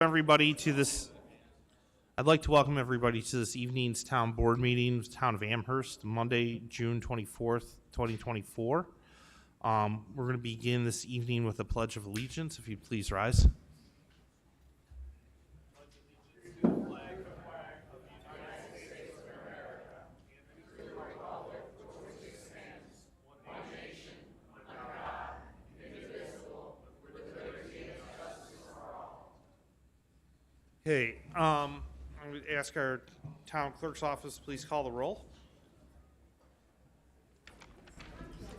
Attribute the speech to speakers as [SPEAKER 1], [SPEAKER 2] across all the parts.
[SPEAKER 1] Everybody to this. I'd like to welcome everybody to this evening's town board meeting, town of Amherst, Monday, June 24th, 2024. We're going to begin this evening with a Pledge of Allegiance. If you'd please rise. Okay, I'm going to ask our town clerk's office, please call the roll.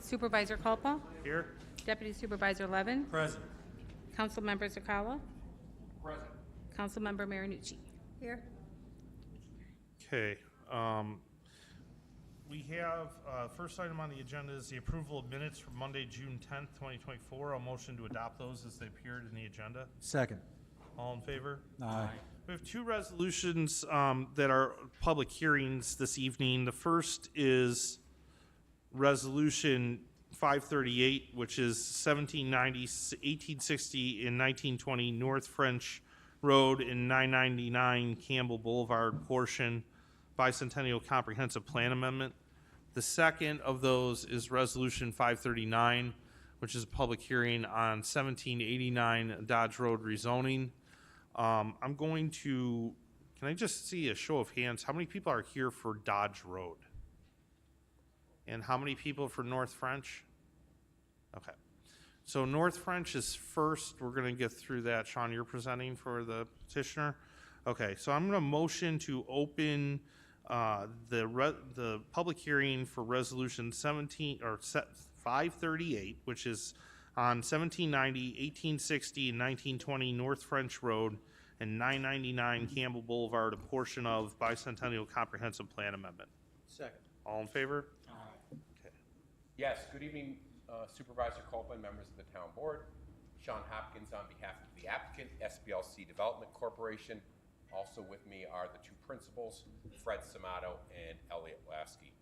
[SPEAKER 2] Supervisor Culpa,
[SPEAKER 1] Here.
[SPEAKER 2] Deputy Supervisor Levin,
[SPEAKER 1] Present.
[SPEAKER 2] Councilmember Zakala,
[SPEAKER 1] Present.
[SPEAKER 2] Councilmember Marinucci. Here.
[SPEAKER 1] Okay, we have, first item on the agenda is the approval of minutes from Monday, June 10th, 2024. A motion to adopt those as they appeared in the agenda.
[SPEAKER 3] Second.
[SPEAKER 1] All in favor?
[SPEAKER 3] Aye.
[SPEAKER 1] We have two resolutions that are public hearings this evening. The first is Resolution 538, which is 1790, 1860, and 1920 North French Road and 999 Campbell Boulevard portion Bicentennial Comprehensive Plan Amendment. The second of those is Resolution 539, which is a public hearing on 1789 Dodge Road rezoning. I'm going to, can I just see a show of hands? How many people are here for Dodge Road? And how many people for North French? Okay. So North French is first. We're going to get through that. Sean, you're presenting for the petitioner? Okay, so I'm going to motion to open the public hearing for Resolution 538, which is on 1790, 1860, and 1920 North French Road and 999 Campbell Boulevard, a portion of Bicentennial Comprehensive Plan Amendment.
[SPEAKER 3] Second.
[SPEAKER 1] All in favor?
[SPEAKER 3] Aye.
[SPEAKER 1] Okay.
[SPEAKER 4] Yes, good evening, Supervisor Culpa and members of the town board. Sean Hopkins on behalf of the applicant, SBLC Development Corporation. Also with me are the two principals, Fred Samato and Elliot Lasky.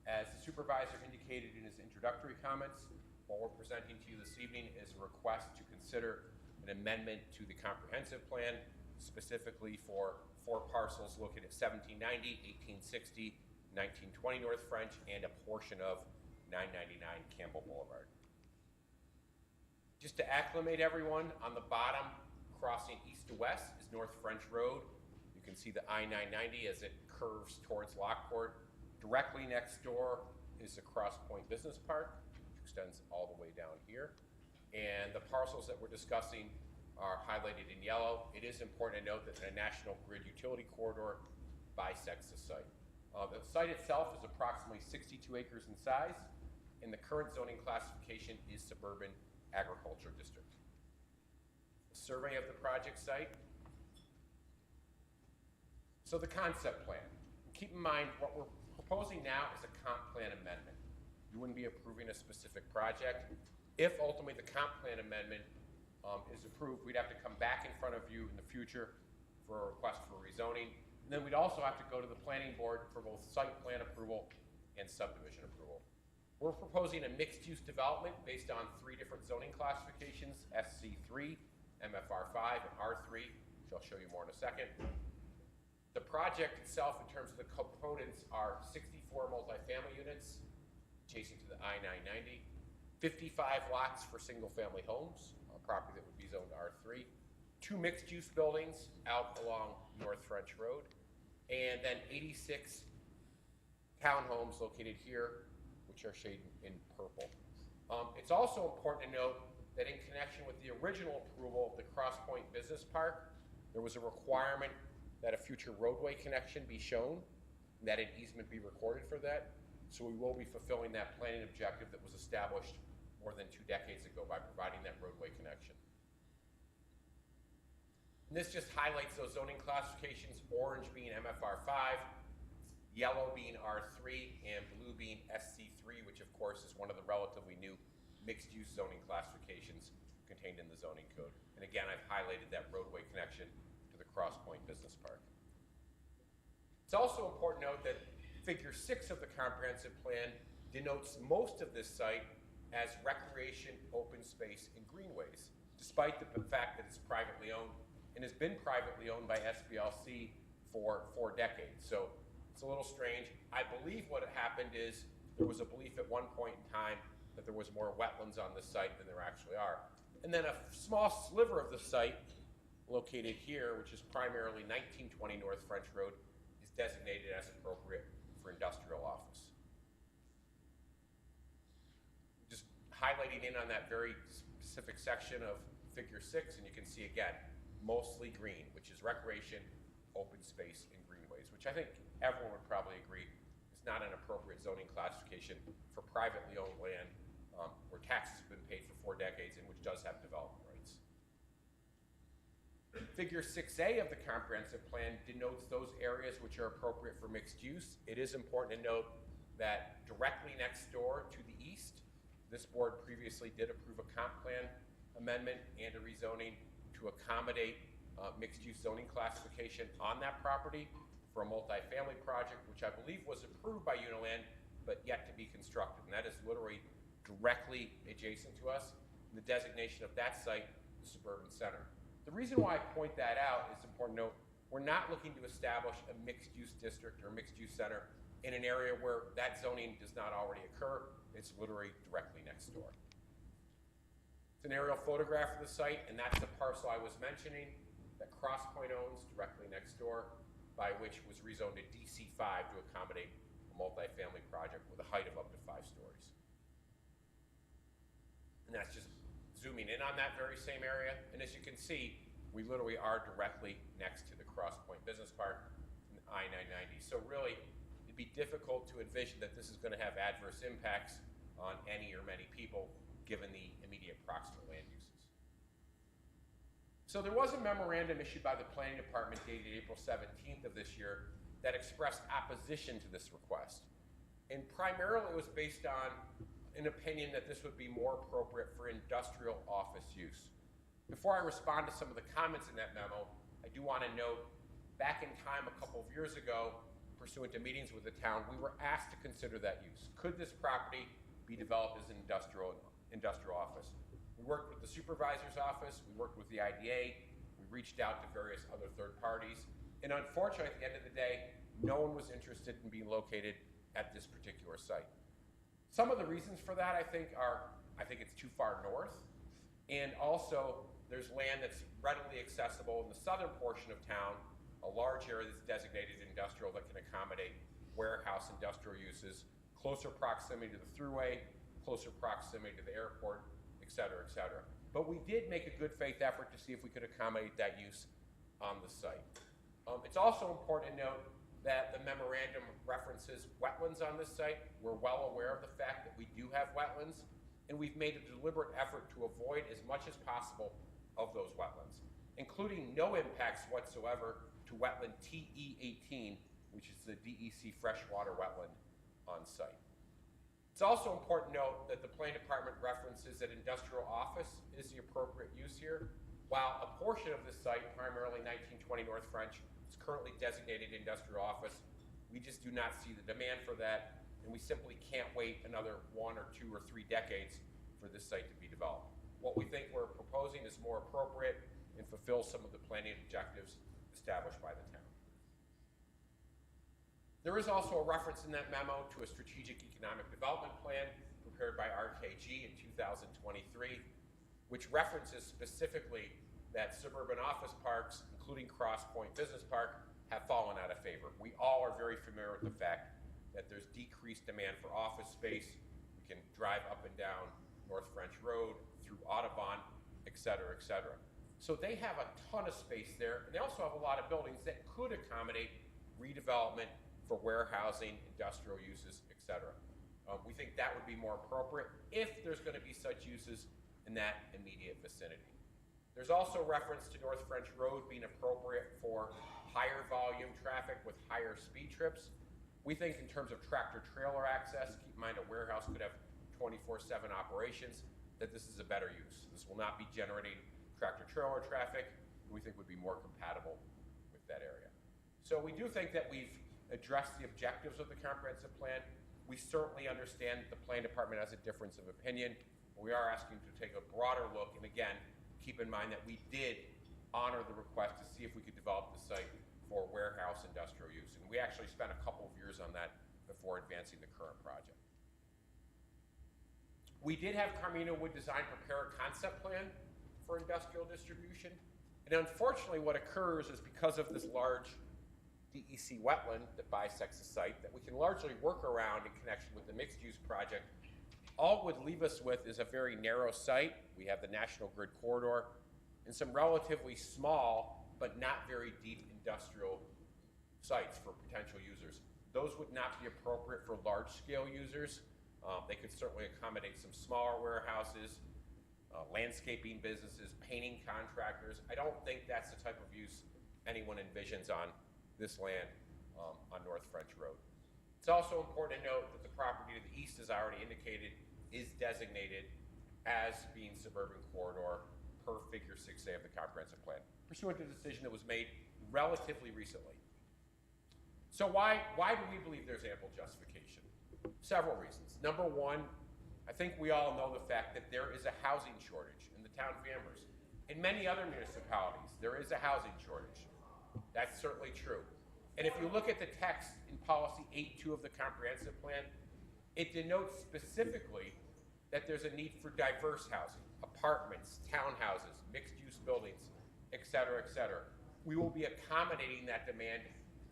[SPEAKER 4] As the supervisor indicated in his introductory comments, what we're presenting to you this evening is a request to consider an amendment to the comprehensive plan, specifically for four parcels located at 1790, 1860, 1920 North French, and a portion of 999 Campbell Boulevard. Just to acclimate everyone, on the bottom, crossing east to west, is North French Road. You can see the I-990 as it curves towards Lockport. Directly next door is the Cross Point Business Park, extends all the way down here. And the parcels that we're discussing are highlighted in yellow. It is important to note that a national grid utility corridor bisects the site. The site itself is approximately 62 acres in size, and the current zoning classification is suburban agriculture district. A survey of the project site. So the concept plan. Keep in mind what we're proposing now is a comp plan amendment. You wouldn't be approving a specific project. If ultimately the comp plan amendment is approved, we'd have to come back in front of you in the future for a request for rezoning. And then we'd also have to go to the planning board for both site plan approval and subdivision approval. We're proposing a mixed-use development based on three different zoning classifications, SC3, MFR5, and R3, which I'll show you more in a second. The project itself, in terms of the components, are 64 multifamily units, adjacent to the I-990, 55 lots for single-family homes, a property that would be zoned R3, 2 mixed-use buildings out along North French Road, and then 86 townhomes located here, which are shaded in purple. It's also important to note that in connection with the original approval of the Cross Point Business Park, there was a requirement that a future roadway connection be shown, and that an easement be recorded for that. So we will be fulfilling that planning objective that was established more than 2 decades ago by providing that roadway connection. And this just highlights those zoning classifications, orange being MFR5, yellow being R3, and blue being SC3, which of course is one of the relatively new mixed-use zoning classifications contained in the zoning code. And again, I've highlighted that roadway connection to the Cross Point Business Park. It's also important to note that Figure 6 of the comprehensive plan denotes most of this site as recreation, open space, and greenways, despite the fact that it's privately owned and has been privately owned by SBLC for 4 decades. So it's a little strange. I believe what had happened is there was a belief at one point in time that there was more wetlands on the site than there actually are. And then a small sliver of the site located here, which is primarily 1920 North French Road, is designated as appropriate for industrial office. Just highlighting in on that very specific section of Figure 6, and you can see again, mostly green, which is recreation, open space, and greenways, which I think everyone would probably agree is not an appropriate zoning classification for privately owned land where taxes have been paid for 4 decades and which does have development rights. Figure 6A of the comprehensive plan denotes those areas which are appropriate for mixed use. It is important to note that directly next door to the east, this board previously did approve a comp plan amendment and a rezoning to accommodate mixed-use zoning classification on that property for a multifamily project, which I believe was approved by Uniland, but yet to be constructed. And that is literally directly adjacent to us. And the designation of that site, the suburban center. The reason why I point that out is important to note, we're not looking to establish a mixed-use district or mixed-use center in an area where that zoning does not already occur. It's literally directly next door. It's an aerial photograph of the site, and that's the parcel I was mentioning that Crosspoint owns directly next door, by which was rezoned to DC5 to accommodate a multifamily project with a height of up to 5 stories. And that's just zooming in on that very same area. And as you can see, we literally are directly next to the Crosspoint Business Park and I-990. So really, it'd be difficult to envision that this is going to have adverse impacts on any or many people given the immediate proximal land uses. So there was a memorandum issued by the Planning Department dated April 17th of this year that expressed opposition to this request. And primarily it was based on an opinion that this would be more appropriate for industrial office use. Before I respond to some of the comments in that memo, I do want to note, back in time a couple of years ago, pursuant to meetings with the town, we were asked to consider that use. Could this property be developed as an industrial office? We worked with the supervisor's office, we worked with the IDA, we reached out to various other third parties, and unfortunately, at the end of the day, no one was interested in being located at this particular site. Some of the reasons for that, I think it's too far north, and also there's land that's readily accessible in the southern portion of town, a large area that's designated industrial that can accommodate warehouse industrial uses, closer proximity to the thruway, closer proximity to the airport, et cetera, et cetera. But we did make a good faith effort to see if we could accommodate that use on the site. It's also important to note that the memorandum references wetlands on this site. We're well aware of the fact that we do have wetlands, and we've made a deliberate effort to avoid as much as possible of those wetlands, including no impacts whatsoever to wetland TE18, which is the DEC freshwater wetland on site. It's also important to note that the Planning Department references that industrial office is the appropriate use here, while a portion of this site, primarily 1920 North French, is currently designated industrial office. We just do not see the demand for that, and we simply can't wait another 1 or 2 or 3 decades for this site to be developed. What we think we're proposing is more appropriate and fulfills some of the planning objectives established by the town. There is also a reference in that memo to a strategic economic development plan prepared by RKG in 2023, which references specifically that suburban office parks, including Crosspoint Business Park, have fallen out of favor. We all are very familiar with the fact that there's decreased demand for office space. We can drive up and down North French Road, through Audubon, et cetera, et cetera. So they have a ton of space there, and they also have a lot of buildings that could accommodate redevelopment for warehousing, industrial uses, et cetera. We think that would be more appropriate if there's going to be such uses in that immediate vicinity. There's also reference to North French Road being appropriate for higher volume traffic with higher speed trips. We think in terms of tractor trailer access, keep in mind a warehouse could have 24/7 operations, that this is a better use. This will not be generating tractor trailer traffic. We think would be more compatible with that area. So we do think that we've addressed the objectives of the comprehensive plan. We certainly understand that the Planning Department has a difference of opinion. We are asking to take a broader look, and again, keep in mind that we did honor the request to see if we could develop the site for warehouse industrial use. And we actually spent a couple of years on that before advancing the current project. We did have Carmina Wood Design prepare a concept plan for industrial distribution. And unfortunately, what occurs is because of this large DEC wetland that bisects the site that we can largely work around in connection with the mixed-use project, all it would leave us with is a very narrow site. We have the National Grid corridor and some relatively small but not very deep industrial sites for potential users. Those would not be appropriate for large-scale users. They could certainly accommodate some smaller warehouses, landscaping businesses, painting contractors. I don't think that's the type of use anyone envisions on this land on North French Road. It's also important to note that the property to the east, as I already indicated, is designated as being suburban corridor per figure 6A of the comprehensive plan, pursuant to a decision that was made relatively recently. So why do we believe there's ample justification? Several reasons. Number one, I think we all know the fact that there is a housing shortage in the town of Amherst. In many other municipalities, there is a housing shortage. That's certainly true. And if you look at the text in policy 8.2 of the comprehensive plan, it denotes specifically that there's a need for diverse housing, apartments, townhouses, mixed-use buildings, et cetera, et cetera. We will be accommodating that demand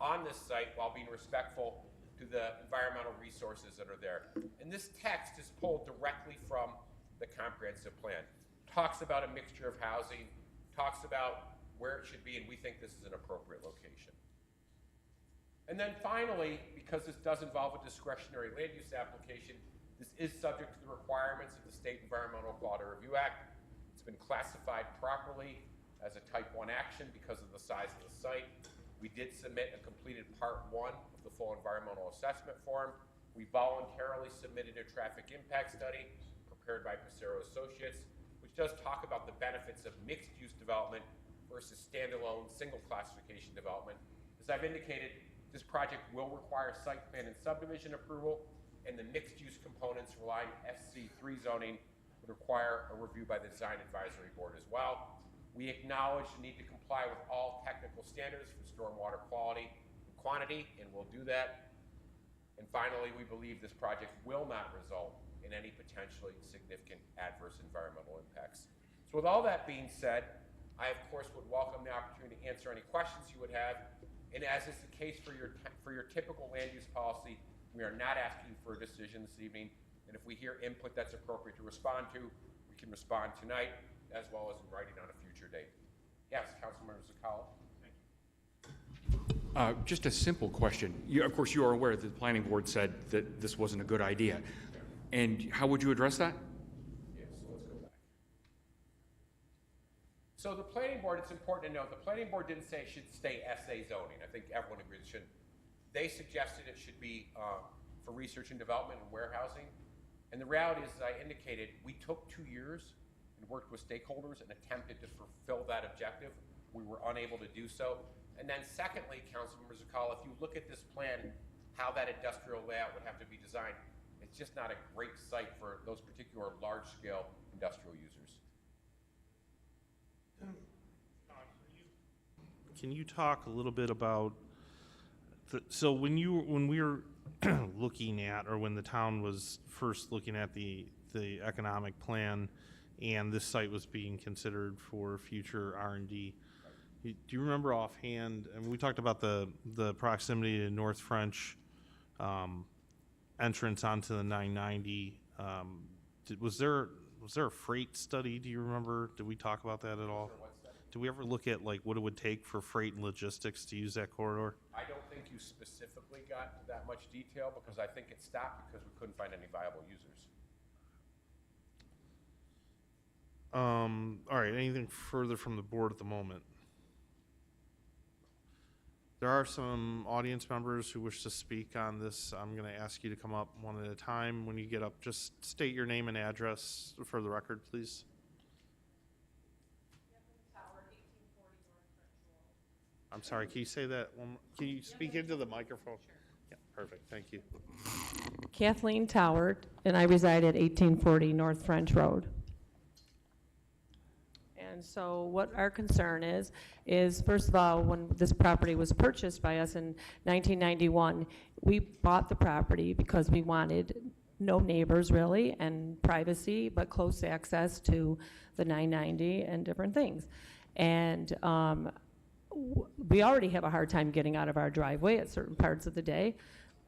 [SPEAKER 4] on this site while being respectful to the environmental resources that are there. And this text is pulled directly from the comprehensive plan. Talks about a mixture of housing, talks about where it should be, and we think this is an appropriate location. And then finally, because this does involve a discretionary land use application, this is subject to the requirements of the State Environmental Quality Review Act. It's been classified properly as a type 1 action because of the size of the site. We did submit a completed part 1 of the full environmental assessment form. We voluntarily submitted a traffic impact study prepared by Passero Associates, which does talk about the benefits of mixed-use development versus standalone single classification development. As I've indicated, this project will require site plan and subdivision approval, and the mixed-use components relying SC3 zoning would require a review by the Design Advisory Board as well. We acknowledge the need to comply with all technical standards for stormwater quality and quantity, and we'll do that. And finally, we believe this project will not result in any potentially significant adverse environmental impacts. So with all that being said, I, of course, would welcome the opportunity to answer any questions you would have. And as is the case for your typical land use policy, we are not asking for a decision this evening. And if we hear input that's appropriate to respond to, we can respond tonight as well as in writing on a future date. Yes, Councilmember Zakala.
[SPEAKER 3] Just a simple question. Of course, you are aware that the planning board said that this wasn't a good idea. And how would you address that?
[SPEAKER 4] Yes, let's go back. So the planning board, it's important to note, the planning board didn't say it should stay SA zoning. I think everyone agrees it should. They suggested it should be for research and development and warehousing. And the reality is, as I indicated, we took 2 years and worked with stakeholders and attempted to fulfill that objective. We were unable to do so. And then secondly, Councilmember Zakala, if you look at this plan, how that industrial layout would have to be designed, it's just not a great site for those particular large-scale industrial users.
[SPEAKER 1] Can you talk a little bit about, so when we were looking at, or when the town was first looking at the economic plan and this site was being considered for future R&D, do you remember offhand, and we talked about the proximity to North French entrance onto the 990, was there a freight study? Do you remember? Did we talk about that at all? Did we ever look at like what it would take for freight and logistics to use that corridor?
[SPEAKER 4] I don't think you specifically got to that much detail because I think it stopped because we couldn't find any viable users.
[SPEAKER 1] All right, anything further from the board at the moment? There are some audience members who wish to speak on this. I'm going to ask you to come up one at a time. When you get up, just state your name and address for the record, please. I'm sorry, can you say that one more? Can you speak into the microphone? Sure. Yeah, perfect, thank you.
[SPEAKER 5] Kathleen Towert, and I reside at 1840 North French Road. And so what our concern is first of all, when this property was purchased by us in 1991, we bought the property because we wanted no neighbors really and privacy, but close access to the 990 and different things. And we already have a hard time getting out of our driveway at certain parts of the day.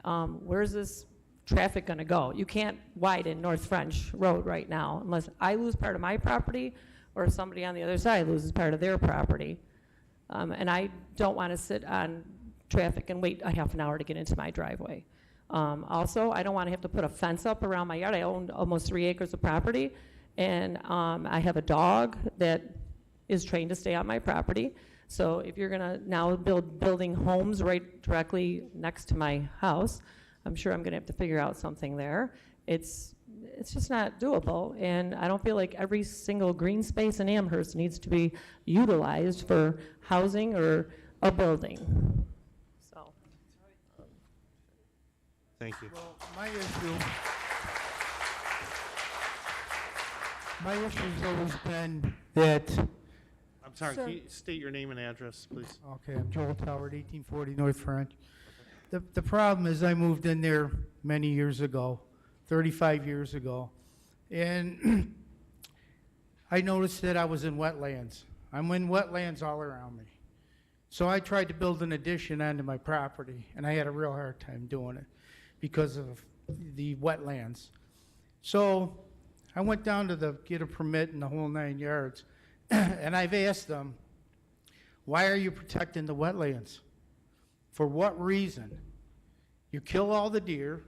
[SPEAKER 5] Where's this traffic gonna go? You can't widen North French Road right now unless I lose part of my property or somebody on the other side loses part of their property. And I don't wanna sit on traffic and wait a half an hour to get into my driveway. Also, I don't wanna have to put a fence up around my yard. I own almost 3 acres of property, and I have a dog that is trained to stay on my property. So if you're gonna now building homes right directly next to my house, I'm sure I'm gonna have to figure out something there. It's just not doable, and I don't feel like every single green space in Amherst needs to be utilized for housing or a building. So,
[SPEAKER 1] Thank you.
[SPEAKER 6] Well, my issue's always been that,
[SPEAKER 1] I'm sorry,
[SPEAKER 5] Sir.
[SPEAKER 1] can you state your name and address, please?
[SPEAKER 6] okay, I'm Joel Toward, 1840 North French. The problem is I moved in there many years ago, 35 years ago, and I noticed that I was in wetlands. I'm in wetlands all around me. So I tried to build an addition onto my property, and I had a real hard time doing it because of the wetlands. So I went down to get a permit in the whole 9 yards, and I've asked them, why are you protecting the wetlands? For what reason? You kill all the deer,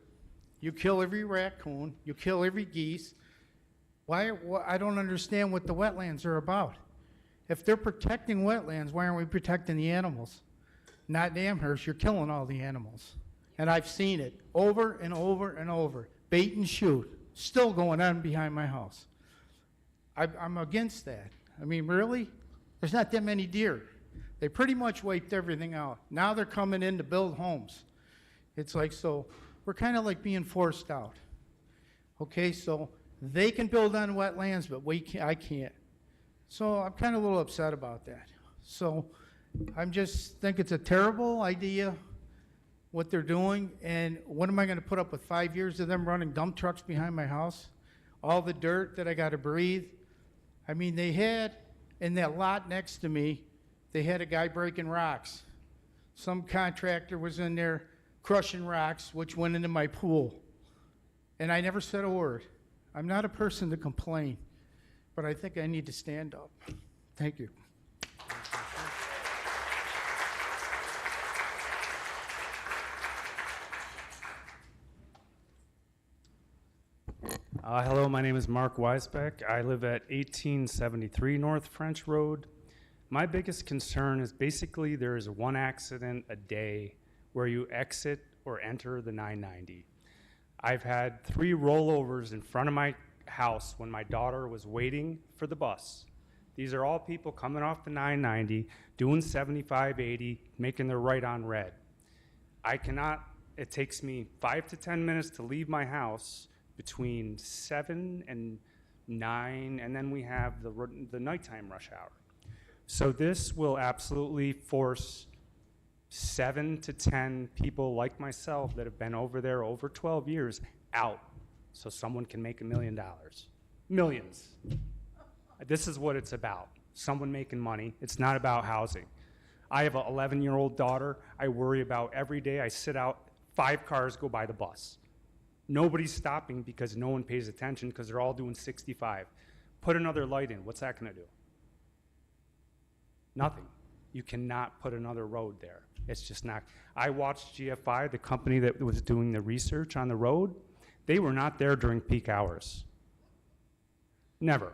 [SPEAKER 6] you kill every raccoon, you kill every geese. I don't understand what the wetlands are about. If they're protecting wetlands, why aren't we protecting the animals? Not in Amherst, you're killing all the animals. And I've seen it over and over and over. Bait and shoot, still going on behind my house. I'm against that. I mean, really? There's not that many deer. They pretty much wiped everything out. Now they're coming in to build homes. It's like, so we're kind of like being forced out. Okay, so they can build on wetlands, but I can't. So I'm kind of a little upset about that. So I'm just think it's a terrible idea what they're doing, and what am I going to put up with 5 years of them running dump trucks behind my house? All the dirt that I got to breathe. I mean, they had, in that lot next to me, they had a guy breaking rocks. Some contractor was in there crushing rocks, which went into my pool. And I never said a word. I'm not a person to complain, but I think I need to stand up. Thank you.
[SPEAKER 7] Hello, my name is Mark Weisbeck. I live at 1873 North French Road. My biggest concern is basically there is one accident a day where you exit or enter the 990. I've had 3 rollovers in front of my house when my daughter was waiting for the bus. These are all people coming off the 990, doing 75, 80, making their right on red. It takes me 5 to 10 minutes to leave my house between 7 and 9, and then we have the nighttime rush hour. So this will absolutely force 7 to 10 people like myself that have been over there over 12 years out, so someone can make $1 million. Millions. This is what it's about. Someone making money. It's not about housing. I have an 11-year-old daughter I worry about every day. I sit out, 5 cars go by the bus. Nobody's stopping because no one pays attention because they're all doing 65. Put another light in. What's that going to do? Nothing. You cannot put another road there. It's just not. I watched GFI, the company that was doing the research on the road. They were not there during peak hours. Never.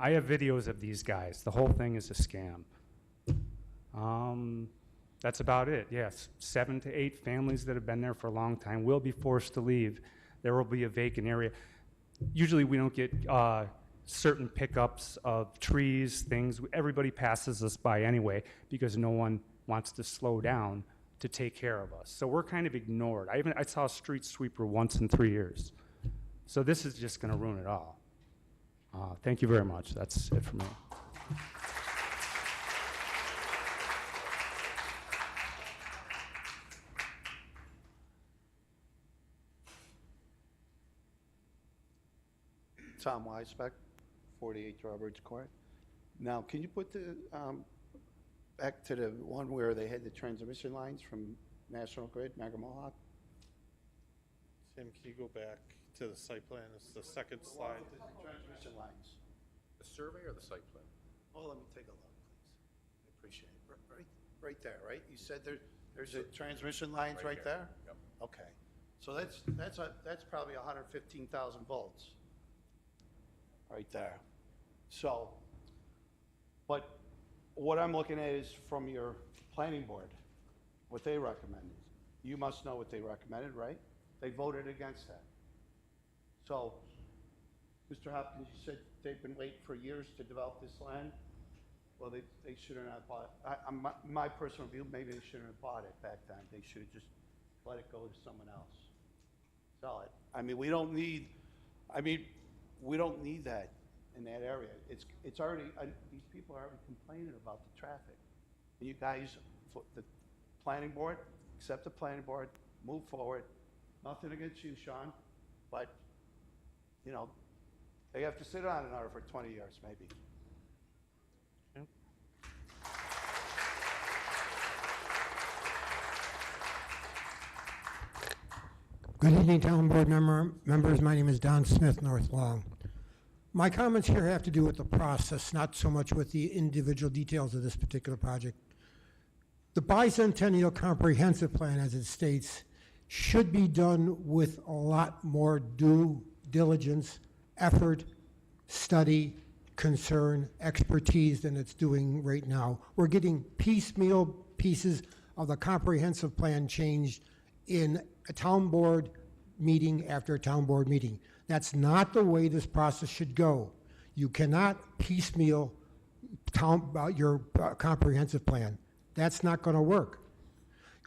[SPEAKER 7] I have videos of these guys. The whole thing is a scam. That's about it. Yes, 7 to 8 families that have been there for a long time will be forced to leave. There will be a vacant area. Usually we don't get certain pickups of trees, things. Everybody passes us by anyway because no one wants to slow down to take care of us. So we're kind of ignored. I saw a street sweeper once in 3 years. So this is just going to ruin it all. Thank you very much. That's it for me.
[SPEAKER 8] Tom Weisbeck, 48 Drawbridge Court. Now, can you put the, back to the one where they had the transmission lines from National Grid, Magamohawk?
[SPEAKER 1] Tim, can you go back to the site plan? It's the second slide.
[SPEAKER 8] Transmission lines.
[SPEAKER 4] The survey or the site plan?
[SPEAKER 8] Oh, let me take a look, please. I appreciate it. Right there, right? You said there's a transmission lines right
[SPEAKER 4] here.
[SPEAKER 8] there?
[SPEAKER 4] Yep.
[SPEAKER 8] Okay. So that's probably 115,000 volts. Right there. So, but what I'm looking at is from your planning board, what they recommended. You must know what they recommended, right? They voted against that. So, Mr. Hopkins, you said they've been waiting for years to develop this land? Well, they should have not bought, my personal view, maybe they shouldn't have bought it back then. They should have just let it go to someone else. Sell it. I mean, we don't need that in that area. It's already, these people are already complaining about the traffic. And you guys, the planning board, accept the planning board, move forward. Nothing against you, Sean, but, you know, they have to sit on another for 20 years, maybe.
[SPEAKER 9] Good evening, Town Board members. My name is Don Smith, North Long. My comments here have to do with the process, not so much with the individual details of this particular project. The bicentennial comprehensive plan, as it states, should be done with a lot more due diligence, effort, study, concern, expertise than it's doing right now. We're getting piecemeal pieces of the comprehensive plan changed in a town board meeting after a town board meeting. That's not the way this process should go. You cannot piecemeal your comprehensive plan. That's not going to work.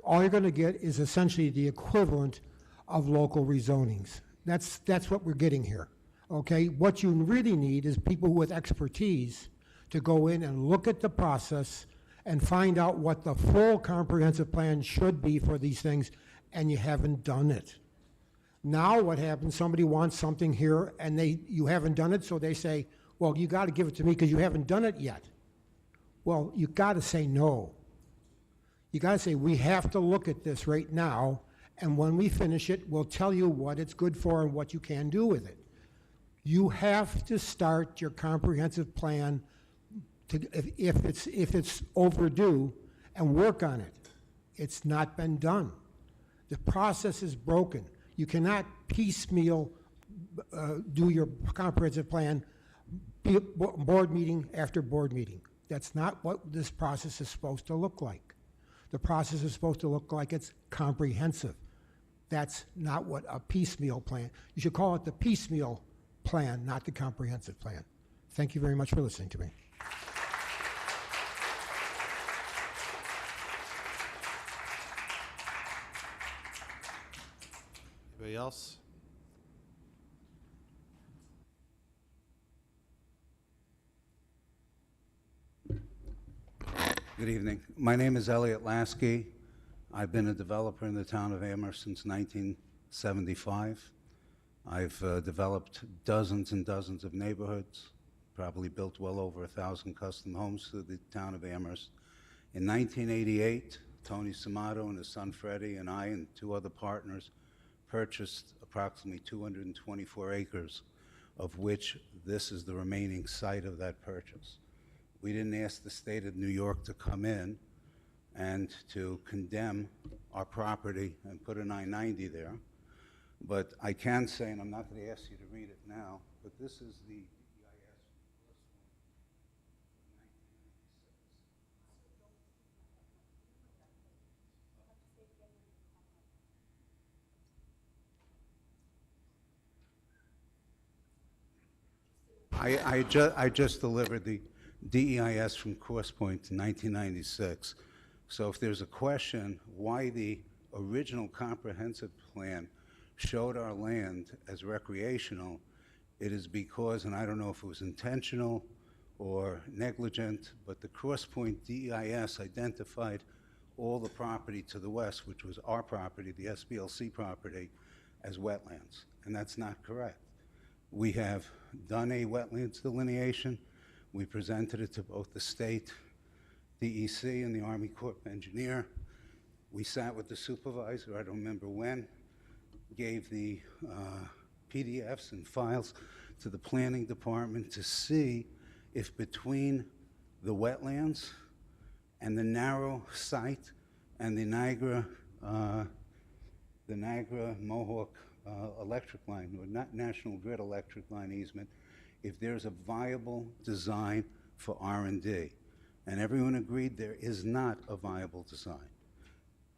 [SPEAKER 9] All you're going to get is essentially the equivalent of local rezonings. That's what we're getting here. Okay? What you really need is people with expertise to go in and look at the process and find out what the full comprehensive plan should be for these things, and you haven't done it. Now what happens, somebody wants something here and you haven't done it, so they say, well, you got to give it to me because you haven't done it yet. Well, you got to say no. You got to say, we have to look at this right now, and when we finish it, we'll tell you what it's good for and what you can do with it. You have to start your comprehensive plan if it's overdue and work on it. It's not been done. The process is broken. You cannot piecemeal do your comprehensive plan board meeting after board meeting. That's not what this process is supposed to look like. The process is supposed to look like it's comprehensive. That's not what a piecemeal plan. You should call it the piecemeal plan, not the comprehensive plan. Thank you very much for listening to me.
[SPEAKER 1] Anybody else?
[SPEAKER 10] Good evening. My name is Elliot Lasky. I've been a developer in the town of Amherst since 1975. I've developed dozens and dozens of neighborhoods, probably built well over 1,000 custom homes to the town of Amherst. In 1988, Tony Samato and his son Freddie and I and two other partners purchased approximately 224 acres, of which this is the remaining site of that purchase. We didn't ask the state of New York to come in and to condemn our property and put a 990 there. But I can say, and I'm not going to ask you to read it now, but this is the I just delivered the DEIS from Course Point in 1996. So if there's a question why the original comprehensive plan showed our land as recreational, it is because, and I don't know if it was intentional or negligent, but the Cross Point DEIS identified all the property to the west, which was our property, the SBLC property, as wetlands, and that's not correct. We have done a wetlands delineation. We presented it to both the state DEC and the Army Corps of Engineer. We sat with the supervisor, I don't remember when, gave the PDFs and files to the planning department to see if between the wetlands and the narrow site and the Niagara Mohawk electric line, or not National Grid electric line easement, if there's a viable design for R&D. And everyone agreed there is not a viable design.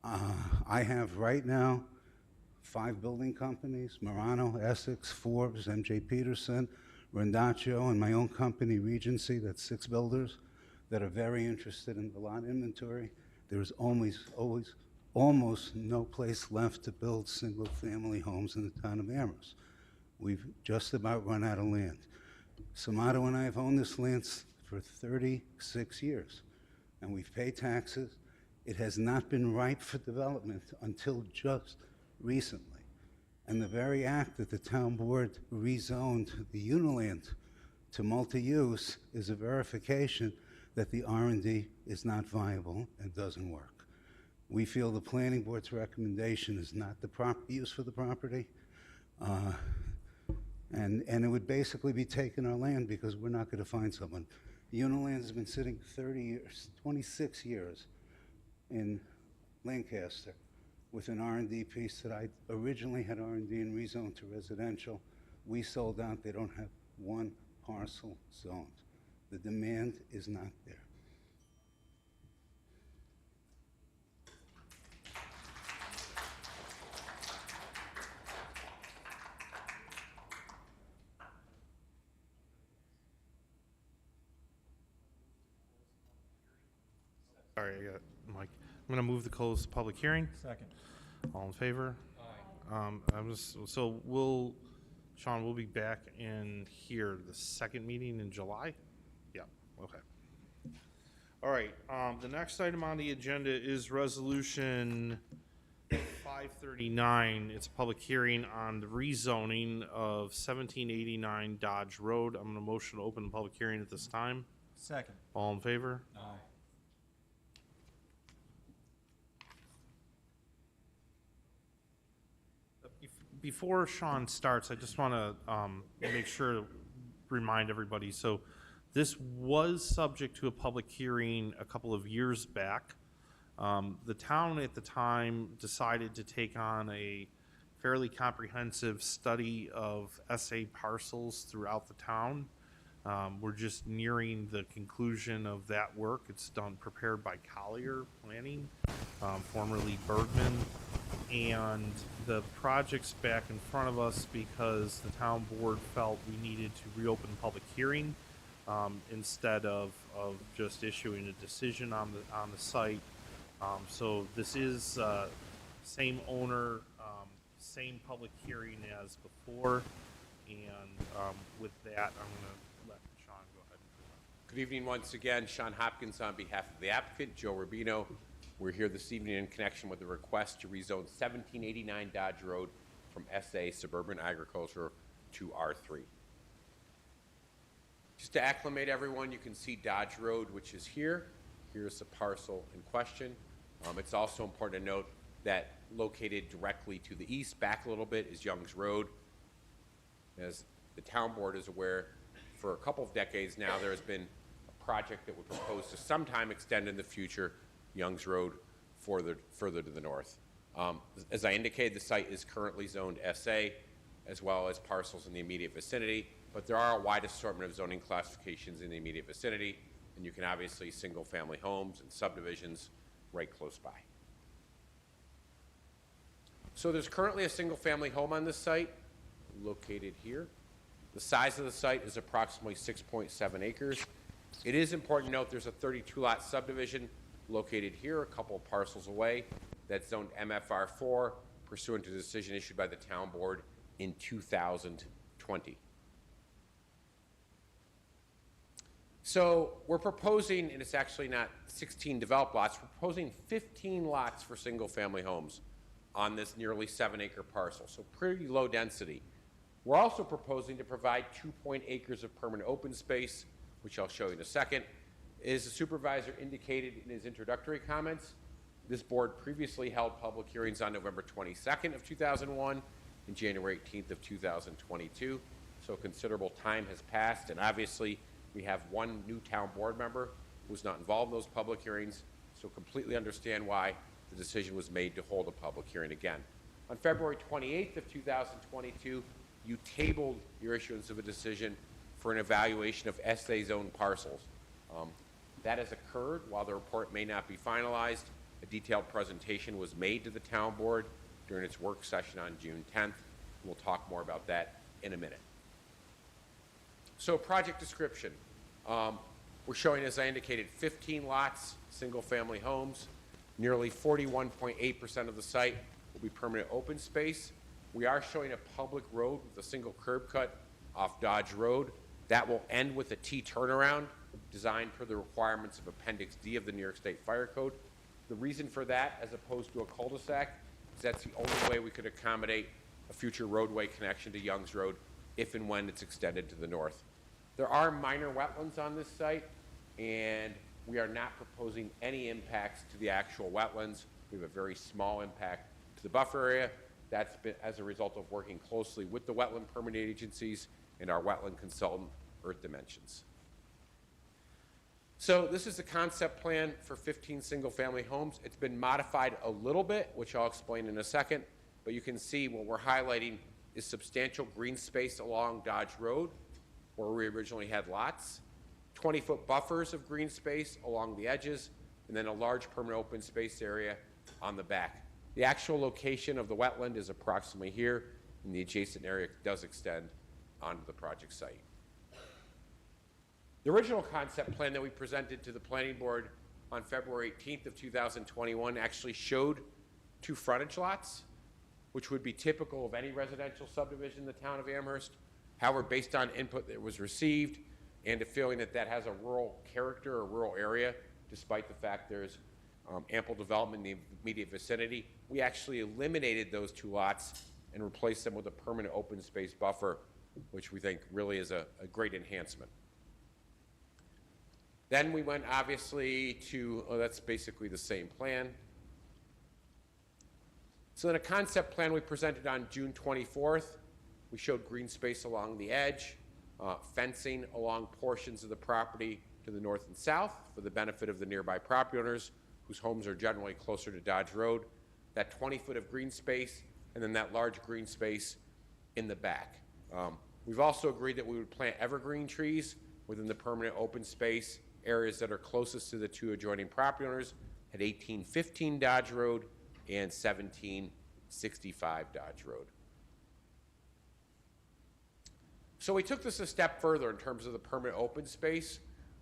[SPEAKER 10] I have right now 5 building companies, Murano, Essex, Forbes, MJ Peterson, Rondaccio, and my own company, Regency, that's 6 builders that are very interested in the lot inventory. There's almost no place left to build single-family homes in the town of Amherst. We've just about run out of land. Samato and I have owned this land for 36 years, and we've paid taxes. It has not been ripe for development until just recently. And the very act that the town board rezoned the Uniland to multi-use is a verification that the R&D is not viable and doesn't work. We feel the planning board's recommendation is not the proper use for the property. And it would basically be taking our land because we're not going to find someone. Uniland has been sitting 30 years, 26 years in Lancaster with an R&D piece that I originally had R&D and rezoned to residential. We sold out. They don't have one parcel zoned. The demand is not there.
[SPEAKER 1] Sorry, I got Mike. I'm going to move the close the public hearing.
[SPEAKER 11] Second.
[SPEAKER 1] All in favor? Aye. Sean, we'll be back in here the second meeting in July? Yeah, okay. All right, the next item on the agenda is resolution 539. It's a public hearing on the rezoning of 1789 Dodge Road. I'm going to motion to open the public hearing at this time.
[SPEAKER 11] Second.
[SPEAKER 1] All in favor?
[SPEAKER 11] Aye.
[SPEAKER 1] Before Sean starts, I just want to make sure to remind everybody. So this was subject to a public hearing a couple of years back. The town at the time decided to take on a fairly comprehensive study of SA parcels throughout the town. We're just nearing the conclusion of that work. It's prepared by Collier Planning, formerly Bergman. And the project's back in front of us because the town board felt we needed to reopen the public hearing instead of just issuing a decision on the site. So this is same owner, same public hearing as before, and with that, I'm going to let Sean go ahead.
[SPEAKER 4] Good evening once again. Sean Hopkins on behalf of the applicant, Joe Rubino. We're here this evening in connection with the request to rezone 1789 Dodge Road from SA Suburban Agriculture to R3. Just to acclimate everyone, you can see Dodge Road, which is here. Here's the parcel in question. It's also important to note that located directly to the east, back a little bit, is Young's Road. As the town board is aware, for a couple of decades now, there has been a project that would propose to sometime extend in the future Young's Road further to the north. As I indicated, the site is currently zoned SA, as well as parcels in the immediate vicinity, but there are a wide assortment of zoning classifications in the immediate vicinity, and you can obviously single-family homes and subdivisions right close by. So there's currently a single-family home on this site, located here. The size of the site is approximately 6.7 acres. It is important to note there's a 32-lot subdivision located here, a couple of parcels away, that's zoned MFR4, pursuant to a decision issued by the town board in 2020. So we're proposing, and it's actually not 16 developed lots, we're proposing 15 lots for single-family homes on this nearly 7-acre parcel, so pretty low density. We're also proposing to provide 2 acres of permanent open space, which I'll show you in a second. As the supervisor indicated in his introductory comments, this board previously held public hearings on November 22nd of 2001 and January 18th of 2022. So considerable time has passed, and obviously we have one new town board member who's not involved in those public hearings, so completely understand why the decision was made to hold a public hearing again. On February 28th of 2022, you tabled your issuance of a decision for an evaluation of SA zone parcels. That has occurred. While the report may not be finalized, a detailed presentation was made to the town board during its work session on June 10th. We'll talk more about that in a minute. So project description. We're showing, as I indicated, 15 lots, single-family homes. Nearly 41.8% of the site will be permanent open space. We are showing a public road with a single curb cut off Dodge Road. That will end with a T turnaround designed per the requirements of Appendix D of the New York State Fire Code. The reason for that, as opposed to a cul-de-sac, is that's the only way we could accommodate a future roadway connection to Youngs Road if and when it's extended to the north. There are minor wetlands on this site, and we are not proposing any impacts to the actual wetlands. We have a very small impact to the buffer area. That's been as a result of working closely with the wetland permitting agencies and our wetland consultant, Earth Dimensions. So this is the concept plan for 15 single-family homes. It's been modified a little bit, which I'll explain in a second, but you can see what we're highlighting is substantial green space along Dodge Road, where we originally had lots, 20-foot buffers of green space along the edges, and then a large permanent open space area on the back. The actual location of the wetland is approximately here, and the adjacent area does extend onto the project site. The original concept plan that we presented to the planning board on February 18th of 2021 actually showed 2 frontage lots, which would be typical of any residential subdivision in the town of Amherst. However, based on input that was received and a feeling that that has a rural character or rural area, despite the fact there's ample development in the immediate vicinity, we actually eliminated those 2 lots and replaced them with a permanent open space buffer, which we think really is a great enhancement. Then we went obviously to, that's basically the same plan. So in a concept plan we presented on June 24th, we showed green space along the edge, fencing along portions of the property to the north and south for the benefit of the nearby property owners whose homes are generally closer to Dodge Road, that 20-foot of green space, and then that large green space in the back. We've also agreed that we would plant evergreen trees within the permanent open space areas that are closest to the 2 adjoining property owners at 1815 Dodge Road and 1765 Dodge Road. So we took this a step further in terms of the permanent open space.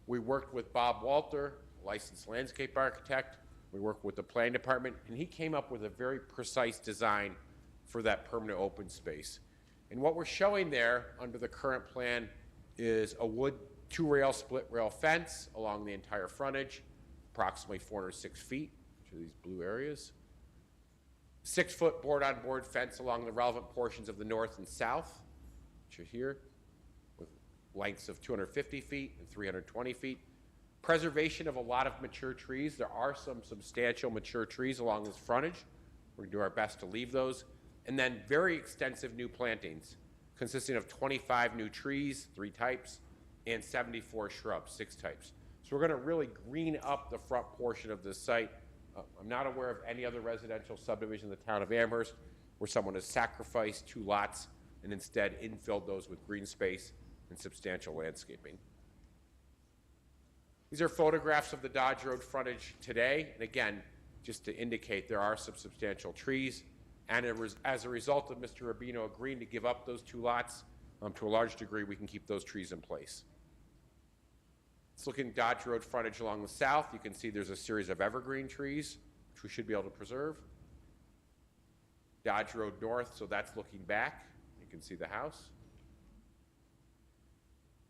[SPEAKER 4] We worked with Bob Walter, licensed landscape architect. We worked with the planning department, and he came up with a very precise design for that permanent open space. And what we're showing there under the current plan is a wood 2-rail split rail fence along the entire frontage, approximately 406 feet, which are these blue areas. 6-foot board-on-board fence along the relevant portions of the north and south, which are here, with lengths of 250 feet and 320 feet. Preservation of a lot of mature trees. There are some substantial mature trees along this frontage. We're going to do our best to leave those. And then very extensive new plantings, consisting of 25 new trees, 3 types, and 74 shrubs, 6 types. So we're going to really green up the front portion of this site. I'm not aware of any other residential subdivision in the town of Amherst where someone has sacrificed 2 lots and instead infilled those with green space and substantial landscaping. These are photographs of the Dodge Road frontage today. And again, just to indicate there are some substantial trees. And as a result of Mr. Rubino agreeing to give up those 2 lots, to a large degree, we can keep those trees in place. Let's look at Dodge Road frontage along the south. You can see there's a series of evergreen trees, which we should be able to preserve. Dodge Road north, so that's looking back. You can see the house.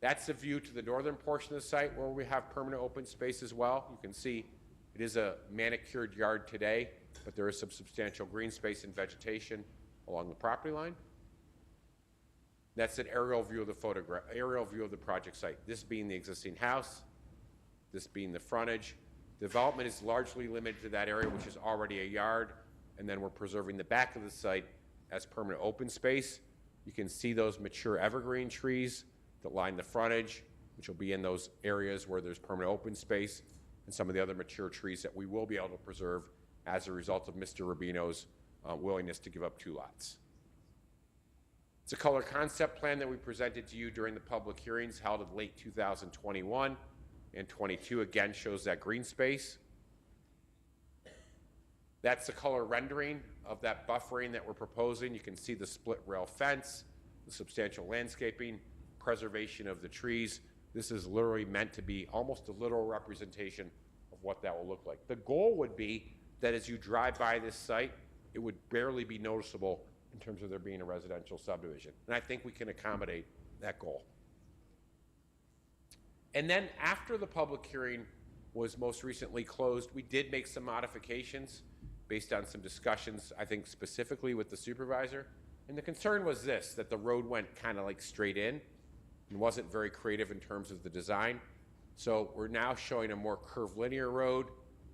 [SPEAKER 4] That's the view to the northern portion of the site where we have permanent open space as well. You can see it is a manicured yard today, but there is some substantial green space and vegetation along the property line. That's an aerial view of the photograph, aerial view of the project site. This being the existing house, this being the frontage. Development is largely limited to that area, which is already a yard, and then we're preserving the back of the site as permanent open space. You can see those mature evergreen trees that line the frontage, which will be in those areas where there's permanent open space, and some of the other mature trees that we will be able to preserve as a result of Mr. Rubino's willingness to give up 2 lots. It's a color concept plan that we presented to you during the public hearings held in late 2021 and 22. Again, shows that green space. That's the color rendering of that buffering that we're proposing. You can see the split rail fence, the substantial landscaping, preservation of the trees. This is literally meant to be almost a literal representation of what that will look like. The goal would be that as you drive by this site, it would barely be noticeable in terms of there being a residential subdivision. And I think we can accommodate that goal. And then after the public hearing was most recently closed, we did make some modifications based on some discussions, I think specifically with the supervisor. And the concern was this, that the road went kind of like straight in and wasn't very creative in terms of the design. So we're now showing a more curvilinear road.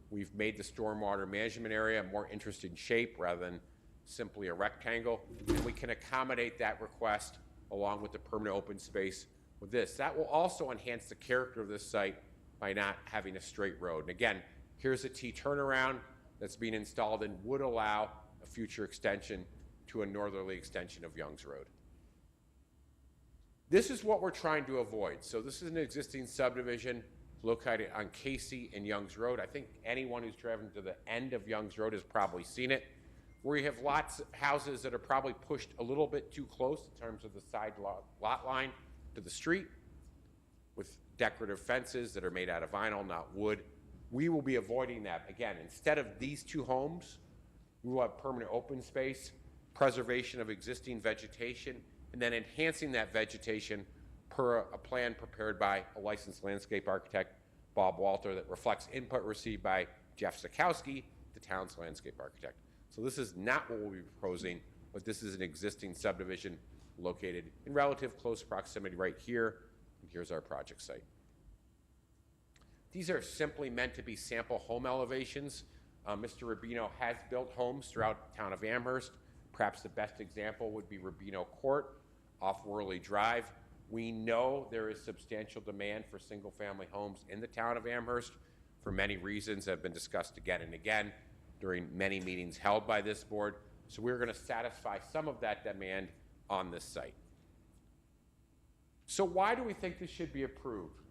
[SPEAKER 4] We've made the stormwater management area a more interesting shape rather than simply a rectangle. And we can accommodate that request along with the permanent open space with this. That will also enhance the character of this site by not having a straight road. And again, here's a T turnaround that's being installed and would allow a future extension to a northerly extension of Young's Road. This is what we're trying to avoid. So this is an existing subdivision located on Casey and Young's Road. I think anyone who's driven to the end of Young's Road has probably seen it, where you have lots of houses that are probably pushed a little bit too close in terms of the side lot line to the street, with decorative fences that are made out of vinyl, not wood. We will be avoiding that. Again, instead of these 2 homes, we will have permanent open space, preservation of existing vegetation, and then enhancing that vegetation per a plan prepared by a licensed landscape architect, Bob Walter, that reflects input received by Jeff Sikowski, the town's landscape architect. So this is not what we'll be proposing, but this is an existing subdivision located in relative close proximity right here, and here's our project site. These are simply meant to be sample home elevations. Mr. Rubino has built homes throughout the town of Amherst. Perhaps the best example would be Rubino Court off Worley Drive. We know there is substantial demand for single-family homes in the town of Amherst for many reasons that have been discussed again and again during many meetings held by this board. So we're going to satisfy some of that demand on this site. So why do we think this should be approved?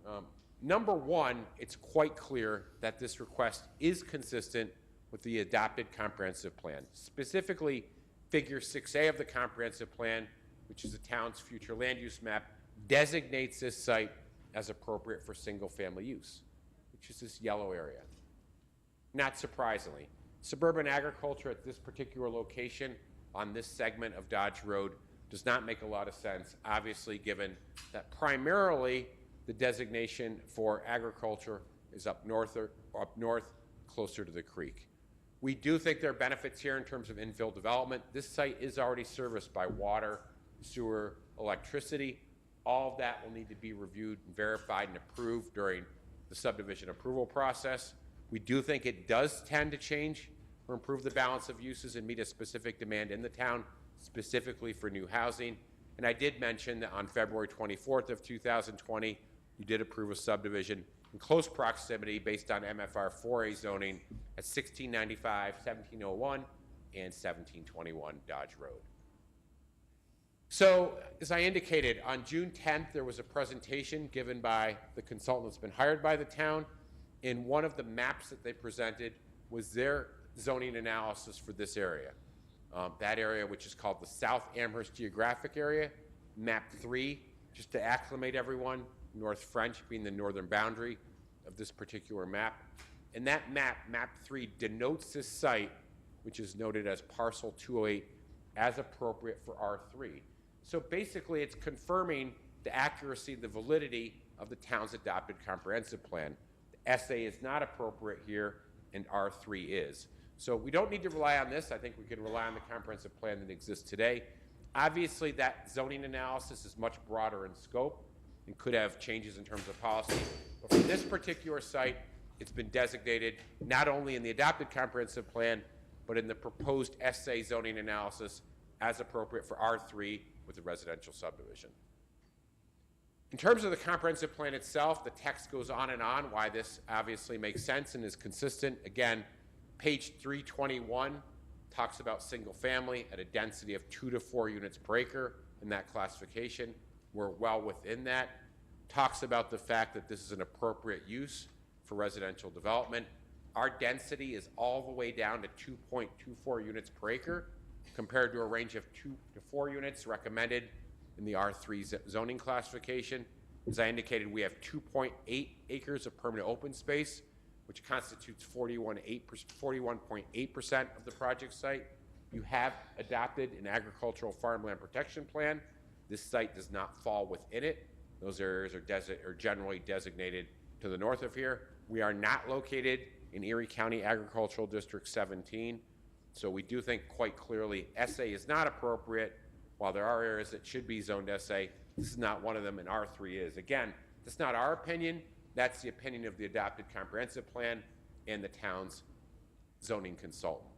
[SPEAKER 4] Number one, it's quite clear that this request is consistent with the adopted comprehensive plan. Specifically, Figure 6A of the comprehensive plan, which is the town's future land use map, designates this site as appropriate for single-family use, which is this yellow area. Not surprisingly, suburban agriculture at this particular location on this segment of Dodge Road does not make a lot of sense, obviously, given that primarily the designation for agriculture is up north, closer to the creek. We do think there are benefits here in terms of infill development. This site is already serviced by water, sewer, electricity. All of that will need to be reviewed and verified and approved during the subdivision approval process. We do think it does tend to change or improve the balance of uses and meet a specific demand in the town, specifically for new housing. And I did mention that on February 24th of 2020, you did approve a subdivision in close proximity based on MFR 4A zoning at 1695, 1701, and 1721 Dodge Road. So, as I indicated, on June 10th, there was a presentation given by the consultant that's been hired by the town. In one of the maps that they presented was their zoning analysis for this area. That area, which is called the South Amherst Geographic Area, Map 3, just to acclimate everyone, North French being the northern boundary of this particular map. And that map, Map 3, denotes this site, which is noted as Parcel 208, as appropriate for R3. So basically, it's confirming the accuracy, the validity of the town's adopted comprehensive plan. The SA is not appropriate here, and R3 is. So we don't need to rely on this. I think we can rely on the comprehensive plan that exists today. Obviously, that zoning analysis is much broader in scope and could have changes in terms of policy. But for this particular site, it's been designated not only in the adopted comprehensive plan, but in the proposed SA zoning analysis as appropriate for R3 with the residential subdivision. In terms of the comprehensive plan itself, the text goes on and on why this obviously makes sense and is consistent. Again, page 321 talks about single family at a density of 2 to 4 units per acre in that classification. We're well within that. Talks about the fact that this is an appropriate use for residential development. Our density is all the way down to 2.24 units per acre compared to a range of 2 to 4 units recommended in the R3 zoning classification. As I indicated, we have 2.8 acres of permanent open space, which constitutes 41.8% of the project site. You have adopted an agricultural farmland protection plan. This site does not fall within it. Those areas are generally designated to the north of here. We are not located in Erie County Agricultural District 17, so we do think quite clearly SA is not appropriate. While there are areas that should be zoned SA, this is not one of them, and R3 is. Again, that's not our opinion. That's the opinion of the adopted comprehensive plan and the town's zoning consultant.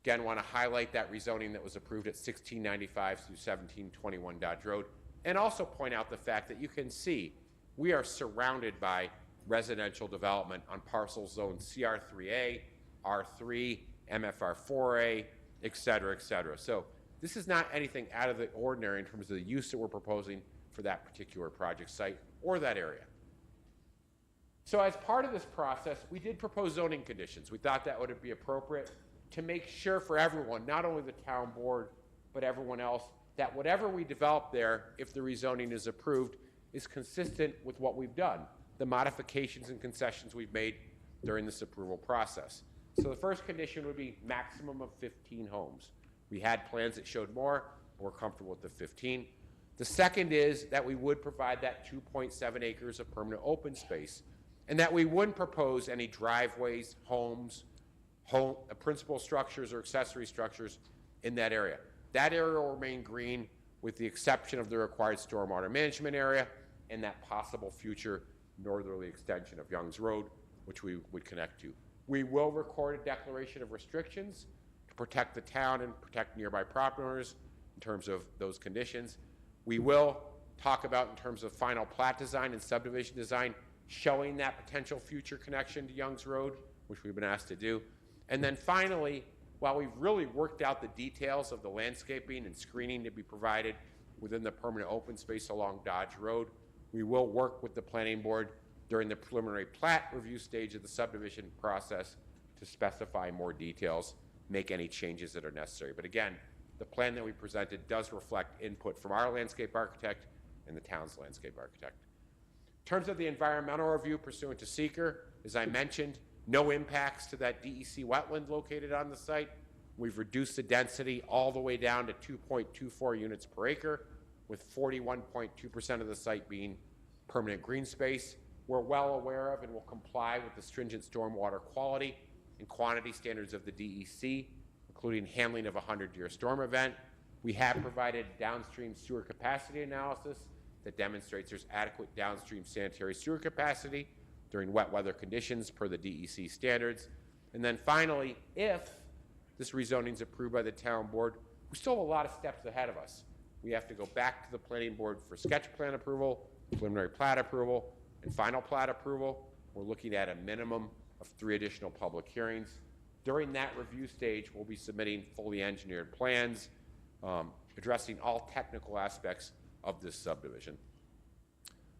[SPEAKER 4] Again, want to highlight that rezoning that was approved at 1695 through 1721 Dodge Road, and also point out the fact that you can see we are surrounded by residential development on parcels zoned CR3A, R3, MFR4A, et cetera, et cetera. So this is not anything out of the ordinary in terms of the use that we're proposing for that particular project site or that area. So as part of this process, we did propose zoning conditions. We thought that would be appropriate to make sure for everyone, not only the town board, but everyone else, that whatever we develop there, if the rezoning is approved, is consistent with what we've done, the modifications and concessions we've made during this approval process. So the first condition would be maximum of 15 homes. We had plans that showed more, we're comfortable with the 15. The second is that we would provide that 2.7 acres of permanent open space, and that we wouldn't propose any driveways, homes, principal structures or accessory structures in that area. That area will remain green with the exception of the required stormwater management area and that possible future northerly extension of Young's Road, which we would connect to. We will record a declaration of restrictions to protect the town and protect nearby property owners in terms of those conditions. We will talk about in terms of final plat design and subdivision design, showing that potential future connection to Young's Road, which we've been asked to do. And then finally, while we've really worked out the details of the landscaping and screening to be provided within the permanent open space along Dodge Road, we will work with the planning board during the preliminary plat review stage of the subdivision process to specify more details, make any changes that are necessary. But again, the plan that we presented does reflect input from our landscape architect and the town's landscape architect. In terms of the environmental review pursuant to seeker, as I mentioned, no impacts to that DEC wetland located on the site. We've reduced the density all the way down to 2.24 units per acre, with 41.2% of the site being permanent green space. We're well aware of and will comply with the stringent stormwater quality and quantity standards of the DEC, including handling of a 100-year storm event. We have provided downstream sewer capacity analysis that demonstrates there's adequate downstream sanitary sewer capacity during wet weather conditions per the DEC standards. And then finally, if this rezoning is approved by the town board, we still have a lot of steps ahead of us. We have to go back to the planning board for sketch plan approval, preliminary plat approval, and final plat approval. We're looking at a minimum of 3 additional public hearings. During that review stage, we'll be submitting fully engineered plans, addressing all technical aspects of this subdivision.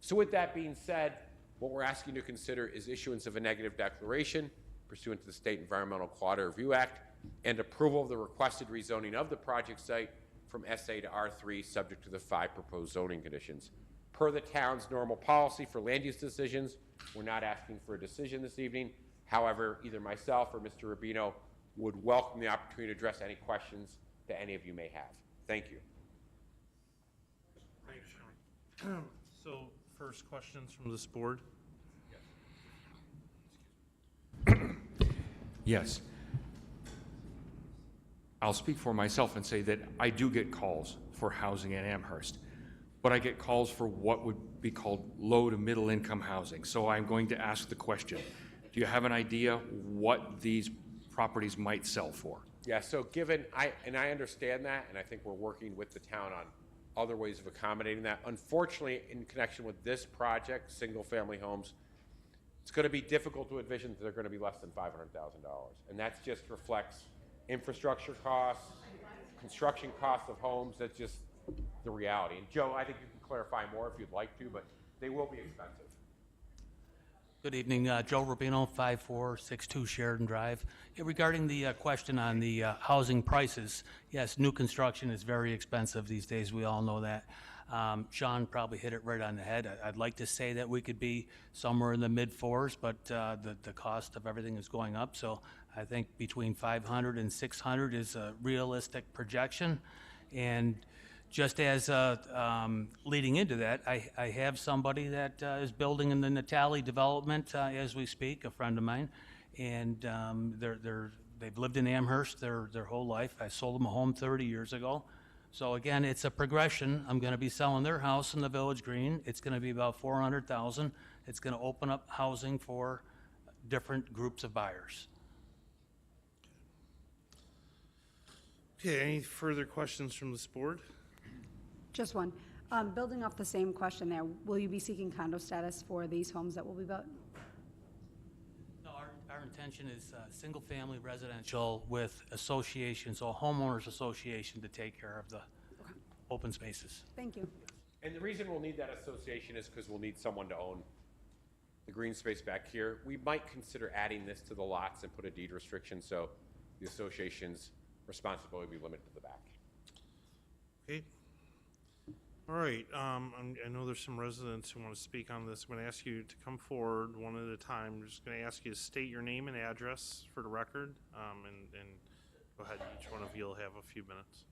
[SPEAKER 4] So with that being said, what we're asking to consider is issuance of a negative declaration pursuant to the State Environmental Quality Review Act and approval of the requested rezoning of the project site from SA to R3 subject to the 5 proposed zoning conditions. Per the town's normal policy for land use decisions, we're not asking for a decision this evening. However, either myself or Mr. Rubino would welcome the opportunity to address any questions that any of you may have. Thank you.
[SPEAKER 1] Thanks, Sean. So, first questions from this board?
[SPEAKER 3] Yes. I'll speak for myself and say that I do get calls for housing in Amherst, but I get calls for what would be called low to middle income housing. So I'm going to ask the question, do you have an idea what these properties might sell for?
[SPEAKER 4] Yeah, so I understand that, and I think we're working with the town on other ways of accommodating that. Unfortunately, in connection with this project, single-family homes, it's going to be difficult to envision that they're going to be less than $500,000. And that just reflects infrastructure costs, construction costs of homes. That's just the reality. And Joe, I think you can clarify more if you'd like to, but they will be expensive.
[SPEAKER 11] Good evening, Joe Rubino, 5462 Sheridan Drive. Yeah, regarding the question on the housing prices, yes, new construction is very expensive these days, we all know that. Sean probably hit it right on the head. I'd like to say that we could be somewhere in the mid-4s, but the cost of everything is going up, so I think between 500 and 600 is a realistic projection. And just as leading into that, I have somebody that is building in the Natali development as we speak, a friend of mine, and they've lived in Amherst their whole life. I sold them a home 30 years ago. So again, it's a progression. I'm going to be selling their house in the Village Green. It's going to be about $400,000. It's going to open up housing for different groups of buyers.
[SPEAKER 1] Okay, any further questions from this board?
[SPEAKER 12] Just one. Building off the same question there, will you be seeking condo status for these homes that will be built?
[SPEAKER 11] No, our intention is single-family residential with associations, so a homeowners association to take care of the open spaces.
[SPEAKER 12] Thank you.
[SPEAKER 4] And the reason we'll need that association is because we'll need someone to own the green space back here. We might consider adding this to the lots and put a deed restriction so the association's responsibility will be limited to the back.
[SPEAKER 1] Okay. All right, I know there's some residents who want to speak on this. I'm going to ask you to come forward one at a time. I'm just going to ask you to state your name and address for the record, and go ahead. Each one of you will have a few minutes.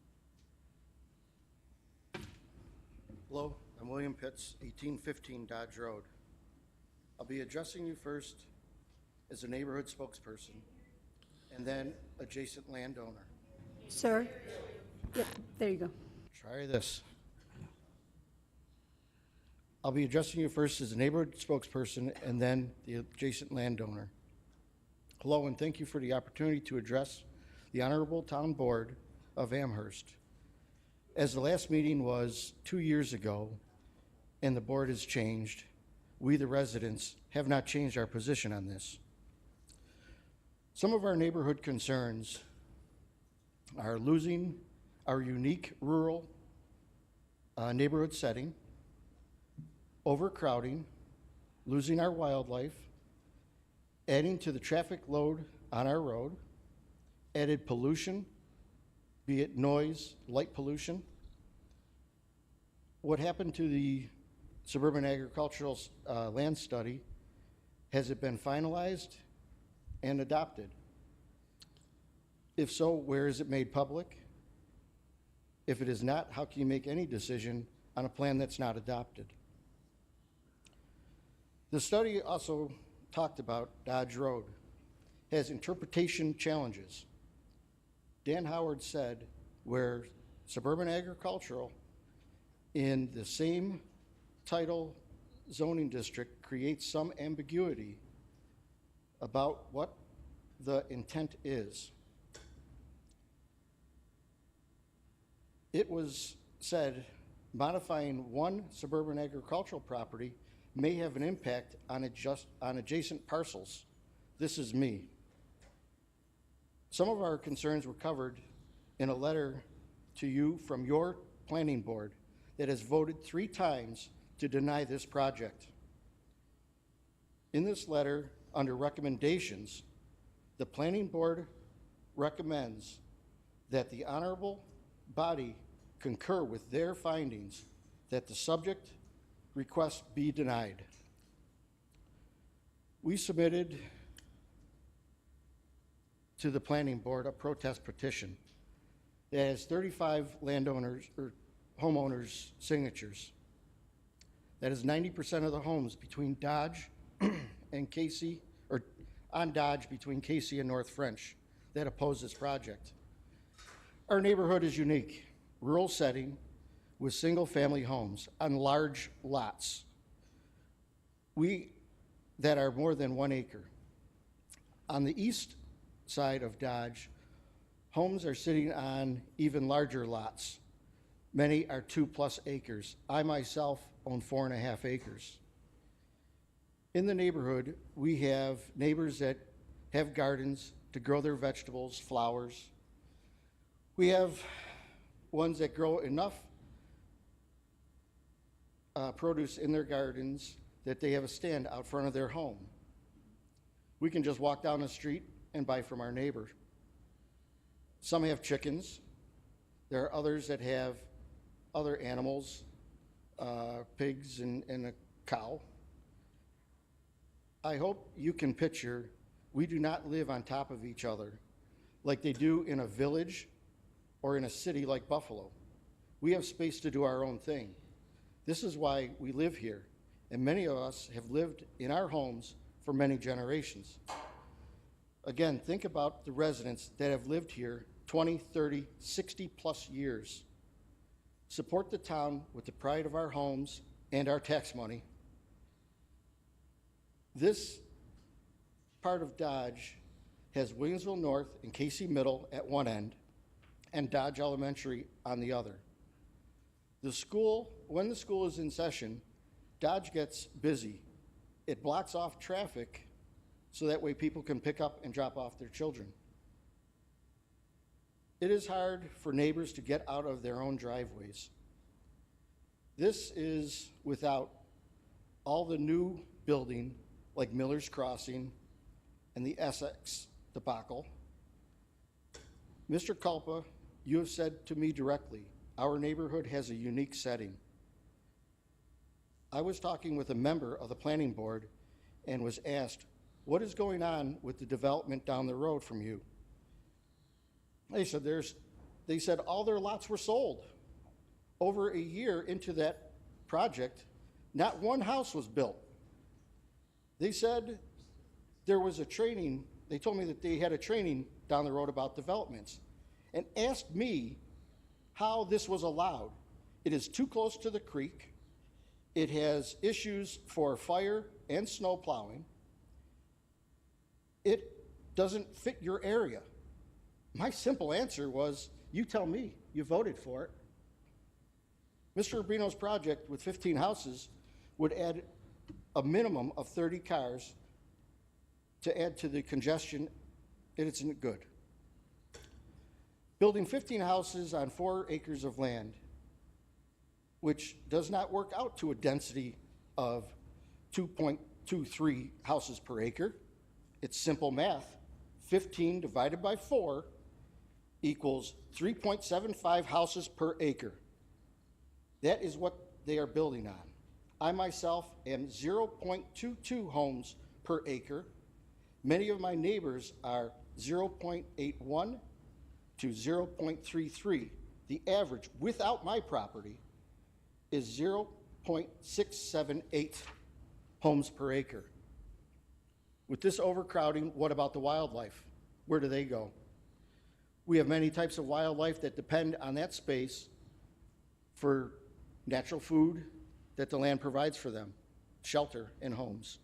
[SPEAKER 8] Hello, I'm William Pitts, 1815 Dodge Road. I'll be addressing you first as a neighborhood spokesperson and then adjacent landowner.
[SPEAKER 12] Sir? Yep, there you go.
[SPEAKER 8] Try this. I'll be addressing you first as a neighborhood spokesperson and then the adjacent landowner. Hello, and thank you for the opportunity to address the Honorable Town Board of Amherst. As the last meeting was 2 years ago and the board has changed, we, the residents, have not changed our position on this. Some of our neighborhood concerns are losing our unique rural neighborhood setting, overcrowding, losing our wildlife, adding to the traffic load on our road, added pollution, be it noise, light pollution. What happened to the suburban agricultural land study? Has it been finalized and adopted? If so, where is it made public? If it is not, how can you make any decision on a plan that's not adopted? The study also talked about Dodge Road has interpretation challenges. Dan Howard said where suburban agricultural in the same title zoning district creates some ambiguity about what the intent is. It was said modifying one suburban agricultural property may have an impact on adjacent parcels. This is me. Some of our concerns were covered in a letter to you from your planning board that has voted 3 times to deny this project. In this letter, under recommendations, the planning board recommends that the honorable body concur with their findings that the subject request be denied. We submitted to the planning board a protest petition that has 35 landowners or homeowners' signatures. That is 90% of the homes between Dodge and Casey, or on Dodge between Casey and North French, that oppose this project. Our neighborhood is unique, rural setting with single-family homes on large lots. That are more than 1 acre. On the east side of Dodge, homes are sitting on even larger lots. Many are 2+ acres. I myself own 4.5 acres. In the neighborhood, we have neighbors that have gardens to grow their vegetables, flowers. We have ones that grow enough produce in their gardens that they have a stand out front of their home. We can just walk down the street and buy from our neighbor. Some have chickens. There are others that have other animals, pigs and a cow. I hope you can picture we do not live on top of each other like they do in a village or in a city like Buffalo. We have space to do our own thing. This is why we live here, and many of us have lived in our homes for many generations. Again, think about the residents that have lived here 20, 30, 60+ years. Support the town with the pride of our homes and our tax money. This part of Dodge has Williamsville North and Casey Middle at one end and Dodge Elementary on the other. When the school is in session, Dodge gets busy. It blocks off traffic so that way people can pick up and drop off their children. It is hard for neighbors to get out of their own driveways. This is without all the new building like Miller's Crossing and the Essex debacle. Mr. Culpa, you have said to me directly, our neighborhood has a unique setting. I was talking with a member of the planning board and was asked, what is going on with the development down the road from you? They said all their lots were sold. Over a year into that project, not one house was built. They said there was a training, they told me that they had a training down the road about developments and asked me how this was allowed. It is too close to the creek. It has issues for fire and snow plowing. It doesn't fit your area. My simple answer was, you tell me, you voted for it. Mr. Rubino's project with 15 houses would add a minimum of 30 cars to add to the congestion, and it's good. Building 15 houses on 4 acres of land, which does not work out to a density of 2.23 houses per acre. It's simple math. 15 divided by 4 equals 3.75 houses per acre. That is what they are building on. I myself am 0.22 homes per acre. Many of my neighbors are 0.81 to 0.33. The average without my property is 0.678 homes per acre. With this overcrowding, what about the wildlife? Where do they go? We have many types of wildlife that depend on that space for natural food that the land provides for them, shelter, and homes.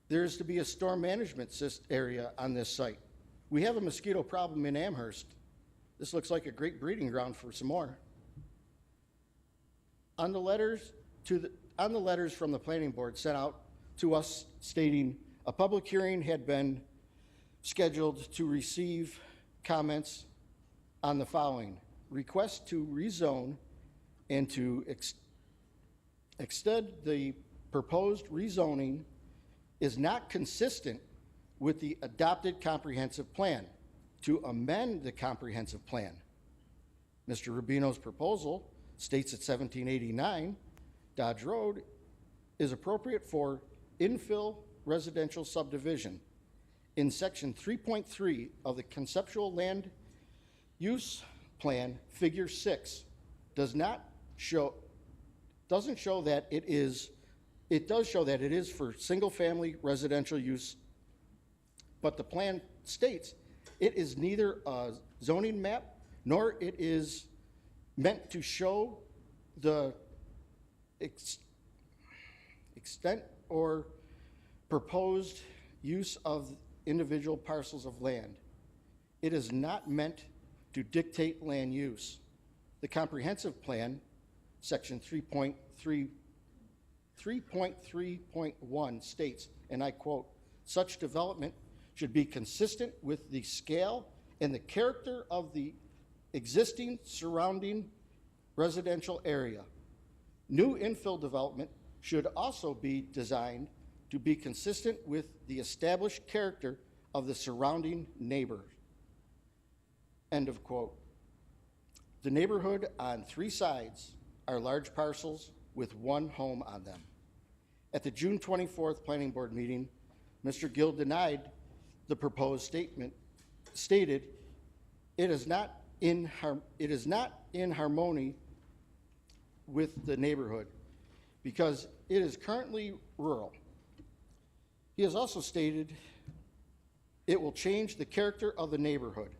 [SPEAKER 8] There is to be a storm management area on this site. We have a mosquito problem in Amherst. This looks like a great breeding ground for some more. On the letters from the planning board sent out to us stating a public hearing had been scheduled to receive comments on the following: request to rezone and to extend the proposed rezoning is not consistent with the adopted comprehensive plan, to amend the comprehensive plan. Mr. Rubino's proposal states that 1789 Dodge Road is appropriate for infill residential subdivision. In section 3.3 of the conceptual land use plan, figure 6 doesn't show that it is, it does show that it is for single family residential use, but the plan states It is neither a zoning map, nor it is meant to show the extent or proposed use of individual parcels of land. It is not meant to dictate land use. The comprehensive plan, section 3.3.1 states, and I quote, "Such development should be consistent with the scale and the character of the existing surrounding residential area. New infill development should also be designed to be consistent with the established character of the surrounding neighbor." End of quote. The neighborhood on 3 sides are large parcels with 1 home on them. At the June 24th Planning Board meeting, Mr. Gill denied the proposed statement, stated, it is not in harmony with the neighborhood because it is currently rural. He has also stated it will change the character of the neighborhood.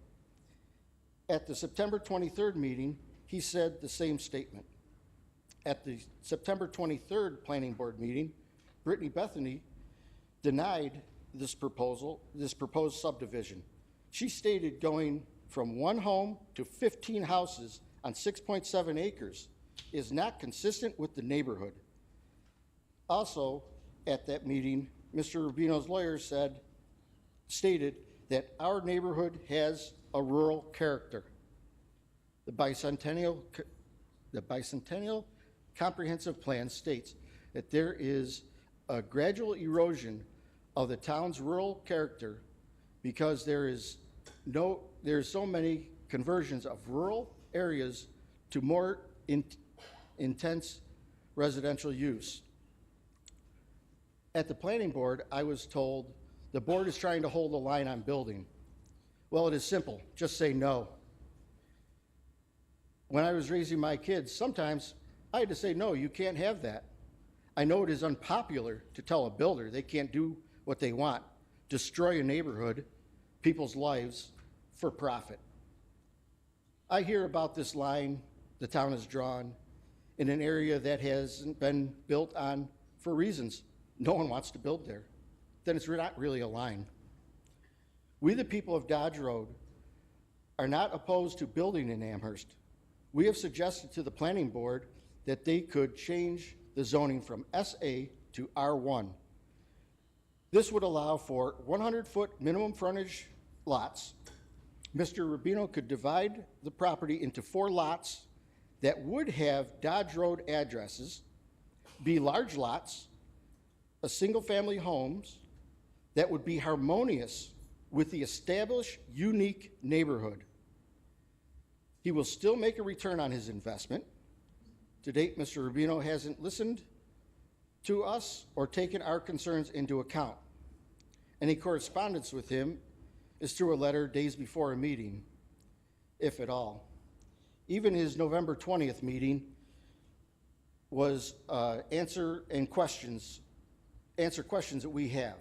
[SPEAKER 8] At the September 23rd meeting, he said the same statement. At the September 23rd Planning Board meeting, Brittany Bethany denied this proposed subdivision. She stated going from 1 home to 15 houses on 6.7 acres is not consistent with the neighborhood. Also, at that meeting, Mr. Rubino's lawyer stated that our neighborhood has a rural character. The bicentennial comprehensive plan states that there is a gradual erosion of the town's rural character because there's so many conversions of rural areas to more intense residential use. At the planning board, I was told the board is trying to hold the line on building. Well, it is simple. Just say no. When I was raising my kids, sometimes I had to say, no, you can't have that. I know it is unpopular to tell a builder they can't do what they want, destroy a neighborhood, people's lives for profit. I hear about this line the town has drawn in an area that hasn't been built on for reasons. No one wants to build there. Then it's not really a line. We, the people of Dodge Road, are not opposed to building in Amherst. We have suggested to the planning board that they could change the zoning from SA to R1. This would allow for 100-foot minimum frontage lots. Mr. Rubino could divide the property into 4 lots that would have Dodge Road addresses, be large lots, a single-family homes that would be harmonious with the established unique neighborhood. He will still make a return on his investment. To date, Mr. Rubino hasn't listened to us or taken our concerns into account. Any correspondence with him is through a letter days before a meeting, if at all. Even his November 20th meeting was answer questions that we have.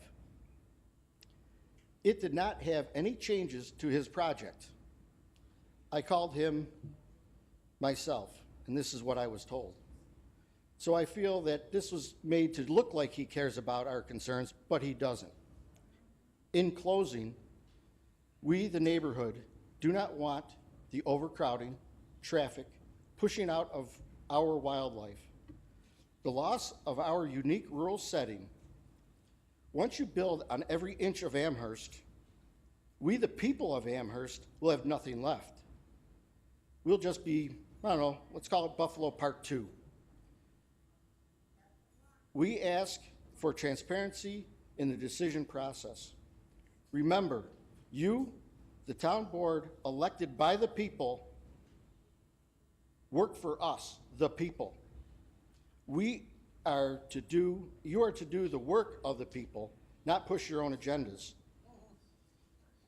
[SPEAKER 8] It did not have any changes to his project. I called him myself, and this is what I was told. So I feel that this was made to look like he cares about our concerns, but he doesn't. In closing, we, the neighborhood, do not want the overcrowding, traffic, pushing out of our wildlife, the loss of our unique rural setting. Once you build on every inch of Amherst, we, the people of Amherst, will have nothing left. We'll just be, I don't know, let's call it Buffalo Part 2. We ask for transparency in the decision process. Remember, you, the town board elected by the people, work for us, the people. You are to do the work of the people, not push your own agendas.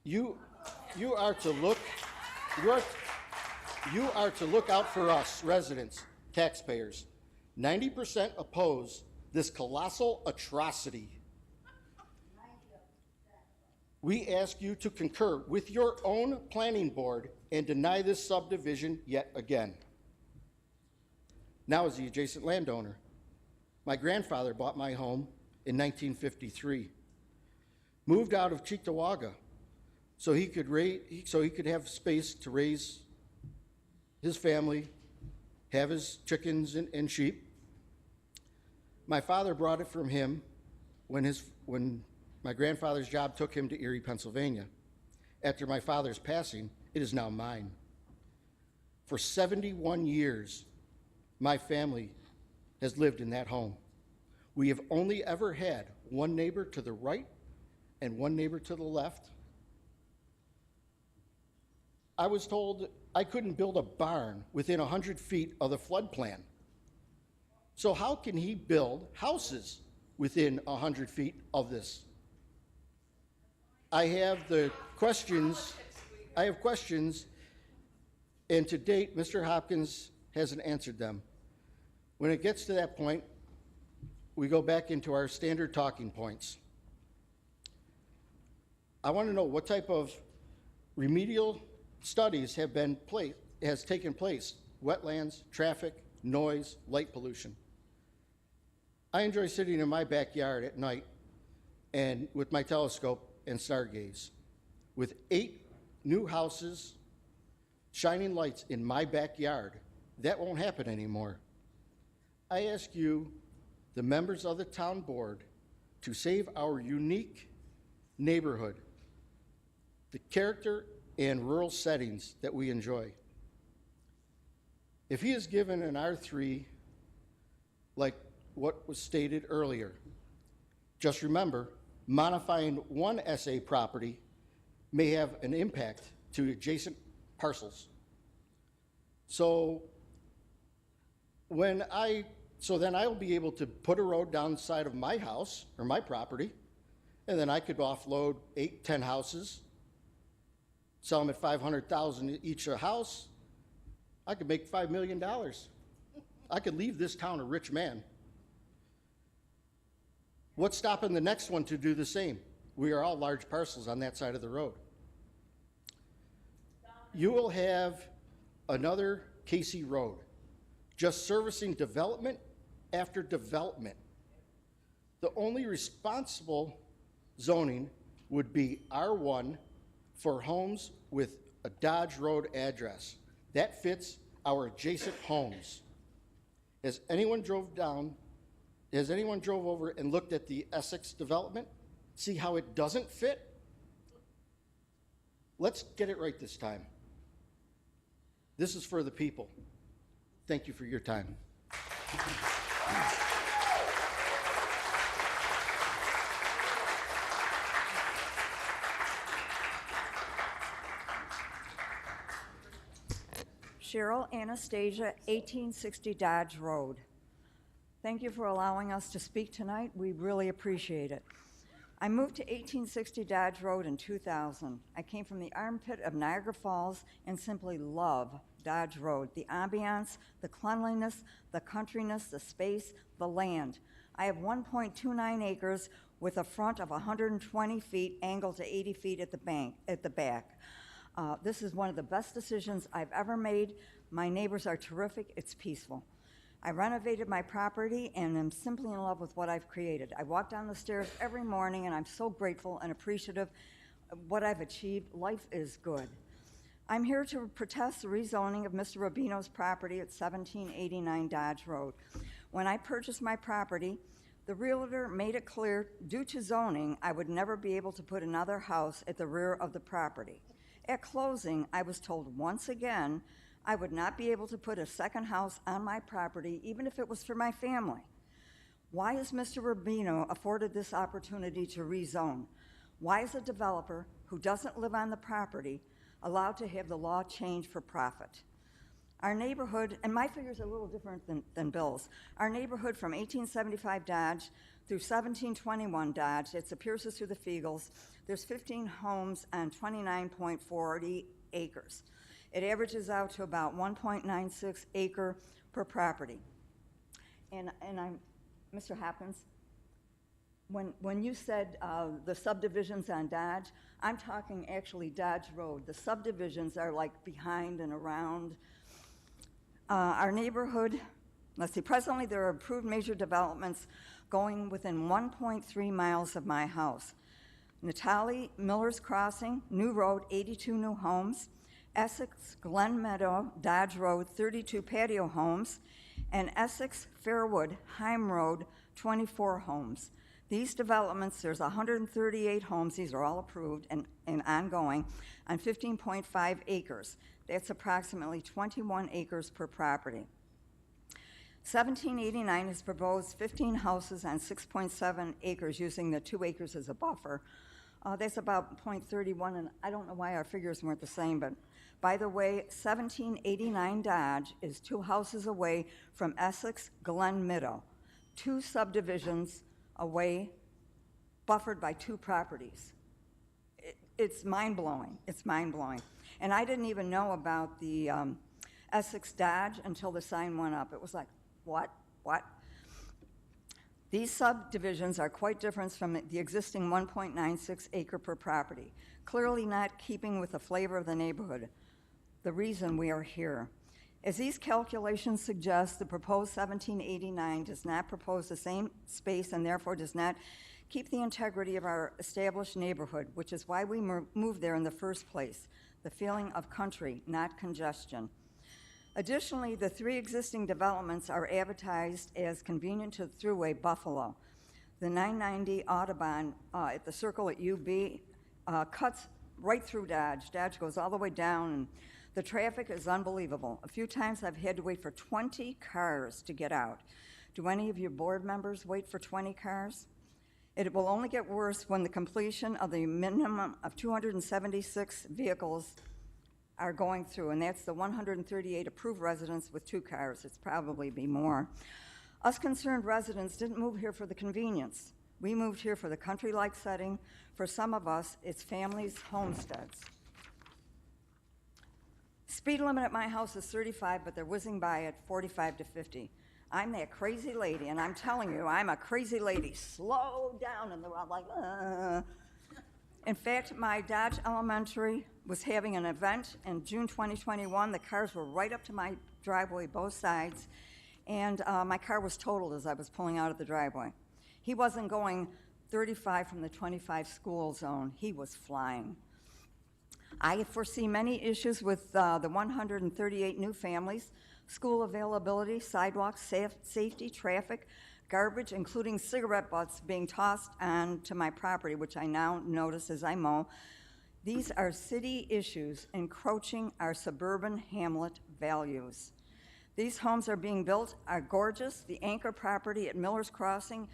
[SPEAKER 8] You are to look out for us, residents, taxpayers. 90% oppose this colossal atrocity. we ask you to concur with your own planning board and deny this subdivision yet again. Now, as the adjacent landowner, my grandfather bought my home in 1953, moved out of Cheektowaga so he could have space to raise his family, have his chickens and sheep. My father brought it from him when my grandfather's job took him to Erie, Pennsylvania. After my father's passing, it is now mine. For 71 years, my family has lived in that home. We have only ever had one neighbor to the right and one neighbor to the left. I was told I couldn't build a barn within 100 feet of the flood plan. So how can he build houses within 100 feet of this? I have questions, and to date, Mr. Hopkins hasn't answered them. When it gets to that point, we go back into our standard talking points. I want to know what type of remedial studies has taken place: wetlands, traffic, noise, light pollution. I enjoy sitting in my backyard at night and with my telescope and stargaze. With 8 new houses shining lights in my backyard, that won't happen anymore. I ask you, the members of the town board, to save our unique neighborhood, the character and rural settings that we enjoy. If he is given an R3, like what was stated earlier, just remember, modifying one SA property may have an impact to adjacent parcels. So then I'll be able to put a road down the side of my house or my property, and then I could offload 8, 10 houses, sell them at $500,000 each a house. I could make $5 million. I could leave this town a rich man. What's stopping the next one to do the same? We are all large parcels on that side of the road. You will have another Casey Road, just servicing development after development. The only responsible zoning would be R1 for homes with a Dodge Road address. That fits our adjacent homes. Has anyone drove over and looked at the Essex development? See how it doesn't fit? Let's get it right this time. This is for the people. Thank you for your time.
[SPEAKER 13] Cheryl Anastasia, 1860 Dodge Road. Thank you for allowing us to speak tonight. We really appreciate it. I moved to 1860 Dodge Road in 2000. I came from the armpit of Niagara Falls and simply love Dodge Road. The ambiance, the cleanliness, the countryness, the space, the land. I have 1.29 acres with a front of 120 feet, angled to 80 feet at the back. This is one of the best decisions I've ever made. My neighbors are terrific. It's peaceful. I renovated my property and am simply in love with what I've created. I walk down the stairs every morning and I'm so grateful and appreciative of what I've achieved. Life is good. I'm here to protest the rezoning of Mr. Rubino's property at 1789 Dodge Road. When I purchased my property, the realtor made it clear, due to zoning, I would never be able to put another house at the rear of the property. At closing, I was told once again I would not be able to put a second house on my property, even if it was for my family. Why is Mr. Rubino afforded this opportunity to rezone? Why is a developer who doesn't live on the property allowed to have the law changed for profit? Our neighborhood, and my figure's a little different than Bill's, our neighborhood from 1875 Dodge through 1721 Dodge, it pierces through the Fiegels, there's 15 homes on 29.40 acres. It averages out to about 1.96 acre per property. And I'm, Mr. Hopkins, When you said the subdivisions on Dodge, I'm talking actually Dodge Road. The subdivisions are like behind and around our neighborhood. Let's see, presently there are approved major developments going within 1.3 miles of my house. Natali, Miller's Crossing, New Road, 82 new homes. Essex, Glen Meadow, Dodge Road, 32 patio homes. And Essex, Fairwood, Heim Road, 24 homes. These developments, there's 138 homes, these are all approved and ongoing, on 15.5 acres. That's approximately 21 acres per property. 1789 has proposed 15 houses on 6.7 acres using the 2 acres as a buffer. That's about 0.31, and I don't know why our figures weren't the same, but by the way, 1789 Dodge is 2 houses away from Essex Glen Meadow, 2 subdivisions away, buffered by 2 properties. It's mind-blowing. It's mind-blowing. And I didn't even know about the Essex Dodge until the sign went up. It was like, what? These subdivisions are quite different from the existing 1.96 acre per property, clearly not keeping with the flavor of the neighborhood, the reason we are here. As these calculations suggest, the proposed 1789 does not propose the same space and therefore does not keep the integrity of our established neighborhood, which is why we moved there in the first place, the feeling of country, not congestion. Additionally, the 3 existing developments are advertised as convenient to the Thruway Buffalo. The 990 Audubon at the circle at UB cuts right through Dodge. Dodge goes all the way down, and the traffic is unbelievable. A few times I've had to wait for 20 cars to get out. Do any of your board members wait for 20 cars? It will only get worse when the completion of the minimum of 276 vehicles are going through, and that's the 138 approved residents with 2 cars. It's probably be more. Us concerned residents didn't move here for the convenience. We moved here for the country-like setting. For some of us, it's families' homesteads. Speed limit at my house is 35, but they're whizzing by at 45 to 50. I'm that crazy lady, and I'm telling you, I'm a crazy lady. Slow down, and they're all like, In fact, my Dodge Elementary was having an event in June 2021. The cars were right up to my driveway, both sides, and my car was totaled as I was pulling out of the driveway. He wasn't going 35 from the 25 school zone. He was flying. I foresee many issues with the 138 new families: school availability, sidewalks, safety, traffic, garbage, including cigarette butts being tossed onto my property, which I now notice as I mow. These are city issues encroaching our suburban hamlet values. These homes are being built, are gorgeous. The anchor property at Miller's Crossing,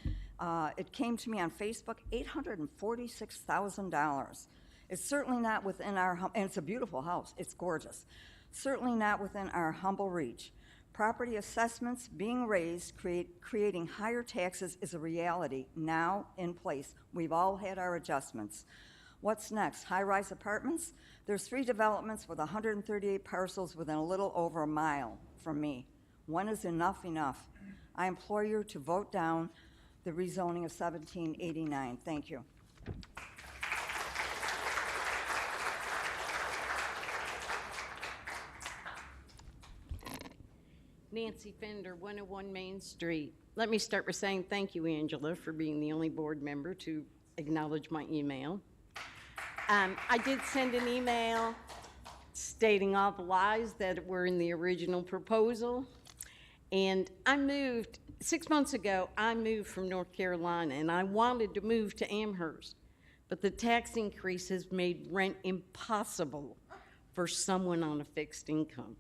[SPEAKER 13] it came to me on Facebook, $846,000. It's certainly not within our, and it's a beautiful house, it's gorgeous. Certainly not within our humble reach. Property assessments being raised, creating higher taxes is a reality now in place. We've all had our adjustments. What's next? High-rise apartments? There's 3 developments with 138 parcels within a little over a mile from me. When is enough enough? I implore you to vote down the rezoning of 1789. Thank you.
[SPEAKER 14] Nancy Fender, 101 Main Street. Let me start by saying thank you, Angela, for being the only board member to acknowledge my email. I did send an email stating all the lies that were in the original proposal. And I moved, 6 months ago, I moved from North Carolina, and I wanted to move to Amherst. But the tax increase has made rent impossible for someone on a fixed income.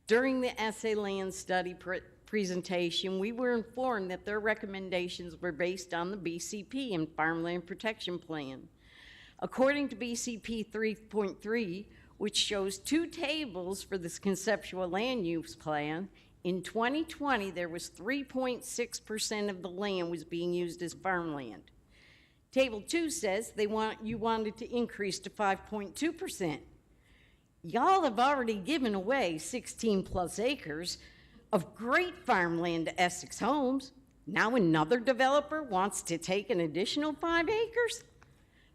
[SPEAKER 14] During the SA land study presentation, we were informed that their recommendations were based on the BCP and Farmland Protection Plan. According to BCP 3.3, which shows 2 tables for this conceptual land use plan, in 2020, there was 3.6% of the land was being used as farmland. Table 2 says you wanted to increase to 5.2%. Y'all have already given away 16 plus acres of great farmland to Essex Homes. Now another developer wants to take an additional 5 acres?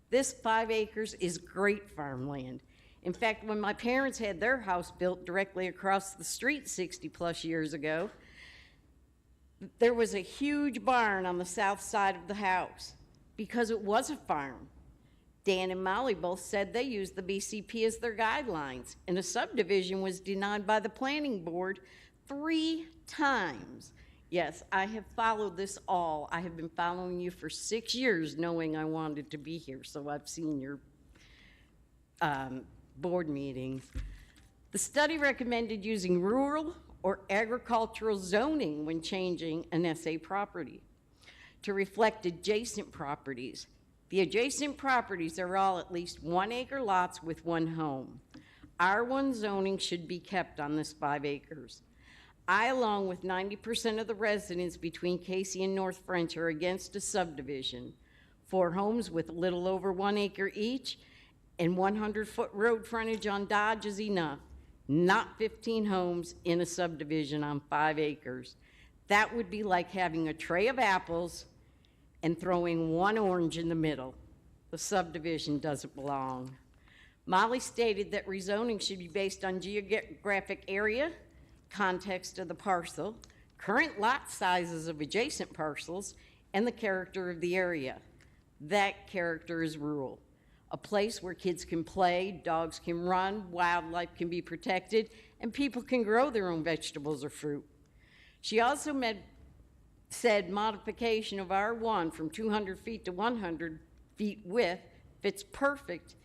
[SPEAKER 14] This 5 acres is great farmland. In fact, when my parents had their house built directly across the street 60-plus years ago, there was a huge barn on the south side of the house because it was a farm. Dan and Molly both said they used the BCP as their guidelines, and a subdivision was denied by the planning board 3 times. Yes, I have followed this all. I have been following you for 6 years knowing I wanted to be here, so I've seen your board meetings. The study recommended using rural or agricultural zoning when changing an SA property to reflect adjacent properties. The adjacent properties are all at least 1 acre lots with 1 home. R1 zoning should be kept on this 5 acres. I, along with 90% of the residents between Casey and North French, are against a subdivision. 4 homes with a little over 1 acre each and 100-foot road frontage on Dodge is enough, not 15 homes in a subdivision on 5 acres. That would be like having a tray of apples and throwing 1 orange in the middle. The subdivision doesn't belong. Molly stated that rezoning should be based on geographic area, context of the parcel, current lot sizes of adjacent parcels, and the character of the area. That character is rural. A place where kids can play, dogs can run, wildlife can be protected, and people can grow their own vegetables or fruit. She also said modification of R1 from 200 feet to 100 feet width fits perfect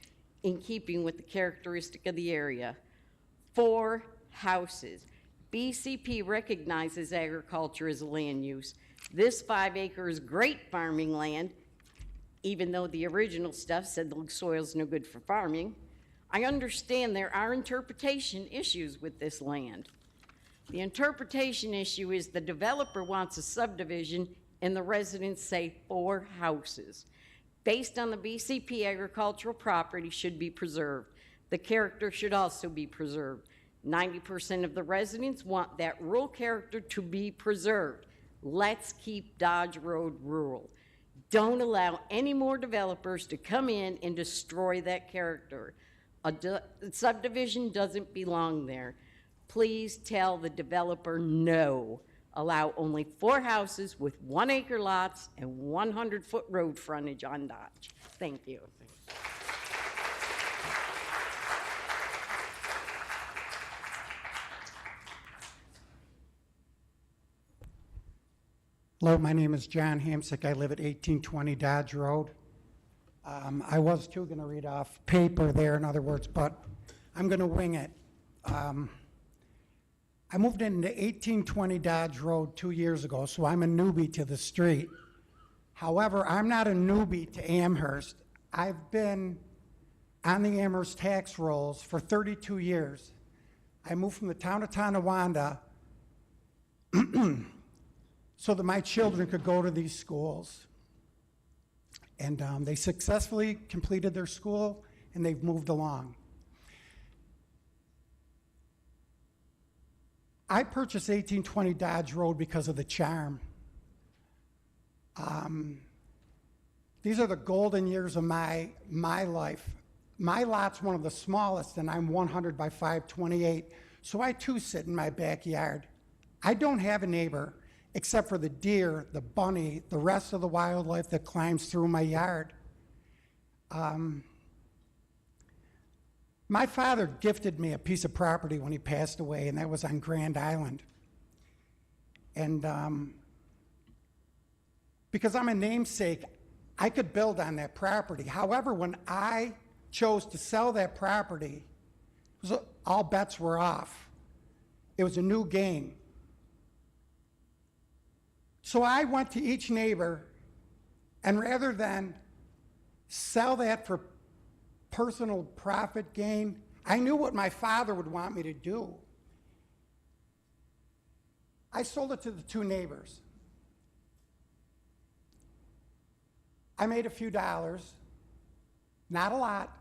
[SPEAKER 14] in keeping with the characteristic of the area. 4 houses. BCP recognizes agriculture as a land use. This 5 acre is great farming land, even though the original stuff said the soil's no good for farming. I understand there are interpretation issues with this land. The interpretation issue is the developer wants a subdivision and the residents say 4 houses. Based on the BCP, agricultural property should be preserved. The character should also be preserved. 90% of the residents want that rural character to be preserved. Let's keep Dodge Road rural. Don't allow any more developers to come in and destroy that character. A subdivision doesn't belong there. Please tell the developer no. Allow only 4 houses with 1 acre lots and 100-foot road frontage on Dodge. Thank you.
[SPEAKER 9] Hello, my name is John Hamsick. I live at 1820 Dodge Road. I was too going to read off paper there, in other words, but I'm going to wing it. I moved into 1820 Dodge Road 2 years ago, so I'm a newbie to the street. However, I'm not a newbie to Amherst. I've been on the Amherst tax rolls for 32 years. I moved from the town of Tonawanda so that my children could go to these schools. And they successfully completed their school, and they've moved along. I purchased 1820 Dodge Road because of the charm. These are the golden years of my life. My lot's one of the smallest, and I'm 100 by 528, so I too sit in my backyard. I don't have a neighbor except for the deer, the bunny, the rest of the wildlife that climbs through my yard. My father gifted me a piece of property when he passed away, and that was on Grand Island. And because I'm a namesake, I could build on that property. However, when I chose to sell that property, all bets were off. It was a new game. So I went to each neighbor, and rather than sell that for personal profit gain, I knew what my father would want me to do. I sold it to the 2 neighbors. I made a few dollars, not a lot,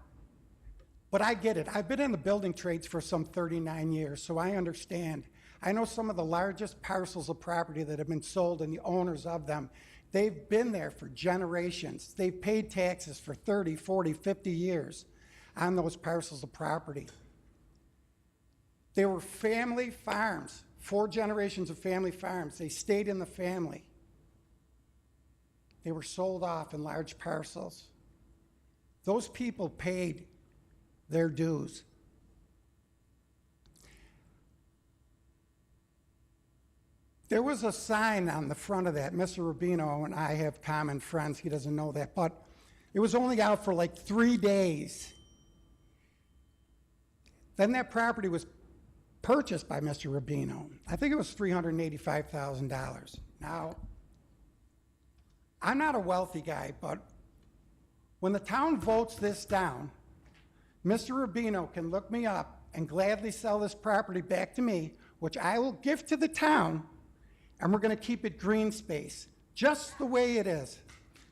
[SPEAKER 9] but I get it. I've been in the building trades for some 39 years, so I understand.
[SPEAKER 15] I know some of the largest parcels of property that have been sold and the owners of them. They've been there for generations. They've paid taxes for 30, 40, 50 years on those parcels of property. They were family farms, 4 generations of family farms. They stayed in the family. They were sold off in large parcels. Those people paid their dues. There was a sign on the front of that. Mr. Rubino and I have common friends. He doesn't know that, but it was only out for like 3 days. Then that property was purchased by Mr. Rubino. I think it was $385,000. Now, I'm not a wealthy guy, but when the town votes this down, Mr. Rubino can look me up and gladly sell this property back to me, which I will give to the town, and we're going to keep it green space, just the way it is,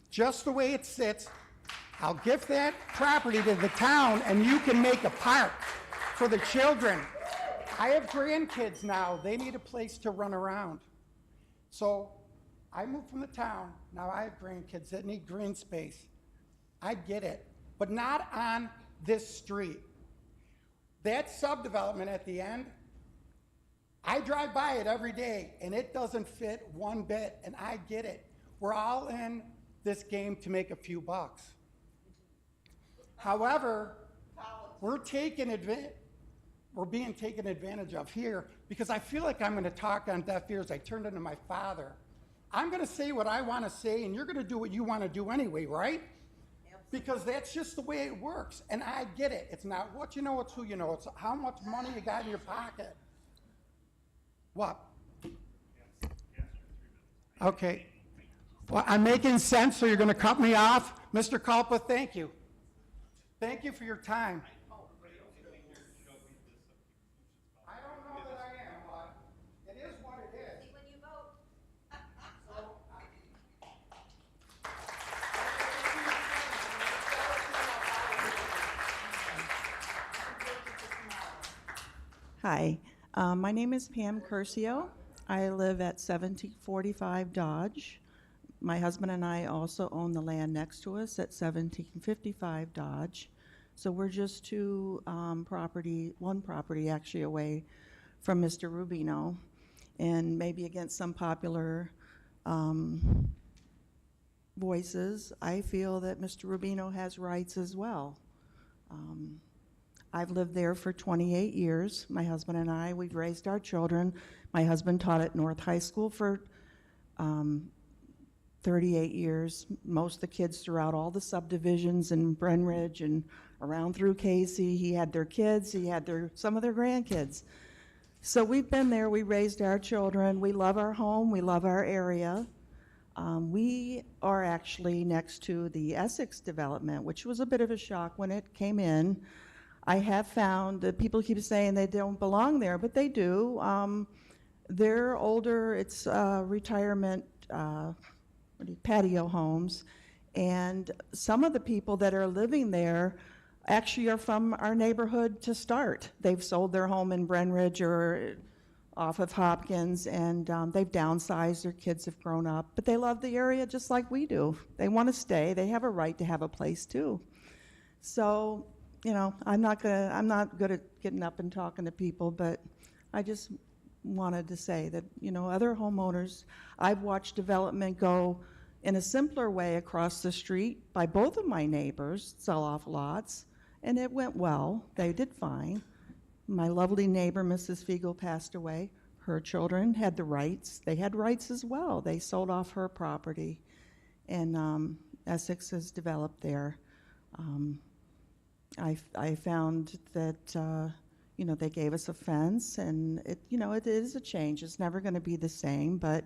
[SPEAKER 15] just the way it sits. I'll give that property to the town, and you can make a park for the children. I have grandkids now. They need a place to run around. So I moved from the town. Now I have grandkids that need green space. I get it, but not on this street. That subdevelopment at the end, I drive by it every day, and it doesn't fit one bit, and I get it. We're all in this game to make a few bucks. However, we're being taken advantage of here because I feel like I'm going to talk on deaf ears. I turned into my father. I'm going to say what I want to say, and you're going to do what you want to do anyway, right? Because that's just the way it works, and I get it. It's not what you know, it's who you know. It's how much money you got in your pocket. What? Okay. Well, I'm making sense, so you're going to cut me off? Mr. Culpa, thank you. Thank you for your time. I don't know that I am, but it is what it is. See when you vote.
[SPEAKER 16] Hi, my name is Pam Curcio. I live at 1745 Dodge. My husband and I also own the land next to us at 1755 Dodge. So we're just one property actually away from Mr. Rubino. And maybe against some popular voices, I feel that Mr. Rubino has rights as well. I've lived there for 28 years. My husband and I, we've raised our children. My husband taught at North High School for 38 years. Most of the kids throughout all the subdivisions in Brenridge and around through Casey, he had their kids, he had some of their grandkids. So we've been there, we raised our children, we love our home, we love our area. We are actually next to the Essex development, which was a bit of a shock when it came in. I have found that people keep saying they don't belong there, but they do. They're older, it's retirement patio homes, and some of the people that are living there actually are from our neighborhood to start. They've sold their home in Brenridge or off of Hopkins, and they've downsized, their kids have grown up, but they love the area just like we do. They want to stay, they have a right to have a place too. So, you know, I'm not good at getting up and talking to people, but I just wanted to say that, you know, other homeowners, I've watched development go in a simpler way across the street by both of my neighbors, sell off lots, and it went well. They did fine. My lovely neighbor, Mrs. Fiegel, passed away. Her children had the rights. They had rights as well. They sold off her property, and Essex has developed there. I found that, you know, they gave us a fence, and it is a change. It's never going to be the same, but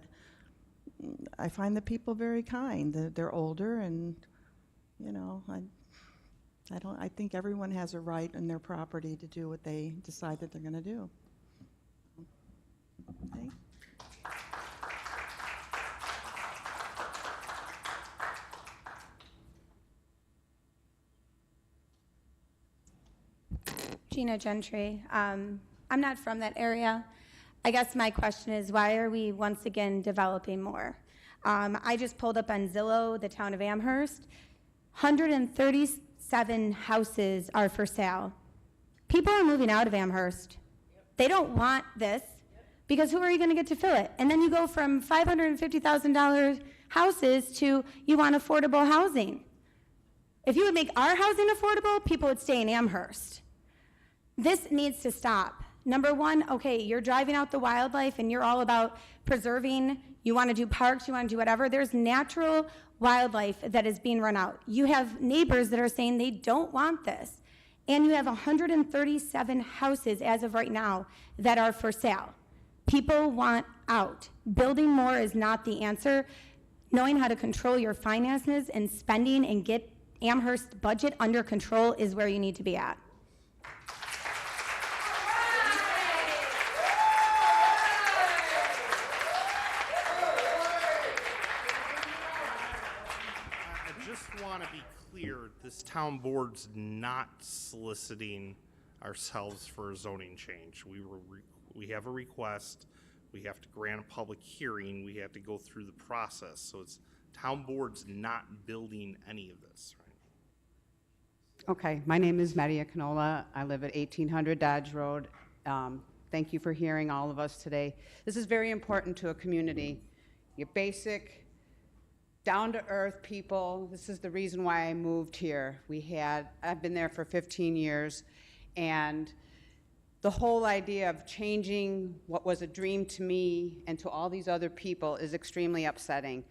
[SPEAKER 16] I find the people very kind. They're older, and, you know, I think everyone has a right in their property to do what they decide that they're going to do. Okay.
[SPEAKER 17] Gina Gentry. I'm not from that area. I guess my question is, why are we once again developing more? I just pulled up on Zillow, the town of Amherst. 137 houses are for sale. People are moving out of Amherst. They don't want this because who are you going to get to fill it? And then you go from $550,000 houses to you want affordable housing. If you would make our housing affordable, people would stay in Amherst. This needs to stop. Number one, okay, you're driving out the wildlife and you're all about preserving, you want to do parks, you want to do whatever. There's natural wildlife that is being run out. You have neighbors that are saying they don't want this. And you have 137 houses as of right now that are for sale. People want out. Building more is not the answer. Knowing how to control your finances and spending and get Amherst budget under control is where you need to be at.
[SPEAKER 1] I just want to be clear, this town board's not soliciting ourselves for a zoning change. We have a request, we have to grant a public hearing, we have to go through the process. So it's town board's not building any of this, right?
[SPEAKER 18] Okay, my name is Maria Canola. I live at 1800 Dodge Road. Thank you for hearing all of us today. This is very important to a community. Your basic, down-to-earth people. This is the reason why I moved here. I've been there for 15 years, and the whole idea of changing what was a dream to me and to all these other people is extremely upsetting.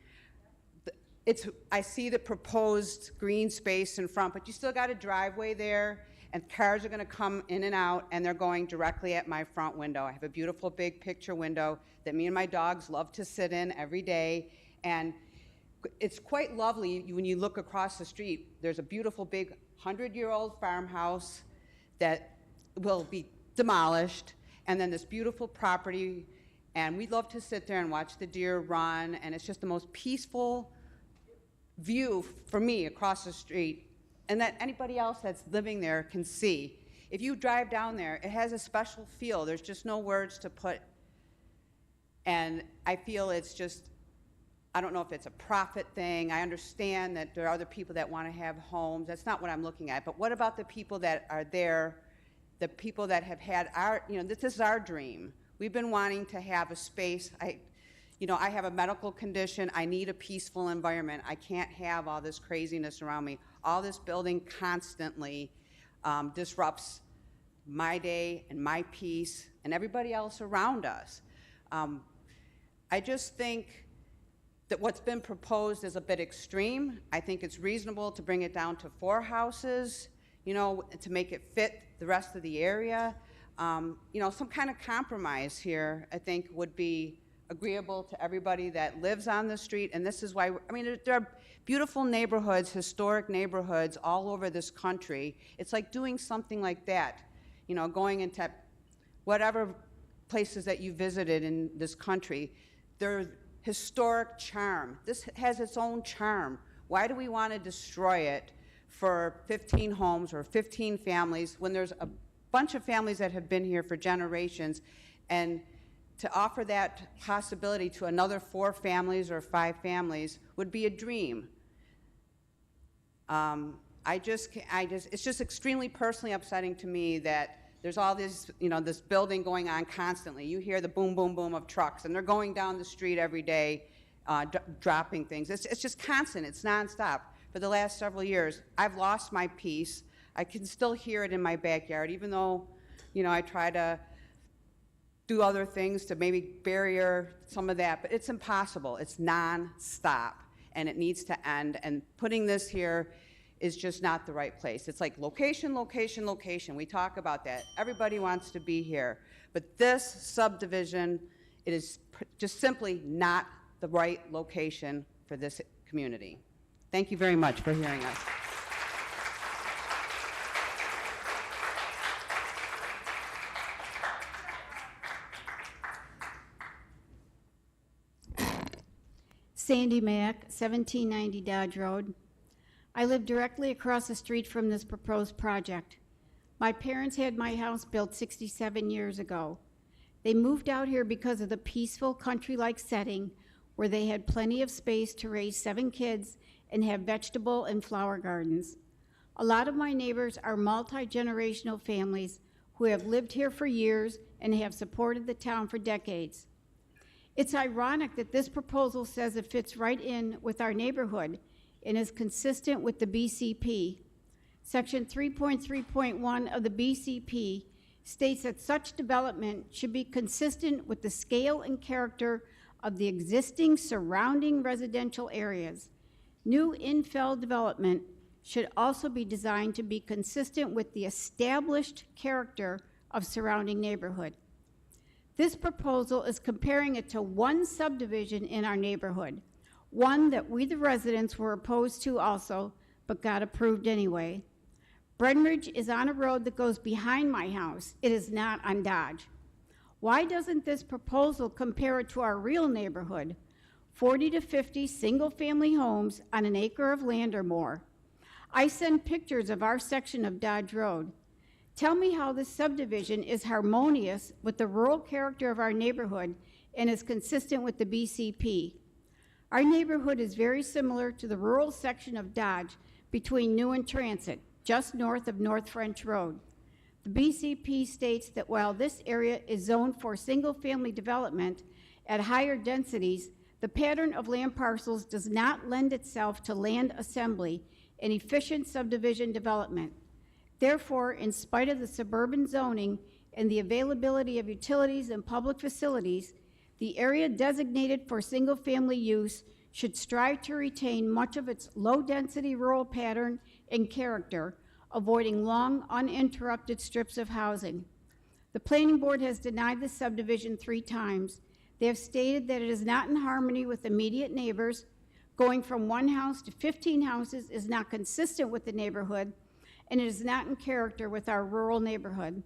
[SPEAKER 18] I see the proposed green space in front, but you still got a driveway there, and cars are going to come in and out, and they're going directly at my front window. I have a beautiful big picture window that me and my dogs love to sit in every day, and it's quite lovely when you look across the street. There's a beautiful big 100-year-old farmhouse that will be demolished, and then this beautiful property, and we love to sit there and watch the deer run, and it's just the most peaceful view for me across the street, and that anybody else that's living there can see. If you drive down there, it has a special feel. There's just no words to put, and I feel it's just, I don't know if it's a profit thing. I understand that there are other people that want to have homes. That's not what I'm looking at. But what about the people that are there, the people that have had this is our dream. We've been wanting to have a space. I have a medical condition. I need a peaceful environment. I can't have all this craziness around me. All this building constantly disrupts my day and my peace and everybody else around us. I just think that what's been proposed is a bit extreme. I think it's reasonable to bring it down to 4 houses, to make it fit the rest of the area. Some kind of compromise here, I think, would be agreeable to everybody that lives on the street. And this is why, there are beautiful neighborhoods, historic neighborhoods all over this country. It's like doing something like that, going into whatever places that you visited in this country. They're historic charm. This has its own charm. Why do we want to destroy it for 15 homes or 15 families when there's a bunch of families that have been here for generations? And to offer that possibility to another 4 families or 5 families would be a dream. It's just extremely personally upsetting to me that there's all this, this building going on constantly. You hear the boom, boom, boom of trucks, and they're going down the street every day, dropping things. It's just constant. It's nonstop. For the last several years, I've lost my peace. I can still hear it in my backyard, even though, I try to do other things to maybe barrier some of that, but it's impossible. It's nonstop, and it needs to end. And putting this here is just not the right place. It's like location, location, location. We talk about that. Everybody wants to be here. But this subdivision, it is just simply not the right location for this community. Thank you very much for hearing us.
[SPEAKER 19] Sandy Mack, 1790 Dodge Road. I live directly across the street from this proposed project. My parents had my house built 67 years ago. They moved out here because of the peaceful country-like setting where they had plenty of space to raise 7 kids and have vegetable and flower gardens. A lot of my neighbors are multi-generational families who have lived here for years and have supported the town for decades. It's ironic that this proposal says it fits right in with our neighborhood and is consistent with the BCP. Section 3.3.1 of the BCP states that such development should be consistent with the scale and character of the existing surrounding residential areas. New infill development should also be designed to be consistent with the established character of surrounding neighborhood. This proposal is comparing it to one subdivision in our neighborhood, one that we the residents were opposed to also, but got approved anyway. Brenridge is on a road that goes behind my house. It is not on Dodge. Why doesn't this proposal compare it to our real neighborhood? 40 to 50 single-family homes on an acre of land or more. I send pictures of our section of Dodge Road. Tell me how this subdivision is harmonious with the rural character of our neighborhood and is consistent with the BCP. Our neighborhood is very similar to the rural section of Dodge between New and Transit, just north of North French Road. The BCP states that while this area is zoned for single-family development at higher densities, the pattern of land parcels does not lend itself to land assembly and efficient subdivision development. Therefore, in spite of the suburban zoning and the availability of utilities and public facilities, the area designated for single-family use should strive to retain much of its low-density rural pattern and character, avoiding long, uninterrupted strips of housing. The Planning Board has denied this subdivision 3 times. They have stated that it is not in harmony with immediate neighbors. Going from 1 house to 15 houses is not consistent with the neighborhood, and it is not in character with our rural neighborhood.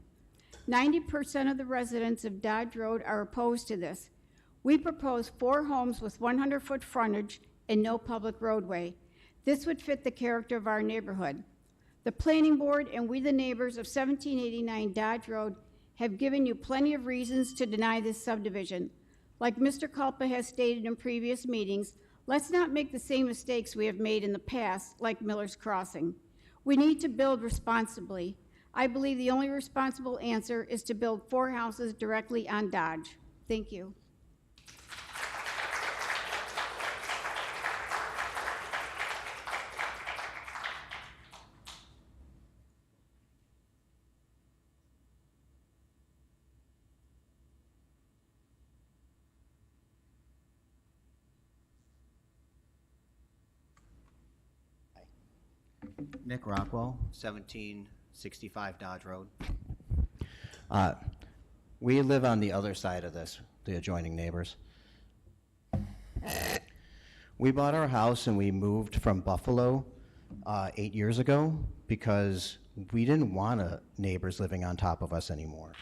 [SPEAKER 19] 90% of the residents of Dodge Road are opposed to this. We propose 4 homes with 100-foot frontage and no public roadway. This would fit the character of our neighborhood. The Planning Board and we the neighbors of 1789 Dodge Road have given you plenty of reasons to deny this subdivision. Like Mr. Culpa has stated in previous meetings, let's not make the same mistakes we have made in the past, like Miller's Crossing. We need to build responsibly. I believe the only responsible answer is to build 4 houses directly on Dodge. Thank you.
[SPEAKER 20] Nick Rockwell, 1765 Dodge Road. We live on the other side of this, the adjoining neighbors. We bought our house and we moved from Buffalo 8 years ago because we didn't want neighbors living on top of us anymore.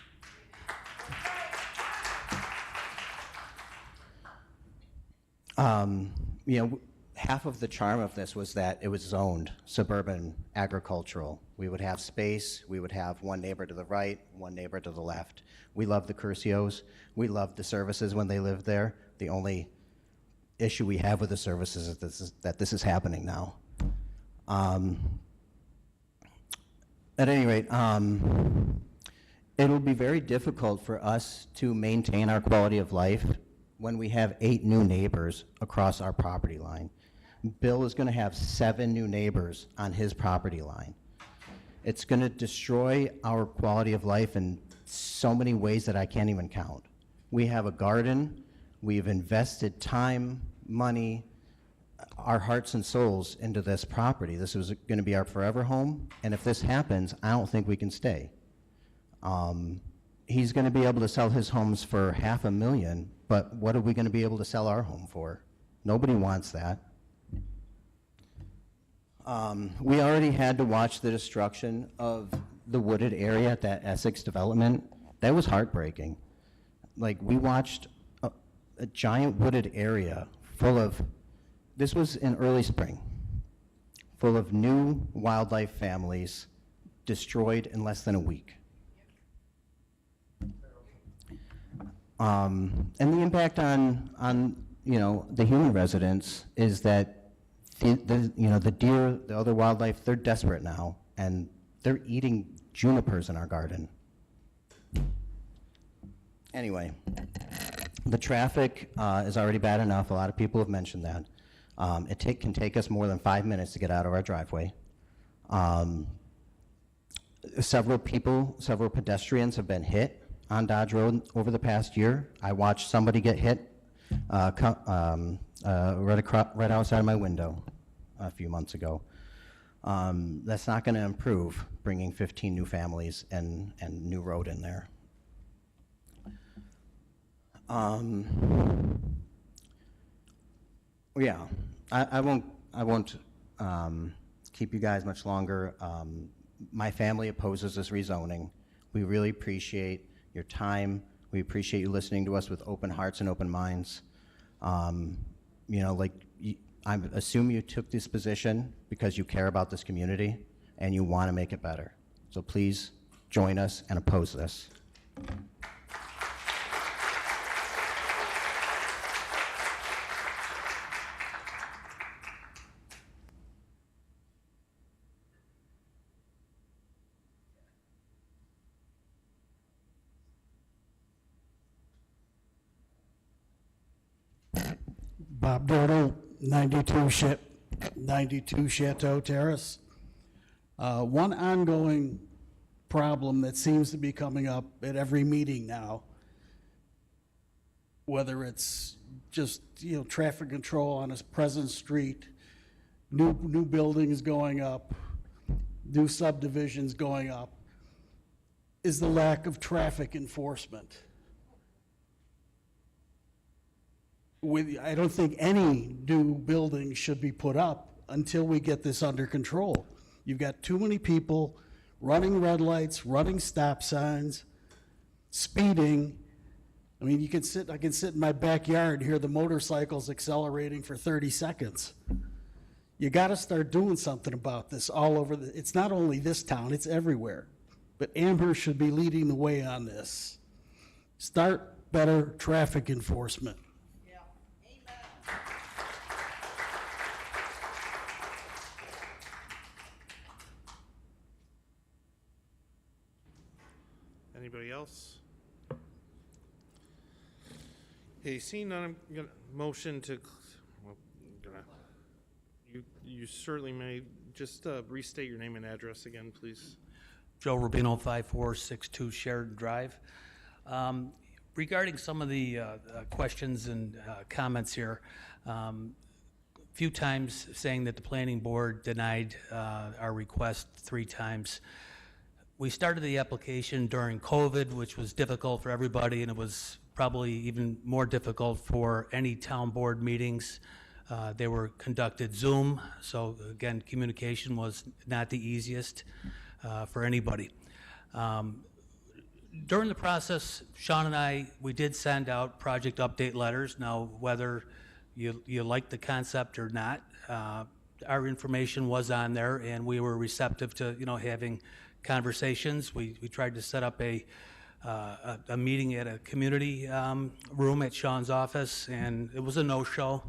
[SPEAKER 20] You know, half of the charm of this was that it was zoned suburban agricultural. We would have space, we would have one neighbor to the right, one neighbor to the left. We loved the Curcios, we loved the services when they lived there. The only issue we have with the services is that this is happening now. At any rate, it'll be very difficult for us to maintain our quality of life when we have 8 new neighbors across our property line. Bill is going to have 7 new neighbors on his property line. It's going to destroy our quality of life in so many ways that I can't even count. We have a garden. We've invested time, money, our hearts and souls into this property. This is going to be our forever home, and if this happens, I don't think we can stay. He's going to be able to sell his homes for $500,000, but what are we going to be able to sell our home for? Nobody wants that. We already had to watch the destruction of the wooded area at that Essex development. That was heartbreaking. Like, we watched a giant wooded area full of, this was in early spring, full of new wildlife families destroyed in less than a week. And the impact on the human residents is that the deer, the other wildlife, they're desperate now, and they're eating junipers in our garden. Anyway, the traffic is already bad enough. A lot of people have mentioned that. It can take us more than 5 minutes to get out of our driveway. Several pedestrians have been hit on Dodge Road over the past year. I watched somebody get hit right outside my window a few months ago. That's not going to improve bringing 15 new families and new road in there. Yeah, I won't keep you guys much longer. My family opposes this rezoning. We really appreciate your time. We appreciate you listening to us with open hearts and open minds. I assume you took this position because you care about this community and you want to make it better. So please join us and oppose this.
[SPEAKER 21] Bob Dortle, 92 Chateau Terrace. One ongoing problem that seems to be coming up at every meeting now, whether it's just traffic control on a present street, new buildings going up, new subdivisions going up, is the lack of traffic enforcement. I don't think any new building should be put up until we get this under control. You've got too many people running red lights, running stop signs, speeding. I mean, I can sit in my backyard and hear the motorcycles accelerating for 30 seconds. You got to start doing something about this all over. It's not only this town, it's everywhere. But Amherst should be leading the way on this. Start better traffic enforcement.
[SPEAKER 1] Anybody else? Hey, seeing none, I'm gonna motion to, you certainly may, just restate your name and address again, please.
[SPEAKER 11] Joe Rubino, 5462 Sheridan Drive. Regarding some of the questions and comments here, a few times saying that the planning board denied our request 3 times. We started the application during COVID, which was difficult for everybody, and it was probably even more difficult for any town board meetings. They were conducted Zoom, so again, communication was not the easiest for anybody. During the process, Sean and I, we did send out project update letters. Now, whether you like the concept or not, our information was on there, and we were receptive to having conversations. We tried to set up a meeting at a community room at Sean's office, and it was a no-show.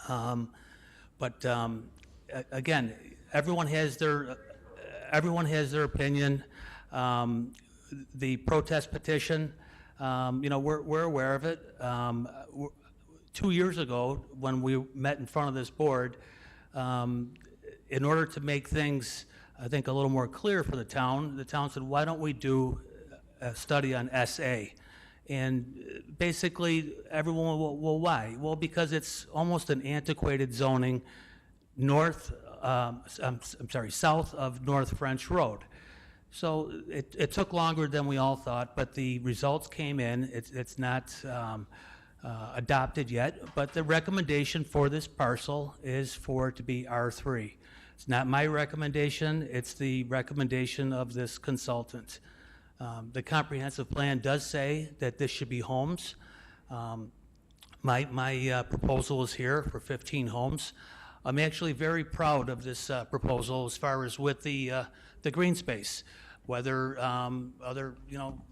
[SPEAKER 11] But again, everyone has their opinion. The protest petition, we're aware of it. 2 years ago, when we met in front of this board, in order to make things, I think, a little more clear for the town said, why don't we do a study on SA? And basically, everyone, well, why? Well, because it's almost an antiquated zoning south of North French Road. So it took longer than we all thought, but the results came in. It's not adopted yet, but the recommendation for this parcel is for it to be R3. It's not my recommendation, it's the recommendation of this consultant. The comprehensive plan does say that this should be homes. My proposal is here for 15 homes. I'm actually very proud of this proposal as far as with the green space. whether other,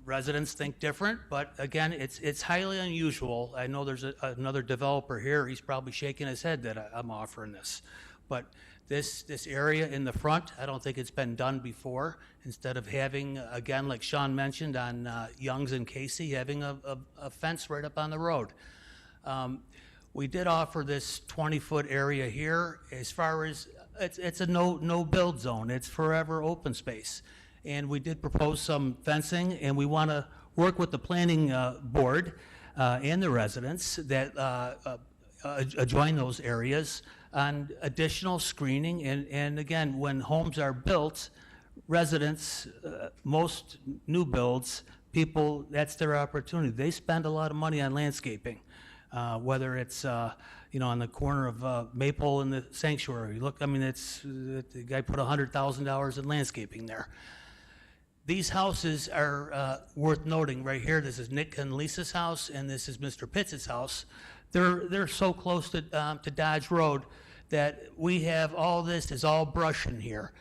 [SPEAKER 11] residents think different, but again, it's highly unusual. I know there's another developer here, he's probably shaking his head that I'm offering this. But this area in the front, I don't think it's been done before. Instead of having, again, like Sean mentioned on Young's and Casey, having a fence right up on the road. We did offer this 20-foot area here. As far as, it's a no build zone, it's forever open space. And we did propose some fencing, and we want to work with the planning board and the residents that adjoin those areas on additional screening. And again, when homes are built, residents, most new builds, people, that's their opportunity. They spend a lot of money on landscaping, whether it's on the corner of Maple and the Sanctuary. Look, I mean, the guy put $100,000 in landscaping there. These houses are worth noting right here. This is Nick and Lisa's house, and this is Mr. Pitts' house. They're so close to Dodge Road that we have all this is all brush in here.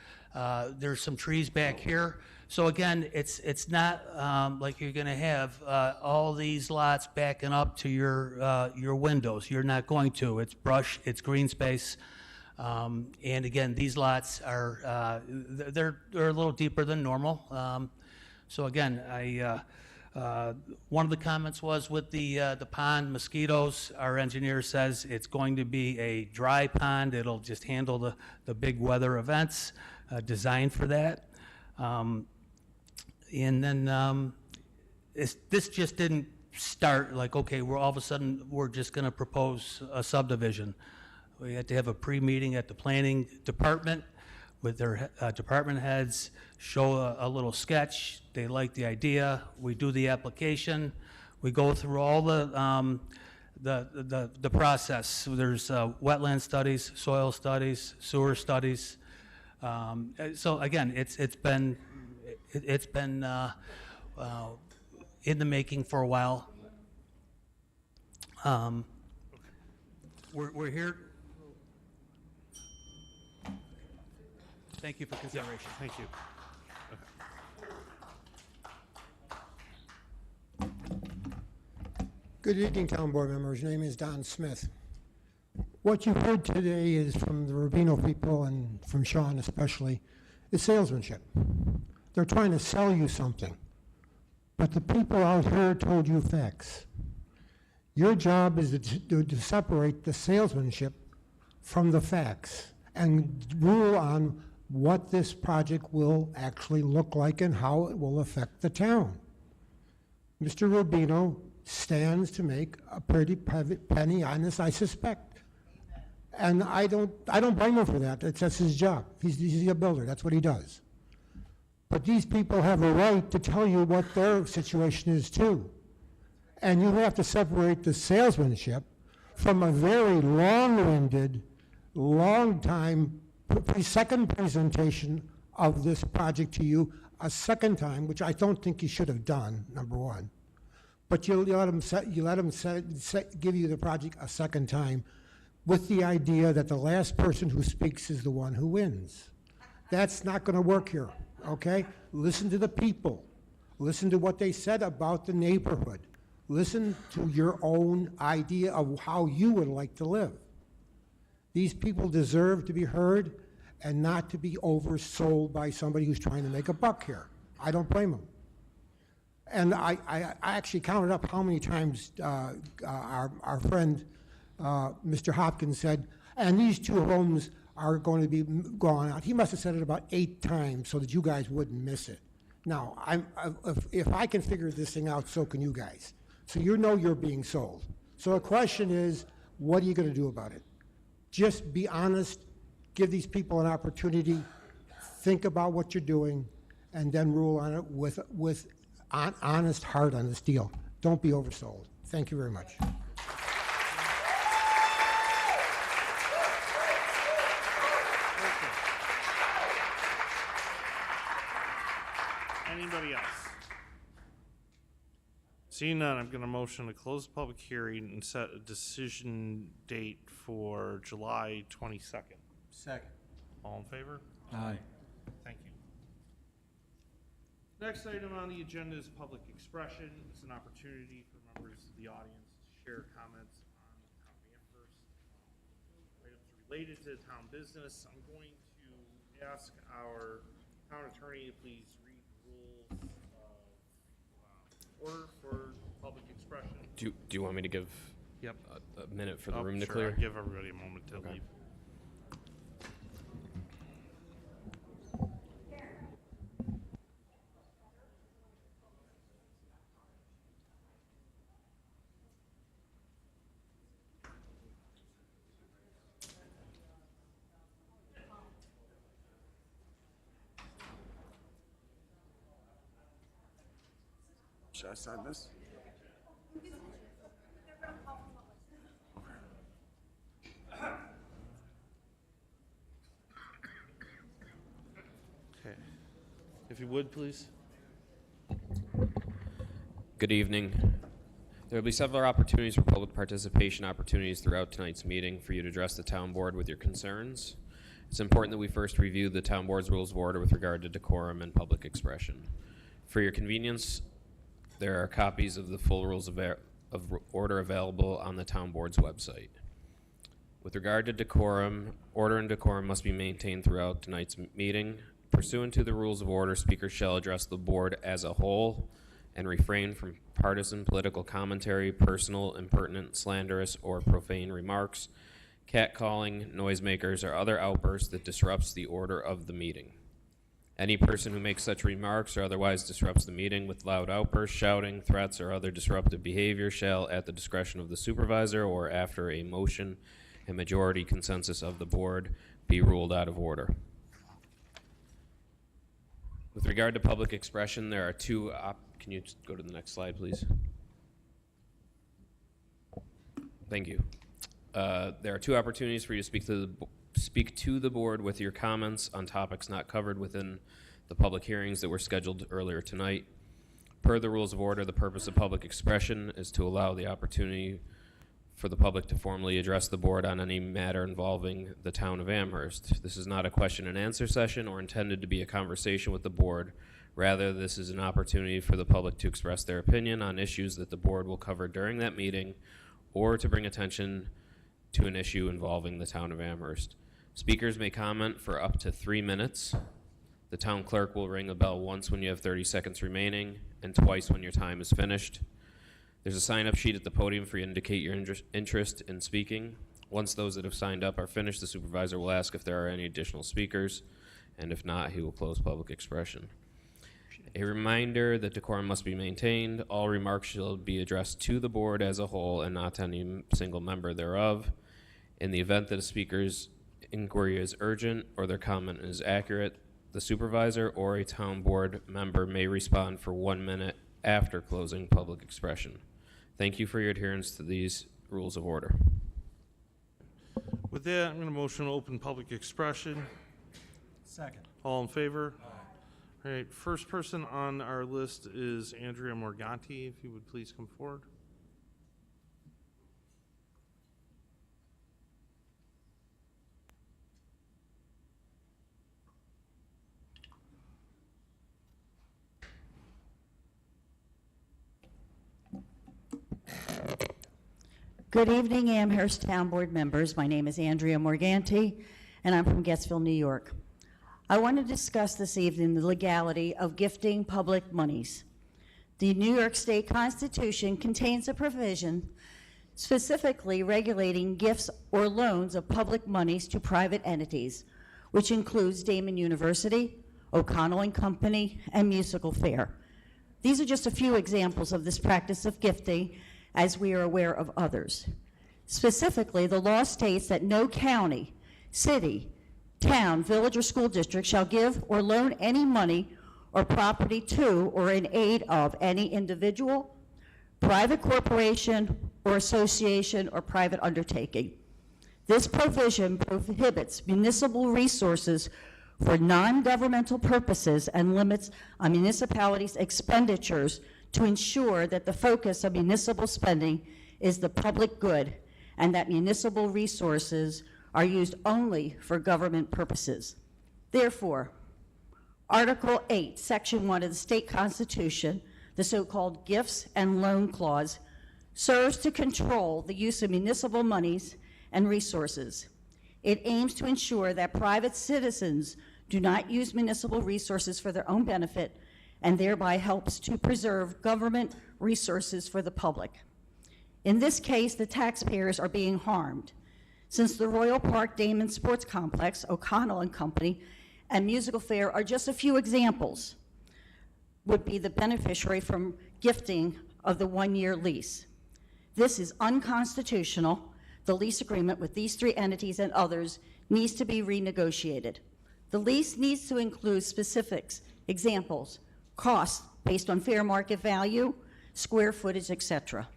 [SPEAKER 11] There's some trees back here. So again, it's not like you're going to have all these lots backing up to your windows. You're not going to. It's brush. It's green space. And again, these lots are they're a little deeper than normal. So again, one of the comments was with the pond mosquitoes. Our engineer says it's going to be a dry pond. It'll just handle the big weather events, designed for that. And then this just didn't start like, okay, all of a sudden we're just going to propose a subdivision. We had to have a pre-meeting at the planning department with their department heads, show a little sketch. They like the idea. We do the application. We go through all the process. So there's wetland studies, soil studies, sewer studies. So again, it's been in the making for a while. We're here. Thank you for consideration.
[SPEAKER 1] Thank you.
[SPEAKER 9] Good evening, town board members. Name is Don Smith. What you heard today is from the Rubino people and from Sean especially, is salesmanship. They're trying to sell you something. But the people out here told you facts. Your job is to separate the salesmanship from the facts and rule on what this project will actually look like and how it will affect the town. Mr. Rubino stands to make a pretty penny on this, I suspect. And I don't blame him for that. That's his job. He's a builder. That's what he does. But these people have a right to tell you what their situation is too. And you have to separate the salesmanship from a very long-winded, long-time second presentation of this project to you a second time, which I don't think you should have done, number one. But you let them give you the project a second time with the idea that the last person who speaks is the one who wins. That's not going to work here, okay? Listen to the people. Listen to what they said about the neighborhood. Listen to your own idea of how you would like to live. These people deserve to be heard and not to be oversold by somebody who's trying to make a buck here. I don't blame them. And I actually counted up how many times our friend, Mr. Hopkins said, and these two homes are going to be gone out. He must have said it about 8 times so that you guys wouldn't miss it. Now, if I can figure this thing out, so can you guys. So you know you're being sold. So the question is, what are you going to do about it? Just be honest, give these people an opportunity, think about what you're doing, and then rule on it with honest heart on this deal. Don't be oversold. Thank you very much.
[SPEAKER 1] Anybody else? Seeing none, I'm going to motion to close the public hearing and set a decision date for July 22nd.
[SPEAKER 8] Second.
[SPEAKER 1] All in favor?
[SPEAKER 8] Aye.
[SPEAKER 1] Thank you. Next item on the agenda is public expression. It's an opportunity for members of the audience to share comments on the town of Amherst, items related to town business. I'm going to ask our town attorney to please read the rules of order for public expression.
[SPEAKER 2] Do you want me to give
[SPEAKER 1] Yep.
[SPEAKER 2] a minute for the room to
[SPEAKER 1] Sure,
[SPEAKER 2] clear?
[SPEAKER 1] I'll give everybody a moment to leave.
[SPEAKER 22] Should I sign this?
[SPEAKER 1] Okay. If you would, please.
[SPEAKER 2] Good evening. There will be several opportunities for public participation opportunities throughout tonight's meeting for you to address the town board with your concerns. It's important that we first review the town board's rules of order with regard to decorum and public expression. For your convenience, there are copies of the full rules of order available on the town board's website. With regard to decorum, order and decorum must be maintained throughout tonight's meeting. Pursuant to the rules of order, speakers shall address the board as a whole and refrain from partisan political commentary, personal, impertinent, slanderous, or profane remarks, catcalling, noisemakers, or other outbursts that disrupts the order of the meeting. Any person who makes such remarks or otherwise disrupts the meeting with loud outbursts, shouting, threats, or other disruptive behavior shall, at the discretion of the supervisor or after a motion and majority consensus of the board, be ruled out of order. With regard to public expression, there are two can you go to the next slide, please? Thank you. There are two opportunities for you to speak to the board with your comments on topics not covered within the public hearings that were scheduled earlier tonight. Per the rules of order, the purpose of public expression is to allow the opportunity for the public to formally address the board on any matter involving the town of Amherst. This is not a question and answer session or intended to be a conversation with the board. Rather, this is an opportunity for the public to express their opinion on issues that the board will cover during that meeting or to bring attention to an issue involving the town of Amherst. Speakers may comment for up to 3 minutes. The town clerk will ring a bell once when you have 30 seconds remaining and twice when your time is finished. There's a sign-up sheet at the podium for you to indicate your interest in speaking. Once those that have signed up are finished, the supervisor will ask if there are any additional speakers, and if not, he will close public expression. A reminder that decorum must be maintained. All remarks shall be addressed to the board as a whole and not to any single member thereof. In the event that a speaker's inquiry is urgent or their comment is accurate, the supervisor or a town board member may respond for 1 minute after closing public expression. Thank you for your adherence to these rules of order.
[SPEAKER 1] With that, I'm going to motion to open public expression.
[SPEAKER 21] Second.
[SPEAKER 1] All in favor? All right, first person on our list is Andrea Morganti. If you would please come forward.
[SPEAKER 23] Good evening, Amherst Town Board members. My name is Andrea Morganti, and I'm from Gettysville, New York. I want to discuss this evening the legality of gifting public monies. The New York State Constitution contains a provision specifically regulating gifts or loans of public monies to private entities, which includes Damon University, O'Connell and Company, and Musical Fair. These are just a few examples of this practice of gifting, as we are aware of others. Specifically, the law states that no county, city, town, village, or school district shall give or loan any money or property to or in aid of any individual, private corporation, or association or private undertaking. This provision prohibits municipal resources for non-governmental purposes and limits on municipalities' expenditures to ensure that the focus of municipal spending is the public good and that municipal resources are used only for government purposes. Therefore, Article 8, Section 1 of the state constitution, the so-called gifts and loan clause, serves to control the use of municipal monies and resources. It aims to ensure that private citizens do not use municipal resources for their own benefit and thereby helps to preserve government resources for the public. In this case, the taxpayers are being harmed, since the Royal Park Damon Sports Complex, O'Connell and Company, and Musical Fair are just a few examples, would be the beneficiary from gifting of the one-year lease. This is unconstitutional. The lease agreement with these three entities and others needs to be renegotiated. The lease needs to include specifics, examples, costs based on fair market value, square footage, etc.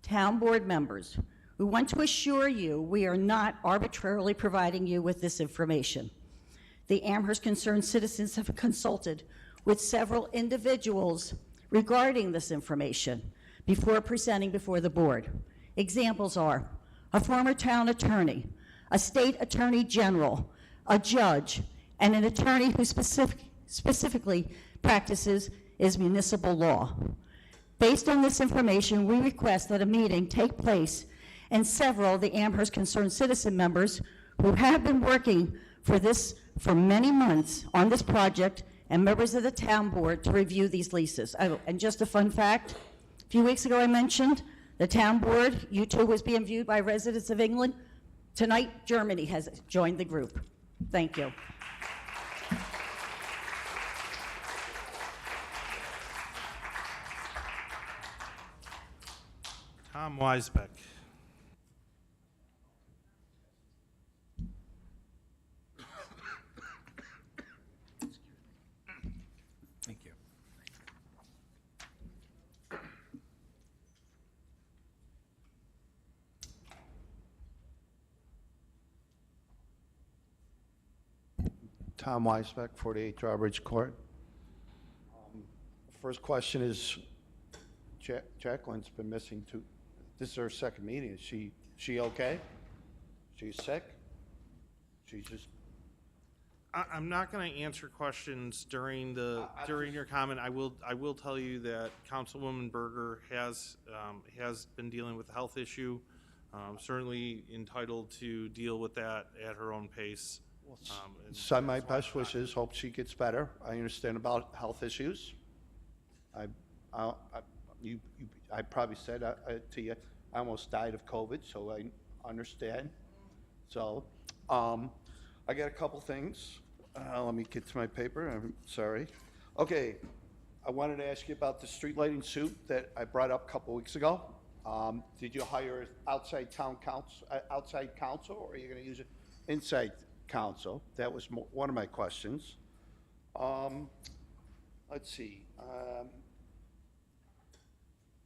[SPEAKER 23] Town board members, we want to assure you we are not arbitrarily providing you with this information. The Amherst concerned citizens have consulted with several individuals regarding this information before presenting before the board. Examples are a former town attorney, a state attorney general, a judge, and an attorney who specifically practices is municipal law. Based on this information, we request that a meeting take place and several of the Amherst concerned citizen members who have been working for many months on this project and members of the town board to review these leases. And just a fun fact, a few weeks ago I mentioned the town board, U2 was being viewed by residents of England. Tonight, Germany has joined the group. Thank you.
[SPEAKER 1] Tom Weisbeck.
[SPEAKER 5] Thank you.
[SPEAKER 8] Tom Weisbeck, 48 Drawbridge Court. First question is, Jacqueline's been missing two. This is her second meeting. Is she okay? She's sick? She's just.
[SPEAKER 1] I'm not going to answer questions during your comment. I will tell you that Councilwoman Berger has been dealing with a health issue. Certainly entitled to deal with that at her own pace.
[SPEAKER 8] Send my best wishes. Hope she gets better. I understand about health issues. I probably said to you, I almost died of COVID, so I understand. So, I got a couple things. Let me get to my paper. I'm sorry. Okay, I wanted to ask you about the street lighting suit that I brought up a couple weeks ago. Did you hire outside counsel, or are you going to use it inside counsel? That was one of my questions. Let's see.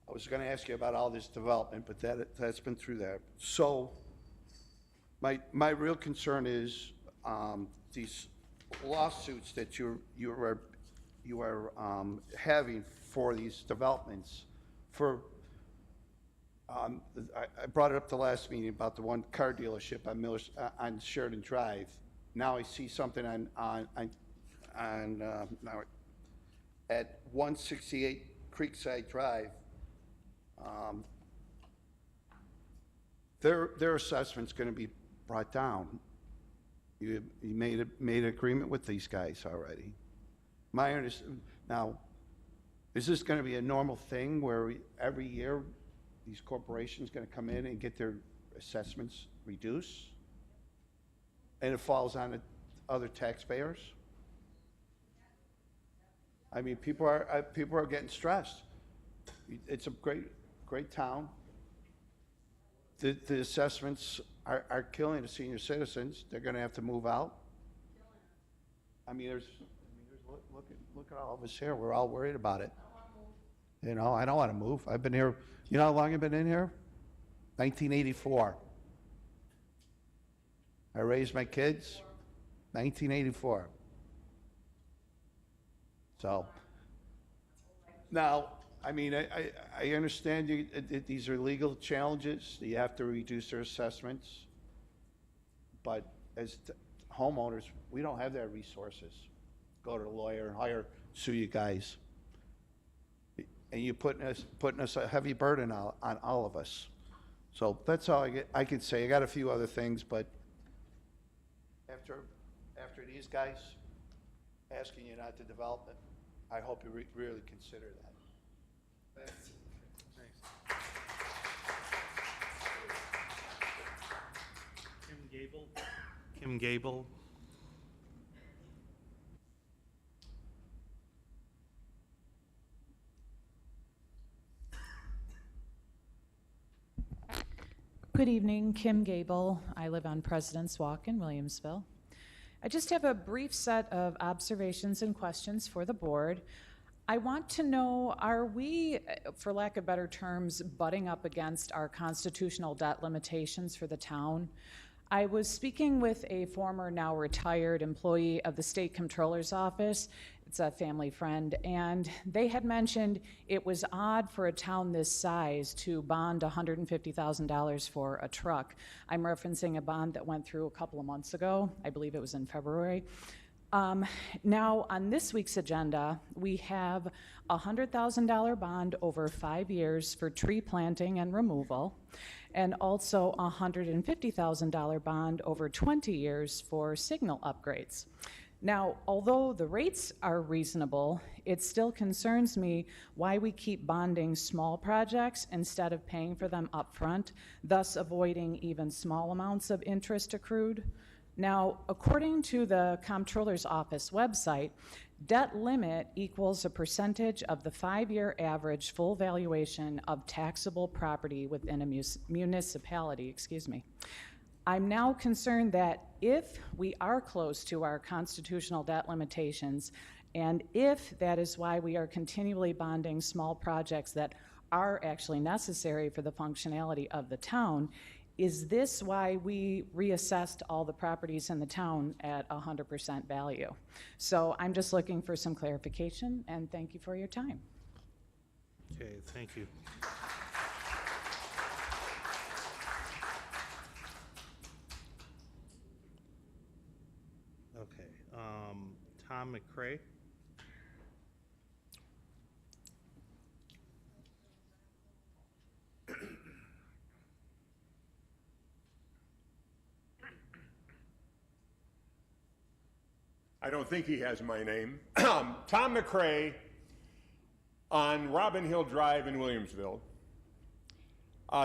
[SPEAKER 8] I was going to ask you about all this development, but that's been through there. So, my real concern is these lawsuits that you are having for these developments. I brought it up the last meeting about the one car dealership on Sheridan Drive. Now I see something now at 168 Creekside Drive. Their assessment's going to be brought down. You made an agreement with these guys already. Now, is this going to be a normal thing where every year these corporations going to come in and get their assessments reduced, and it falls on other taxpayers? I mean, people are getting stressed. It's a great town. The assessments are killing the senior citizens. They're going to have to move out. I mean, look at all of us here. We're all worried about it. You know, I don't want to move. I've been here. You know how long I've been in here? 1984. I raised my kids. 1984. So now, I mean, I understand these are legal challenges. You have to reduce their assessments. But as homeowners, we don't have that resources. go to the lawyer and sue you guys. And you're putting us a heavy burden on all of us. So that's all I can say. I got a few other things, but after these guys asking you not to develop it, I hope you really consider that. Thanks.
[SPEAKER 1] Kim Gable.
[SPEAKER 6] Good evening, Kim Gable. I live on President's Walk in Williamsville. I just have a brief set of observations and questions for the board. I want to know, are we, for lack of better terms, butting up against our constitutional debt limitations for the town? I was speaking with a former, now retired employee of the State Comptroller's Office. It's a family friend, and they had mentioned it was odd for a town this size to bond $150,000 for a truck. I'm referencing a bond that went through a couple of months ago. I believe it was in February. Now, on this week's agenda, we have a $100,000 bond over 5 years for tree planting and removal, and also a $150,000 bond over 20 years for signal upgrades. Now, although the rates are reasonable, it still concerns me why we keep bonding small projects instead of paying for them upfront, thus avoiding even small amounts of interest accrued. Now, according to the Comptroller's Office website, debt limit equals a percentage of the 5-year average full valuation of taxable property within a municipality, I'm now concerned that if we are close to our constitutional debt limitations, and if that is why we are continually bonding small projects that are actually necessary for the functionality of the town, is this why we reassessed all the properties in the town at 100% value? So I'm just looking for some clarification, and thank you for your time.
[SPEAKER 1] Okay, thank you. Okay, Tom McCray.
[SPEAKER 7] I don't think he has my name. Tom McCray on Robin Hill Drive in Williamsville.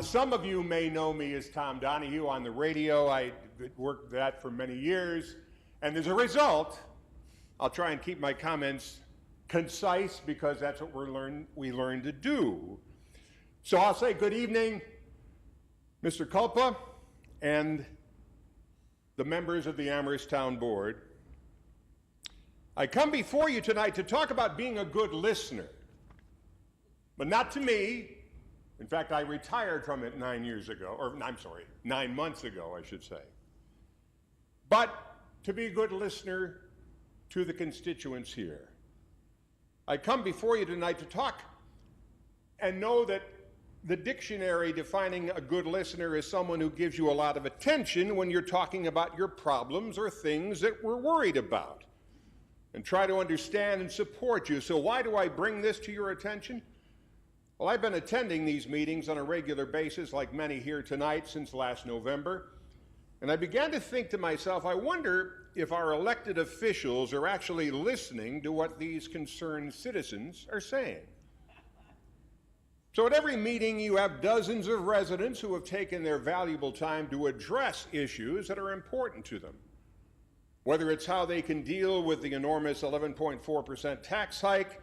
[SPEAKER 7] Some of you may know me as Tom Donahue on the radio. I worked that for many years. And as a result, I'll try and keep my comments concise because that's what we learn to do. So I'll say good evening, Mr. Culpa and the members of the Amherst Town Board. I come before you tonight to talk about being a good listener, but not to me. In fact, I retired from it 9 months ago, I should say. But to be a good listener to the constituents here. I come before you tonight to talk and know that the dictionary defining a good listener is someone who gives you a lot of attention when you're talking about your problems or things that we're worried about, and try to understand and support you. So why do I bring this to your attention? Well, I've been attending these meetings on a regular basis, like many here tonight, since last November. And I began to think to myself, I wonder if our elected officials are actually listening to what these concerned citizens are saying. So at every meeting, you have dozens of residents who have taken their valuable time to address issues that are important to them. Whether it's how they can deal with the enormous 11.4% tax hike,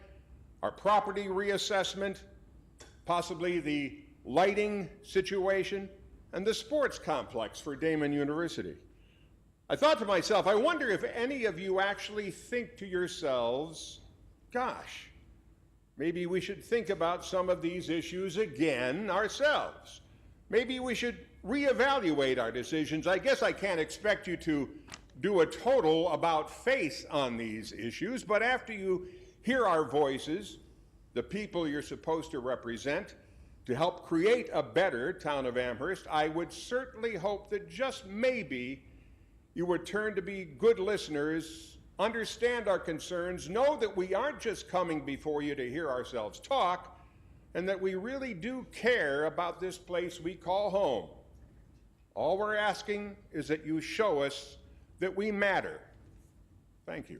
[SPEAKER 7] our property reassessment, possibly the lighting situation, and the sports complex for Damon University. I thought to myself, I wonder if any of you actually think to yourselves, gosh, maybe we should think about some of these issues again ourselves. Maybe we should reevaluate our decisions. I guess I can't expect you to do a total about face on these issues, but after you hear our voices, the people you're supposed to represent, to help create a better town of Amherst, I would certainly hope that just maybe you would turn to be good listeners understand our concerns, know that we aren't just coming before you to hear ourselves talk, and that we really do care about this place we call home. All we're asking is that you show us that we matter. Thank you.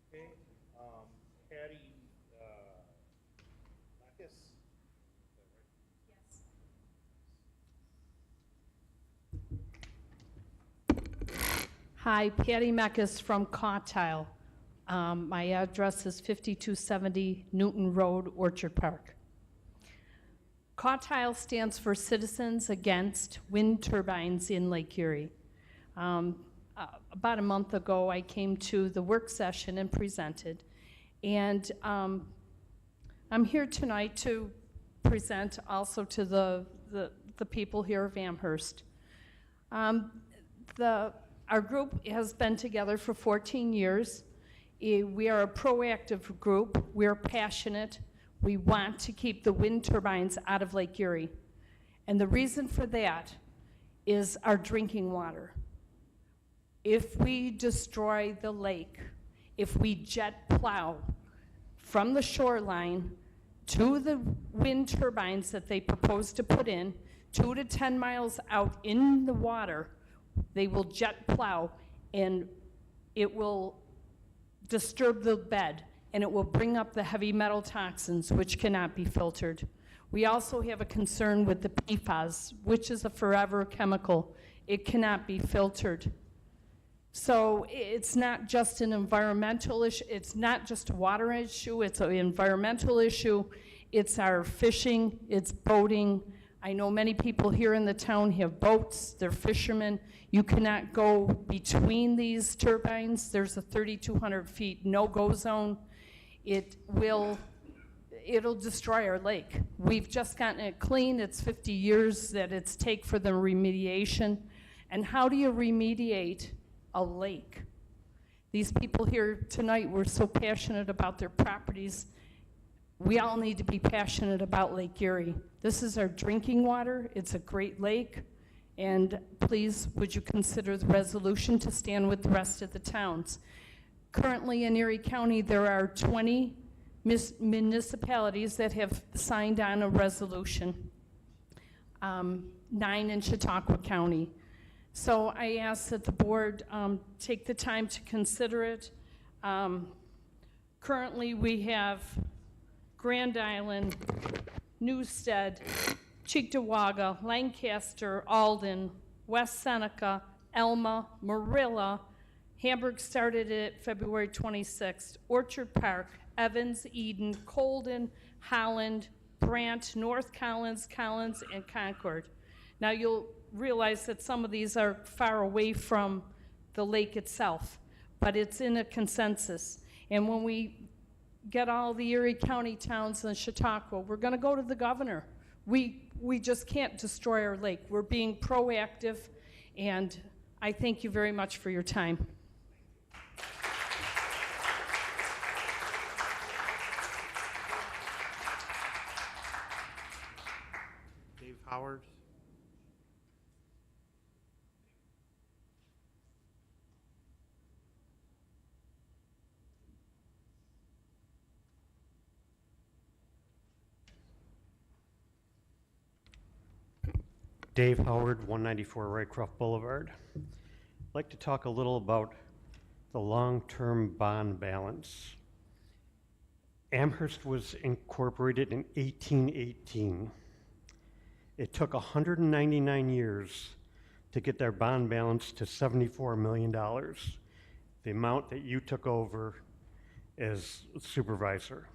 [SPEAKER 1] Okay, Patty, Marcus?
[SPEAKER 3] Hi, Patty Meckes from Cawtile. My address is 5270 Newton Road, Orchard Park. Cawtile stands for Citizens Against Wind Turbines in Lake Erie. About a month ago, I came to the work session and presented. And I'm here tonight to present also to the people here of Amherst. Our group has been together for 14 years. We are a proactive group. We're passionate. We want to keep the wind turbines out of Lake Erie. And the reason for that is our drinking water. If we destroy the lake, if we jet plow from the shoreline to the wind turbines that they propose to put in, 2 to 10 miles out in the water, they will jet plow, and it will disturb the bed, and it will bring up the heavy metal toxins, which cannot be filtered. We also have a concern with the PFAS, which is a forever chemical. It cannot be filtered. So it's not just an environmental issue, it's not just a water issue, it's an environmental issue. It's our fishing, it's boating. I know many people here in the town have boats, they're fishermen. You cannot go between these turbines. There's a 3,200 feet no-go zone. It'll destroy our lake. We've just gotten it clean. It's 50 years that it's take for the remediation. And how do you remediate a lake? These people here tonight were so passionate about their properties. We all need to be passionate about Lake Erie. This is our drinking water. It's a great lake. And please, would you consider the resolution to stand with the rest of the towns? Currently in Erie County, there are 20 municipalities that have signed on a resolution, 9 in Chautauqua County. So I ask that the board take the time to consider it. Currently, we have Grand Island, Newstead, Cheektowaga, Lancaster, Alden, West Seneca, Elma, Marilla. Hamburg started it February 26th. Orchard Park, Evans, Eden, Colden, Holland, Brant, North Collins, Collins, and Concord. Now you'll realize that some of these are far away from the lake itself, but it's in a consensus. And when we get all the Erie County towns and Chautauqua, we're gonna go to the governor. We just can't destroy our lake. We're being proactive, and I thank you very much for your time.
[SPEAKER 1] Dave Howard?
[SPEAKER 4] Dave Howard, 194 Rycroft Boulevard. I'd like to talk a little about the long-term bond balance. Amherst was incorporated in 1818. It took 199 years to get their bond balance to $74 million, the amount that you took over as supervisor.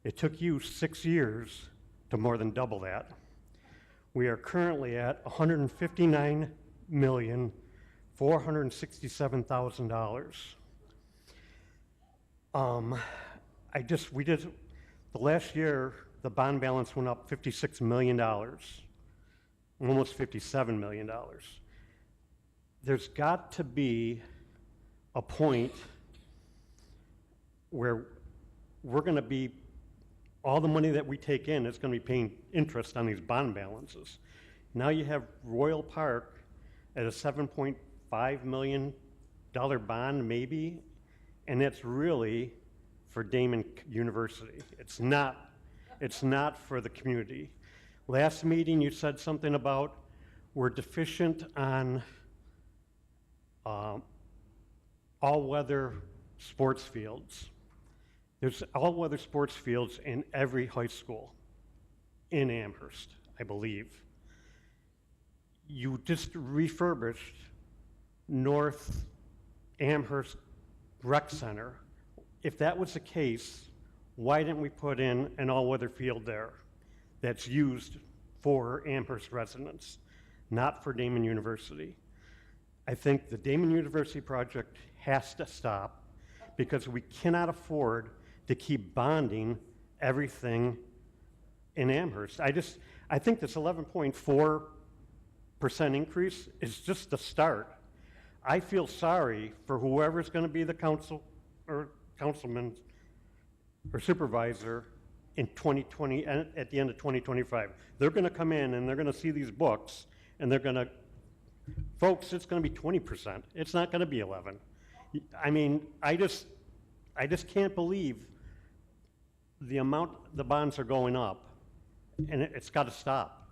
[SPEAKER 4] It took you 6 years to more than double that. We are currently at $159,467,000. We did the last year. The bond balance went up $56 million, almost $57 million. there's got to be a point where we're going to be, all the money that we take in is going to be paying interest on these bond balances. Now you have Royal Park at a $7.5 million bond maybe, and it's really for Damon University. It's not for the community. Last meeting you said something about we're deficient on all-weather sports fields. There's all-weather sports fields in every high school in Amherst, I believe. You just refurbished North Amherst Rec Center. If that was the case, why didn't we put in an all-weather field there that's used for Amherst residents, not for Damon University? I think the Damon University project has to stop because we cannot afford to keep bonding everything in Amherst. I think this 11.4% increase is just the start. I feel sorry for whoever's going to be the councilman or supervisor in 2020, at the end of 2025. They're going to come in and they're going to see these books and they're going to, folks, it's going to be 20%. It's not going to be 11. I mean, I just can't believe the amount the bonds are going up, and it's got to stop.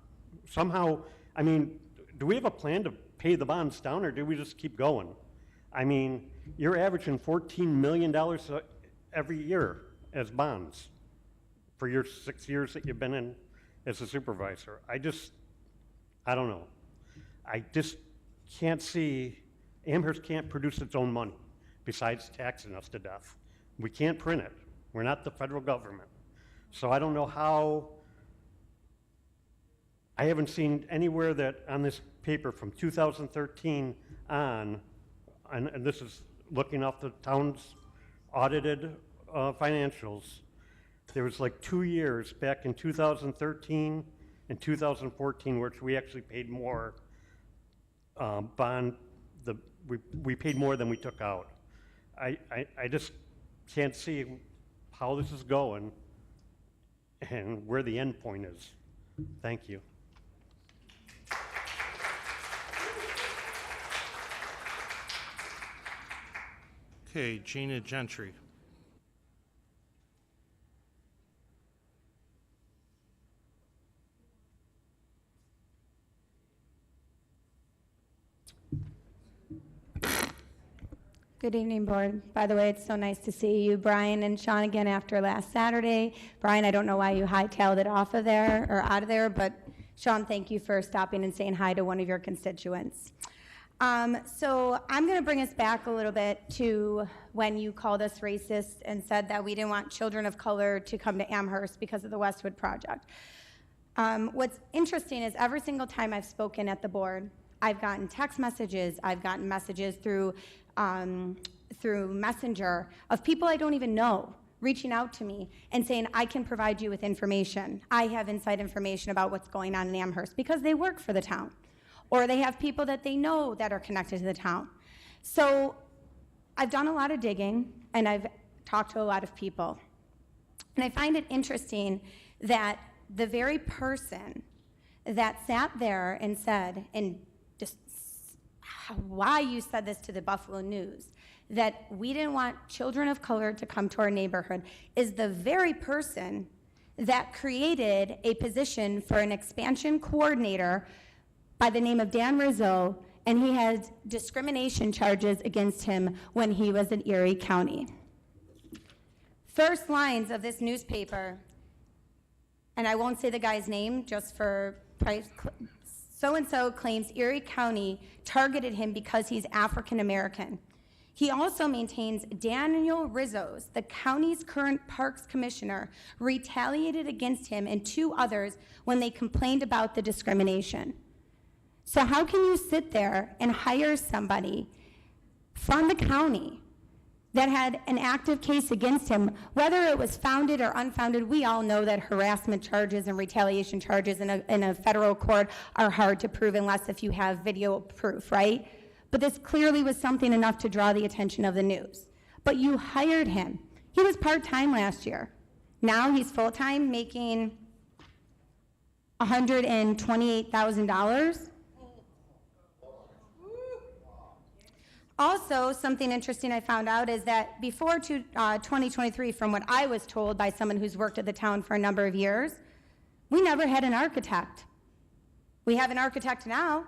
[SPEAKER 4] Somehow, I mean, do we have a plan to pay the bonds down, or do we just keep going? I mean, you're averaging $14 million every year as bonds for your 6 years that you've been in as a supervisor. I don't know. I just can't see, Amherst can't produce its own money besides taxing us to death. We can't print it. We're not the federal government. So I don't know how, I haven't seen anywhere that on this paper from 2013 on, and this is looking off the town's audited financials, there was like 2 years back in 2013 and 2014 which we actually paid more we paid more than we took out. I just can't see how this is going and where the end point is. Thank you.
[SPEAKER 1] Okay, Gina Gentry.
[SPEAKER 17] Good evening, Board. By the way, it's so nice to see you, Brian and Sean, again after last Saturday. Brian, I don't know why you hightailed it off of there or out of there, but Sean, thank you for stopping and saying hi to one of your constituents. So I'm going to bring us back a little bit to when you called us racist and said that we didn't want children of color to come to Amherst because of the Westwood Project. What's interesting is every single time I've spoken at the board, I've gotten text messages, I've gotten messages through Messenger of people I don't even know reaching out to me and saying, I can provide you with information. I have inside information about what's going on in Amherst because they work for the town. Or they have people that they know that are connected to the town. So I've done a lot of digging and I've talked to a lot of people. And I find it interesting that the very person that sat there and said, and just why you said this to the Buffalo News, that we didn't want children of color to come to our neighborhood, is the very person that created a position for an expansion coordinator by the name of Dan Rizzo, and he had discrimination charges against him when he was in Erie County. First lines of this newspaper, and I won't say the guy's name just for price, so-and-so claims Erie County targeted him because he's African American. He also maintains Daniel Rizzo's, the county's current parks commissioner, retaliated against him and 2 others when they complained about the discrimination. So how can you sit there and hire somebody from the county that had an active case against him, whether it was founded or unfounded? We all know that harassment charges and retaliation charges in a federal court are hard to prove unless if you have video proof, right? but this clearly was something enough to draw the attention of the news. But you hired him. He was part-time last year. Now he's full-time, making $128,000. Also, something interesting I found out is that before 2023, from what I was told by someone who's worked at the town for a number of years, we never had an architect. We have an architect now.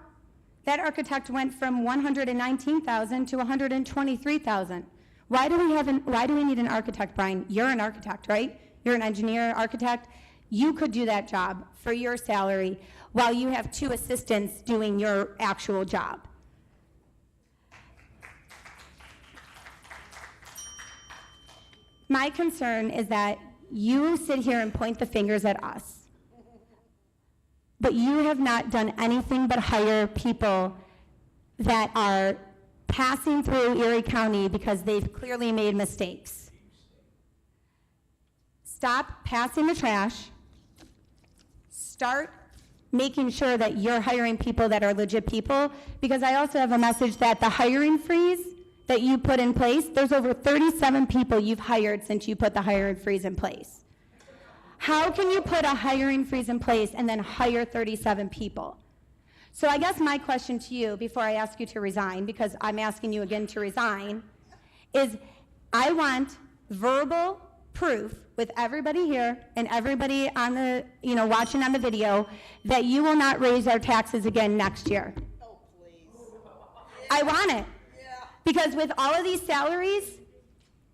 [SPEAKER 17] That architect went from $119,000 to $123,000. Why do we need an architect, Brian? You're an architect, right? You're an engineer, architect. You could do that job for your salary while you have 2 assistants doing your actual job. My concern is that you sit here and point the fingers at us, but you have not done anything but hire people that are passing through Erie County because they've clearly made mistakes. Stop passing the trash. Start making sure that you're hiring people that are legit people, because I also have a message that the hiring freeze that you put in place, there's over 37 people you've hired since you put the hiring freeze in place. How can you put a hiring freeze in place and then hire 37 people? So I guess my question to you, before I ask you to resign, because I'm asking you again to resign, is I want verbal proof with everybody here and everybody on the, watching on the video, that you will not raise our taxes again next year. Oh, please. I want it. Because with all of these salaries,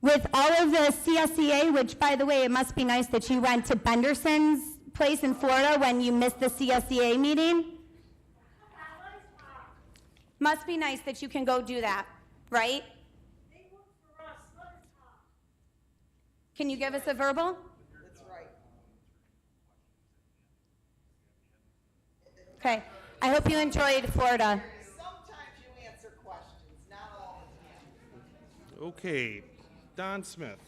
[SPEAKER 17] with all of the CSEA, which, by the way, it must be nice that you went to Benderson's place in Florida when you missed the CSEA meeting. Must be nice that you can go do that, right? Can you give us a verbal?
[SPEAKER 10] That's right.
[SPEAKER 17] Okay. I hope you enjoyed Florida.
[SPEAKER 10] Sometimes you answer questions, not all the time.
[SPEAKER 1] Okay, Don Smith.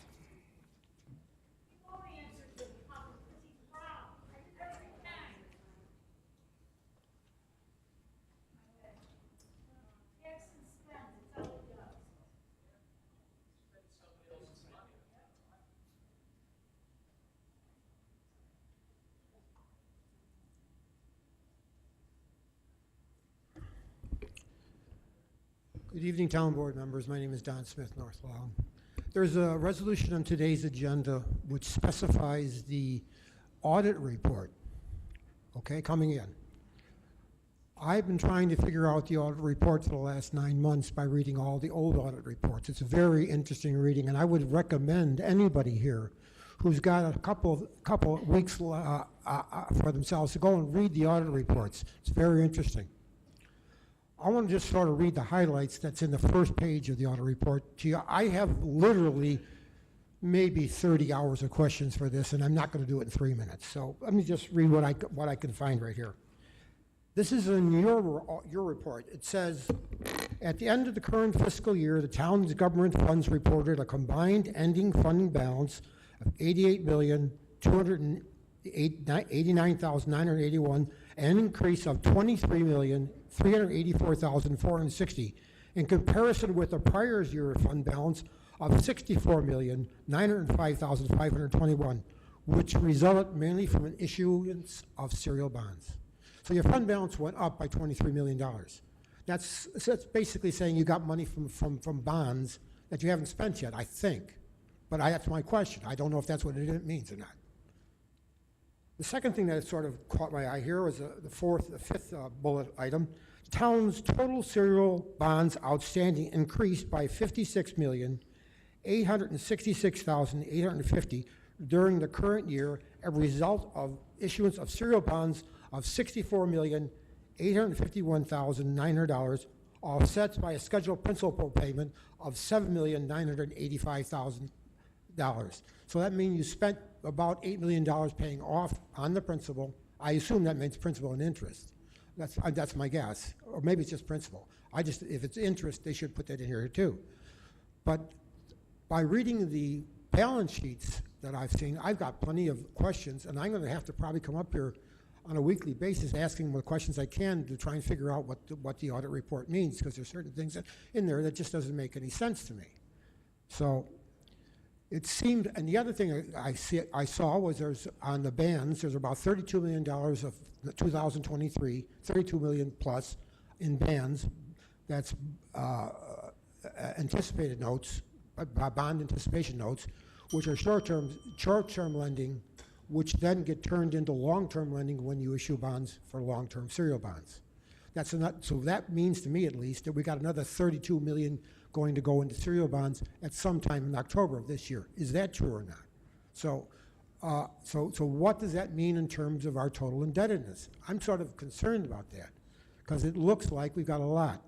[SPEAKER 9] Good evening, Town Board members. My name is Don Smith, North Long. There's a resolution on today's agenda which specifies the audit report, okay, coming in. I've been trying to figure out the audit report for the last 9 months by reading all the old audit reports. It's a very interesting reading, and I would recommend anybody here who's got a couple of weeks for themselves to go and read the audit reports. It's very interesting. I want to just sort of read the highlights that's in the first page of the audit report to you. I have literally maybe 30 hours of questions for this, and I'm not going to do it in 3 minutes. So let me just read what I can find right here. This is in your report. It says, at the end of the current fiscal year, the town's government funds reported a combined ending funding balance of $88,289,981, an increase of $23,384,460 in comparison with the prior year fund balance of $64,905,521, which resulted mainly from an issuance of serial bonds. So your fund balance went up by $23 million. That's basically saying you got money from bonds that you haven't spent yet, I think. But that's my question. I don't know if that's what it means or not. The second thing that sort of caught my eye here was the fifth bullet item. The town's total serial bonds outstanding increased by $56,866,850 during the current year as a result of issuance of serial bonds of $64,851,900, offset by a scheduled principal payment of $7,985,000. So that means you spent about $8 million paying off on the principal. I assume that means principal and interest. That's my guess, or maybe it's just principal. If it's interest, they should put that in here too. But by reading the balance sheets that I've seen, I've got plenty of questions, and I'm going to have to probably come up here on a weekly basis, asking the questions I can to try and figure out what the audit report means, because there's certain things in there that just doesn't make any sense to me. So it seemed, and the other thing I saw was there's, on the bans, there's about $32 million of 2023, 32 million plus in bans. That's anticipated notes, bond anticipation notes, which are short-term lending, which then get turned into long-term lending when you issue bonds for long-term serial bonds. So that means to me, at least, that we got another 32 million going to go into serial bonds at some time in October of this year. Is that true or not? So what does that mean in terms of our total indebtedness? I'm sort of concerned about that, because it looks like we've got a lot.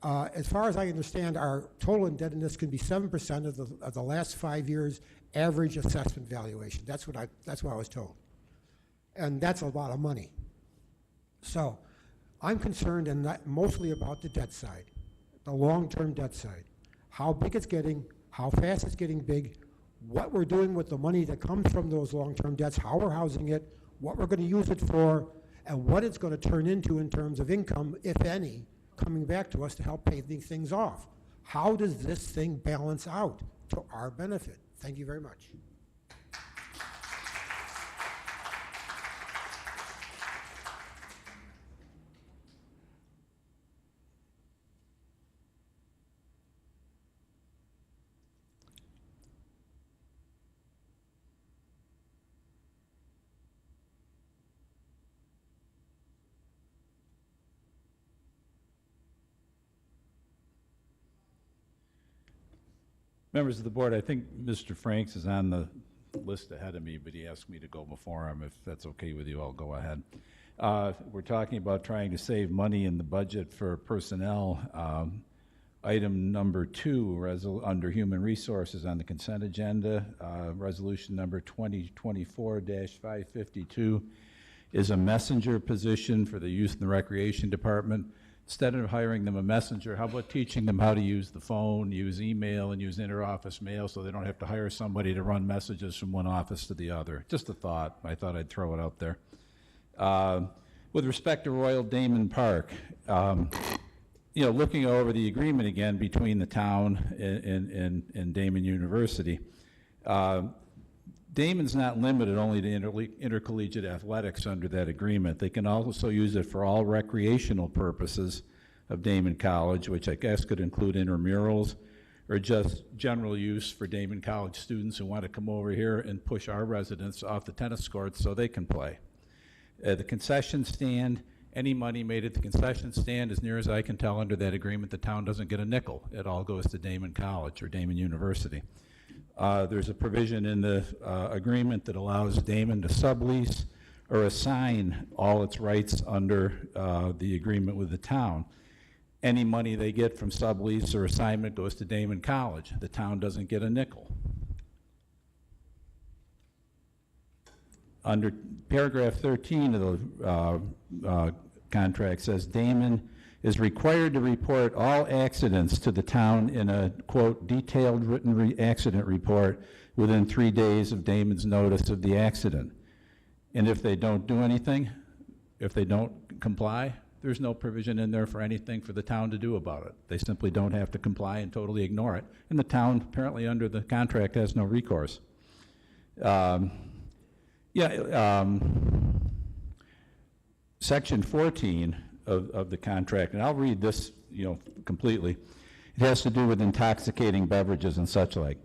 [SPEAKER 9] As far as I understand, our total indebtedness can be 7% of the last 5 years' average assessment valuation. That's what I was told, and that's a lot of money. So I'm concerned, and mostly about the debt side, the long-term debt side, how big it's getting, how fast it's getting big, what we're doing with the money that comes from those long-term debts, how we're housing it, what we're going to use it for, and what it's going to turn into in terms of income, if any, coming back to us to help pay these things off. How does this thing balance out to our benefit? Thank you very much.
[SPEAKER 12] Members of the board, I think Mr. Franks is on the list ahead of me, but he asked me to go before him. If that's okay with you, I'll go ahead. We're talking about trying to save money in the budget for personnel. Item number 2, under Human Resources on the consent agenda, resolution number 2024-552 is a messenger position for the Youth and Recreation Department. Instead of hiring them a messenger, how about teaching them how to use the phone, use email, and use inter-office mail so they don't have to hire somebody to run messages from one office to the other? Just a thought. I thought I'd throw it out there. With respect to Royal Damon Park, looking over the agreement again between the town and Damon University, Damon's not limited only to intercollegiate athletics under that agreement. They can also use it for all recreational purposes of Damon College, which I guess could include intramurals or just general use for Damon College students who want to come over here and push our residents off the tennis courts so they can play. The concession stand, any money made at the concession stand, as near as I can tell under that agreement, the town doesn't get a nickel. It all goes to Damon College or Damon University. There's a provision in the agreement that allows Damon to sublease or assign all its rights under the agreement with the town. Any money they get from sublease or assignment goes to Damon College. The town doesn't get a nickel. Under paragraph 13 of the contract says Damon is required to report all accidents to the town in a, quote, detailed written accident report within 3 days of Damon's notice of the accident. And if they don't do anything, if they don't comply, there's no provision in there for anything for the town to do about it. They simply don't have to comply and totally ignore it. And the town, apparently under the contract, has no recourse. Section 14 of the contract, and I'll read this, completely. It has to do with intoxicating beverages and such like.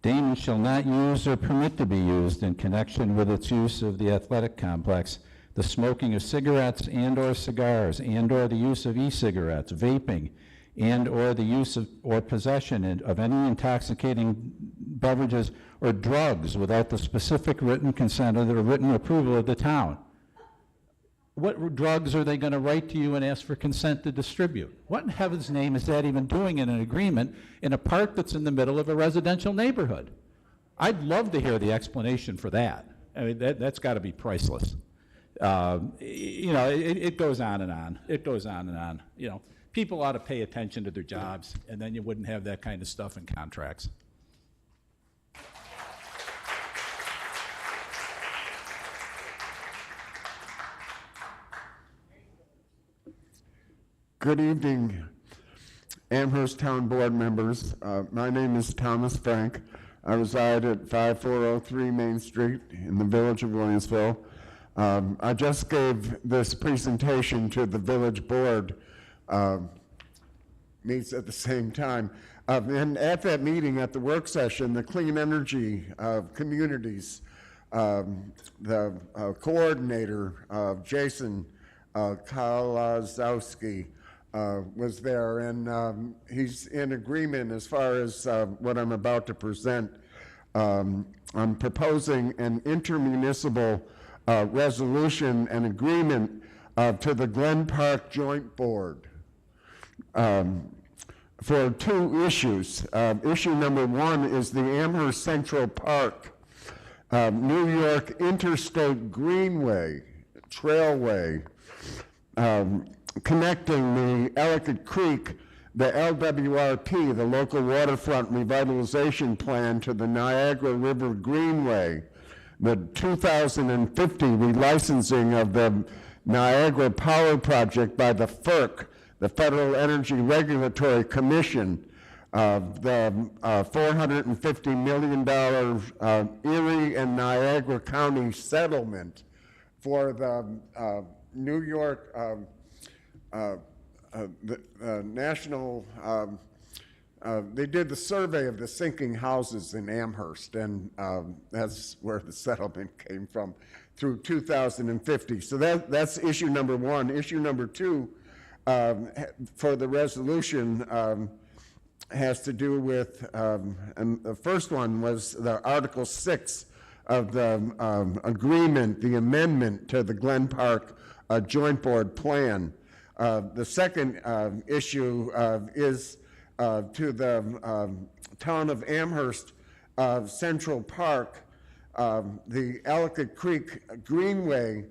[SPEAKER 12] Damon shall not use or permit to be used in connection with its use of the athletic complex, the smoking of cigarettes and or cigars and or the use of e-cigarettes, vaping, and or the use of or possession of any intoxicating beverages or drugs without the specific written consent or the written approval of the town. What drugs are they going to write to you and ask for consent to distribute? What in heaven's name is that even doing in an agreement in a park that's in the middle of a residential neighborhood? I'd love to hear the explanation for that. I mean, that's got to be priceless. It goes on and on. It goes on and on. People ought to pay attention to their jobs, and then you wouldn't have that kind of stuff in contracts.
[SPEAKER 13] Good evening, Amherst Town Board members. My name is Thomas Frank. I reside at 5403 Main Street in the village of Williamsville. I just gave this presentation to the village board, meets at the same time. And at that meeting, at the work session, the clean energy communities, the coordinator, Jason Kalazowski, was there, and he's in agreement as far as what I'm about to present. I'm proposing an intermunicipal resolution and agreement to the Glen Park Joint Board for two issues. Issue number one is the Amherst Central Park, New York Interstate Greenway, Trailway, connecting the Ellicott Creek, the LWRP, the Local Waterfront Revitalization Plan, to the Niagara River Greenway, the 2050 relicensing of the Niagara Power Project by the FERC, the Federal Energy Regulatory Commission, the $450 million Erie and Niagara County settlement for the New York national, they did the survey of the sinking houses in Amherst, and that's where the settlement came from, through 2050. So that's issue number one. Issue number two for the resolution has to do with, and the first one was the Article 6 of the agreement, the amendment to the Glen Park Joint Board Plan. The second issue is to the town of Amherst Central Park, the Ellicott Creek Greenway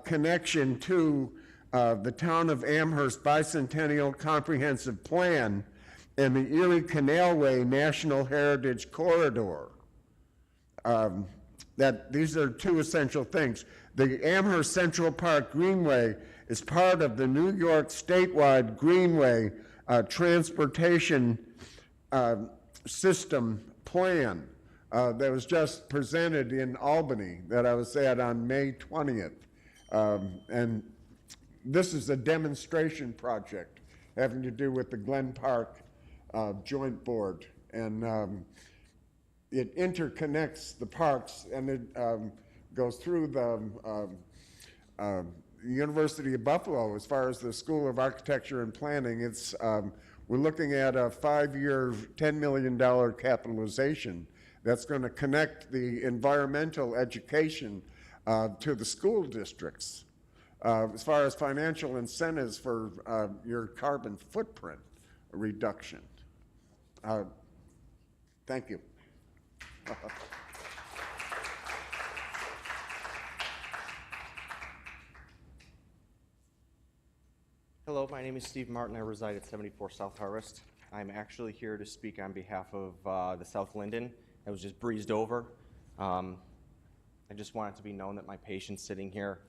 [SPEAKER 13] connection to the town of Amherst Bicentennial Comprehensive Plan and the Erie Canalway National Heritage Corridor. These are two essential things. The Amherst Central Park Greenway is part of the New York statewide Greenway transportation system plan that was just presented in Albany, that I was at on May 20th. And this is a demonstration project having to do with the Glen Park Joint Board. And it interconnects the parks, and it goes through the University of Buffalo as far as the School of Architecture and Planning. It's we're looking at a 5-year, $10 million capitalization that's going to connect the environmental education to the school districts as far as financial incentives for your carbon footprint reduction. Thank you.
[SPEAKER 14] Hello, my name is Steve Martin. I reside at 74 South Harvest. I'm actually here to speak on behalf of the South Linden. I was just breezed over. I just want it to be known that my patient's sitting here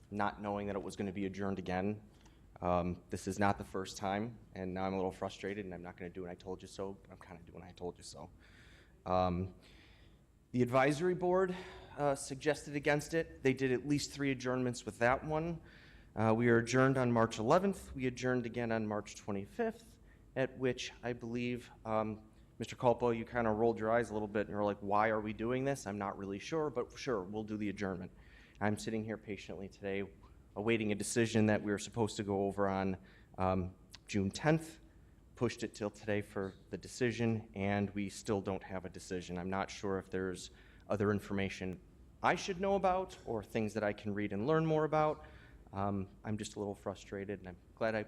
[SPEAKER 14] not knowing that it was going to be adjourned again. This is not the first time, and now I'm a little frustrated, and I'm not going to do what I told you so, but I'm kind of doing what I told you so. The advisory board suggested against it. They did at least 3 adjournments with that one. We are adjourned on March 11th. We adjourned again on March 25th, at which I believe, Mr. Culpo, you kind of rolled your eyes a little bit and you're like, why are we doing this? I'm not really sure, but sure, we'll do the adjournment. I'm sitting here patiently today awaiting a decision that we were supposed to go over on June 10th, pushed it till today for the decision, and we still don't have a decision. I'm not sure if there's other information I should know about or things that I can read and learn more about. I'm just a little frustrated, and I'm glad I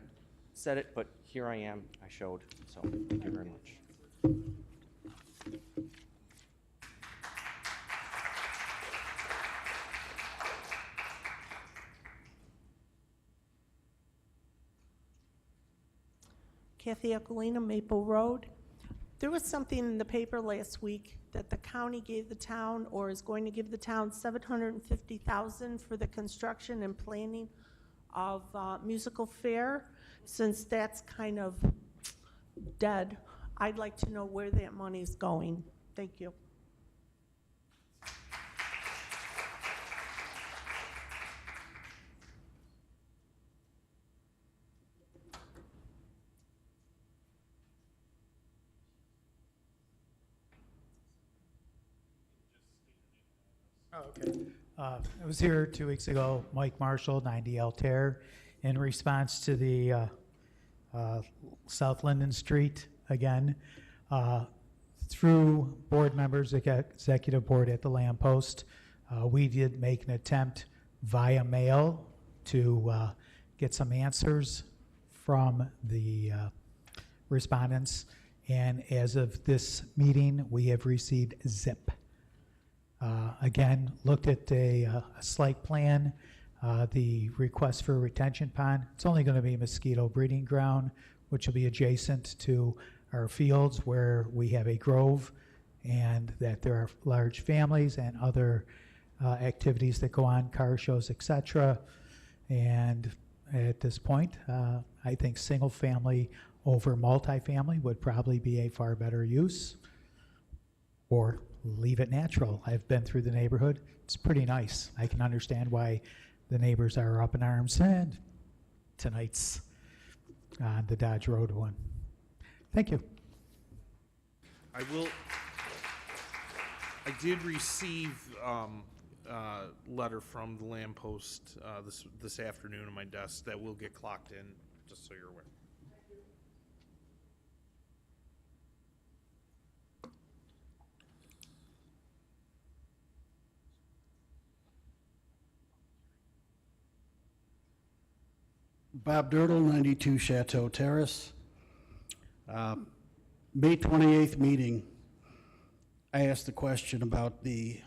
[SPEAKER 14] said it, but here I am. I showed, so thank you very much.
[SPEAKER 15] Kathy Ecolina, Maple Road. There was something in the paper last week that the county gave the town, or is going to give the town, $750,000 for the construction and planning of musical fair. since that's kind of dead, I'd like to know where that money's going. Thank you.
[SPEAKER 16] Oh, okay. I was here 2 weeks ago, Mike Marshall, 90 Altair, in response to the South Linden Street again. Through board members, executive board at the Lamp Post, we did make an attempt via mail to get some answers from the respondents. And as of this meeting, we have received zip. Again, looked at a slight plan, the request for a retention pond. It's only going to be a mosquito breeding ground, which will be adjacent to our fields where we have a grove, and that there are large families and other activities that go on, car shows, etc. And at this point, I think single family over multifamily would probably be a far better use, or leave it natural. I've been through the neighborhood. It's pretty nice. I can understand why the neighbors are up in arms, and tonight's on the Dodge Road one. Thank you.
[SPEAKER 1] I did receive letter from the Lamp Post this afternoon on my desk that will get clocked in, just so you're aware.
[SPEAKER 21] Bob Dirtle, 92 Chateau Terrace. May 28th meeting, I asked the question about the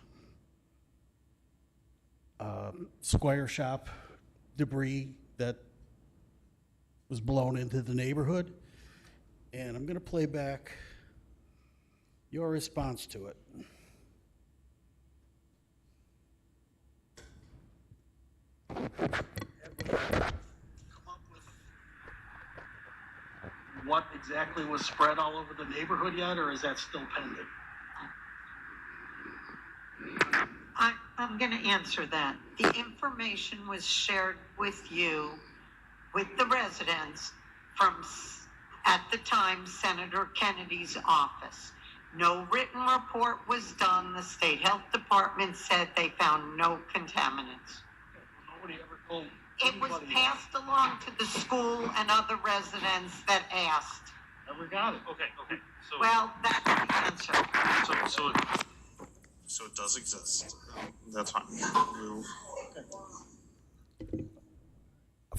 [SPEAKER 21] Squire Shop debris that was blown into the neighborhood, and I'm going to play back your response to it.
[SPEAKER 18] What exactly was spread all over the neighborhood yet, or is that still pending?
[SPEAKER 10] I'm going to answer that. The information was shared with you, with the residents, from, at the time, Senator Kennedy's office. No written report was done. The state health department said they found no contaminants.
[SPEAKER 18] Nobody ever told
[SPEAKER 10] It was
[SPEAKER 18] anybody
[SPEAKER 10] passed along to the school and other residents that asked.
[SPEAKER 18] Never got it. Okay. So,
[SPEAKER 10] Well, that's the answer.
[SPEAKER 18] So it does exist. That's fine.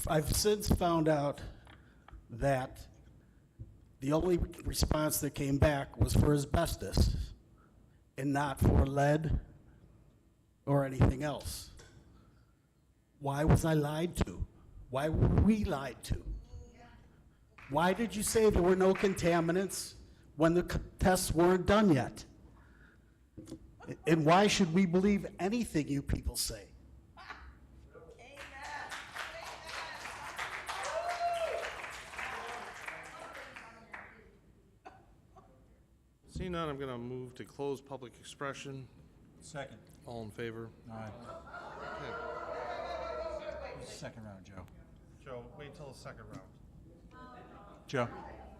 [SPEAKER 21] I've since found out that the only response that came back was for asbestos and not for lead or anything else. Why was I lied to? Why were we lied to? Why did you say there were no contaminants when the tests weren't done yet? And why should we believe anything you people say?
[SPEAKER 1] Seeing none, I'm going to move to close public expression.
[SPEAKER 5] Second.
[SPEAKER 1] All in favor?
[SPEAKER 5] Aye.
[SPEAKER 1] Okay.
[SPEAKER 5] Who's the second round, Joe?
[SPEAKER 1] Joe, wait till the second round.
[SPEAKER 5] Joe?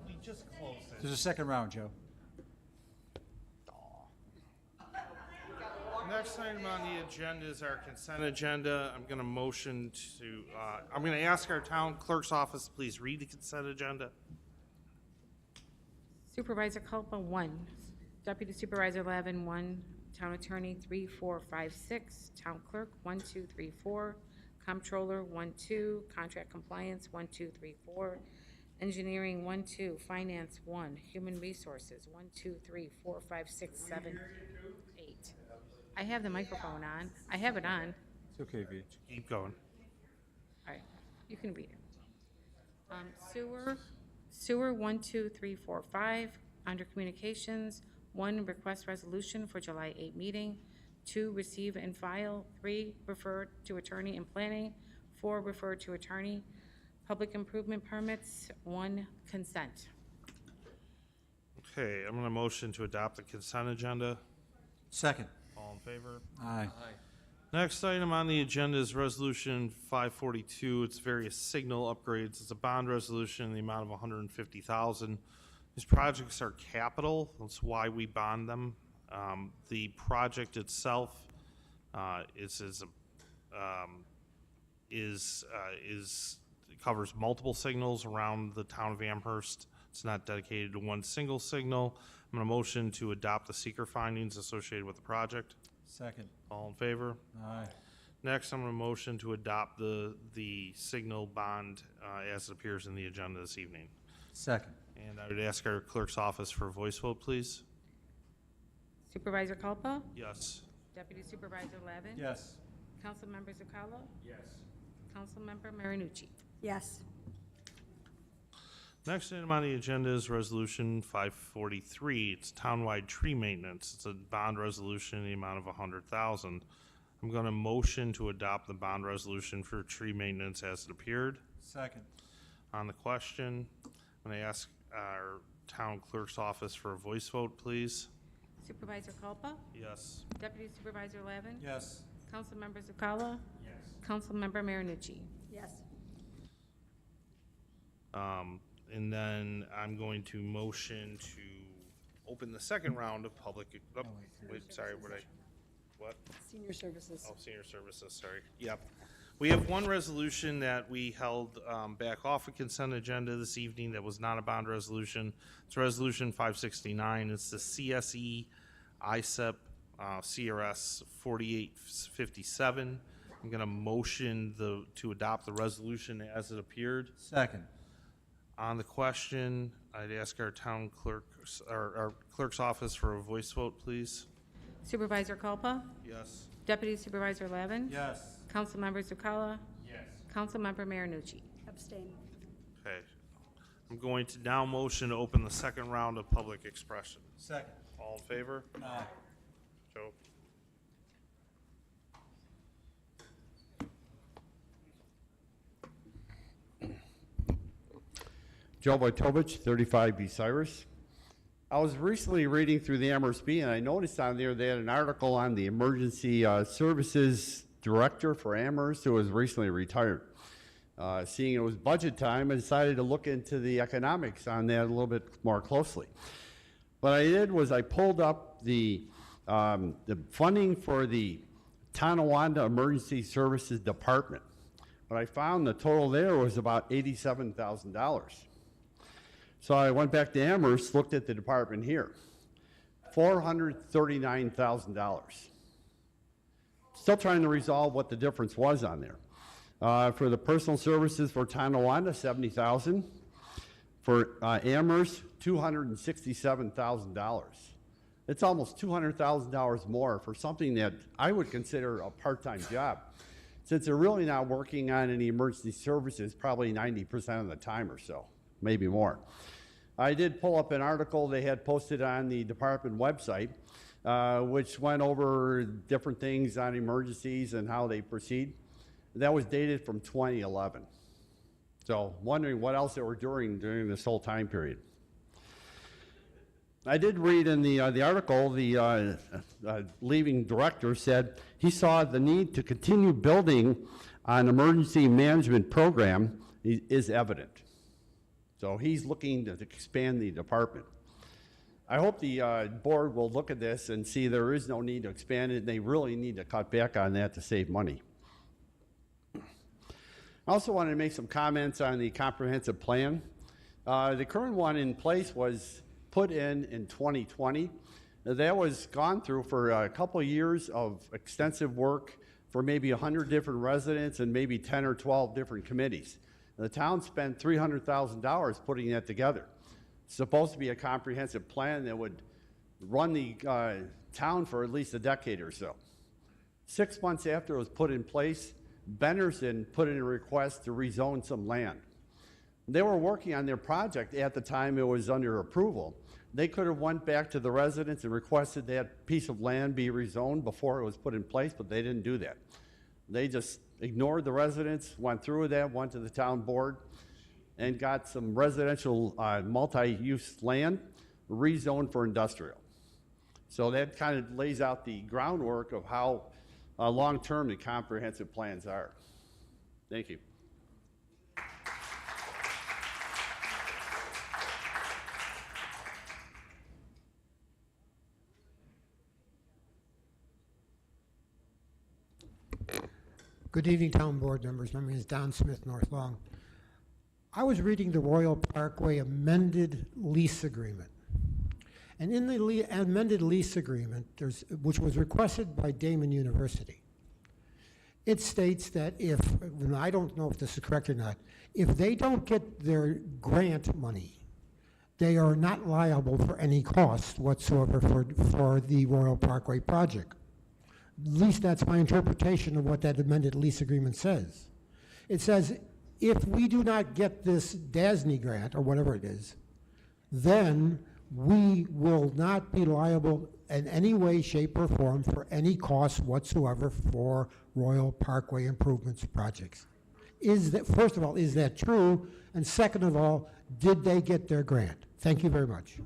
[SPEAKER 1] We just closed it.
[SPEAKER 5] There's a second round, Joe.
[SPEAKER 1] Next item on the agenda is our consent agenda. I'm going to motion to, I'm going to ask our town clerk's office to please read the consent agenda.
[SPEAKER 19] Supervisor Culpa, 1. Deputy Supervisor Lavin, 1. Town Attorney, 3, 4, 5, 6. Town Clerk, 1, 2, 3, 4. Comptroller, 1, 2. Contract Compliance, 1, 2, 3, 4. Engineering, 1, 2. Finance, 1. Human Resources, 1, 2, 3, 4, 5, 6, 7, 8. I have the microphone on. I have it on.
[SPEAKER 5] It's okay, V.
[SPEAKER 1] Keep going.
[SPEAKER 19] All right, you can read it. Sewer 1, 2, 3, 4, 5. Under Communications, 1, request resolution for July 8 meeting. 2, receive and file. 3, refer to attorney in planning. 4, refer to attorney. Public improvement permits, 1 consent.
[SPEAKER 1] Okay, I'm going to motion to adopt the consent agenda.
[SPEAKER 5] Second.
[SPEAKER 1] All in favor?
[SPEAKER 5] Aye.
[SPEAKER 1] Next item on the agenda is Resolution 542. It's various signal upgrades. It's a bond resolution in the amount of $150,000. These projects are capital. That's why we bond them. The project itself covers multiple signals around the town of Amherst. It's not dedicated to one single signal. I'm going to motion to adopt the seeker findings associated with the project.
[SPEAKER 5] Second.
[SPEAKER 1] All in favor?
[SPEAKER 5] Aye.
[SPEAKER 1] Next, I'm going to motion to adopt the signal bond as it appears in the agenda this evening.
[SPEAKER 5] Second.
[SPEAKER 1] And I would ask our clerk's office for a voice vote, please.
[SPEAKER 19] Supervisor Culpa?
[SPEAKER 1] Yes.
[SPEAKER 19] Deputy Supervisor Levin?
[SPEAKER 5] Yes.
[SPEAKER 19] Councilmember Zuccallo?
[SPEAKER 5] Yes.
[SPEAKER 19] Councilmember Marinucci?
[SPEAKER 15] Yes.
[SPEAKER 1] Next item on the agenda is Resolution 543. It's townwide tree maintenance. It's a bond resolution in the amount of $100,000. I'm going to motion to adopt the bond resolution for tree maintenance as it appeared.
[SPEAKER 5] Second.
[SPEAKER 1] On the question, I'm going to ask our town clerk's office for a voice vote, please.
[SPEAKER 19] Supervisor Culpa?
[SPEAKER 1] Yes.
[SPEAKER 19] Deputy Supervisor Levin?
[SPEAKER 5] Yes.
[SPEAKER 19] Councilmember Zuccallo?
[SPEAKER 5] Yes.
[SPEAKER 19] Councilmember Marinucci?
[SPEAKER 15] Yes.
[SPEAKER 1] And then I'm going to motion to open the second round of public, what?
[SPEAKER 15] Senior Services.
[SPEAKER 1] Oh, senior services, sorry. Yep. We have one resolution that we held back off a consent agenda this evening that was not a bond resolution. It's Resolution 569. It's the CSE ISEP CRS 4857. I'm going to motion to adopt the resolution as it appeared.
[SPEAKER 5] Second.
[SPEAKER 1] On the question, I'd ask our town clerk, or our clerk's office for a voice vote, please.
[SPEAKER 19] Supervisor Culpa?
[SPEAKER 1] Yes.
[SPEAKER 19] Deputy Supervisor Levin?
[SPEAKER 5] Yes.
[SPEAKER 19] Councilmember Zuccallo?
[SPEAKER 5] Yes.
[SPEAKER 19] Councilmember Marinucci?
[SPEAKER 15] Abstain.
[SPEAKER 1] Okay. I'm going to now motion to open the second round of public expression.
[SPEAKER 5] Second.
[SPEAKER 1] All in favor?
[SPEAKER 5] Aye.
[SPEAKER 1] Joe?
[SPEAKER 11] Joe Wojtowicz, 35B Cyrus. I was recently reading through the Amherst Bee, and I noticed on there they had an article on the emergency services director for Amherst who was recently retired. Seeing it was budget time, I decided to look into the economics on that a little bit more closely. What I did was I pulled up the funding for the Tonawanda Emergency Services Department. What I found the total there was about $87,000. So I went back to Amherst, looked at the department here, $439,000. Still trying to resolve what the difference was on there. For the personal services for Tonawanda, $70,000. For Amherst, $267,000. It's almost $200,000 more for something that I would consider a part-time job. Since they're really not working on any emergency services, probably 90% of the time or so, maybe more. I did pull up an article they had posted on the department website, which went over different things on emergencies and how they proceed. That was dated from 2011. So wondering what else they were doing during this whole time period. I did read in the article, the leaving director said he saw the need to continue building on emergency management program is evident. So he's looking to expand the department. I hope the board will look at this and see there is no need to expand it, and they really need to cut back on that to save money. I also wanted to make some comments on the comprehensive plan. The current one in place was put in 2020. That was gone through for a couple of years of extensive work for maybe 100 different residents and maybe 10 or 12 different committees. The town spent $300,000 putting that together. It's supposed to be a comprehensive plan that would run the town for at least a decade or so. 6 months after it was put in place, Benderson put in a request to rezone some land. They were working on their project at the time it was under approval. They could have went back to the residents and requested that piece of land be rezoned before it was put in place, but they didn't do that. They just ignored the residents, went through with that, went to the town board, and got some residential multi-use land rezoned for industrial. So that kind of lays out the groundwork of how long-term the comprehensive plans are. Thank you.
[SPEAKER 9] Good evening, Town Board members. My name is Don Smith, North Long. I was reading the Royal Parkway amended lease agreement. And in the amended lease agreement, which was requested by Damon University, it states that if, and I don't know if this is correct or not, if they don't get their grant money, they are not liable for any cost whatsoever for the Royal Parkway project. At least that's my interpretation of what that amended lease agreement says. It says, if we do not get this DASNY grant, or whatever it is, then we will not be liable in any way, shape, or form for any costs whatsoever for Royal Parkway improvements projects. First of all, is that true? And second of all, did they get their grant? Thank you very much.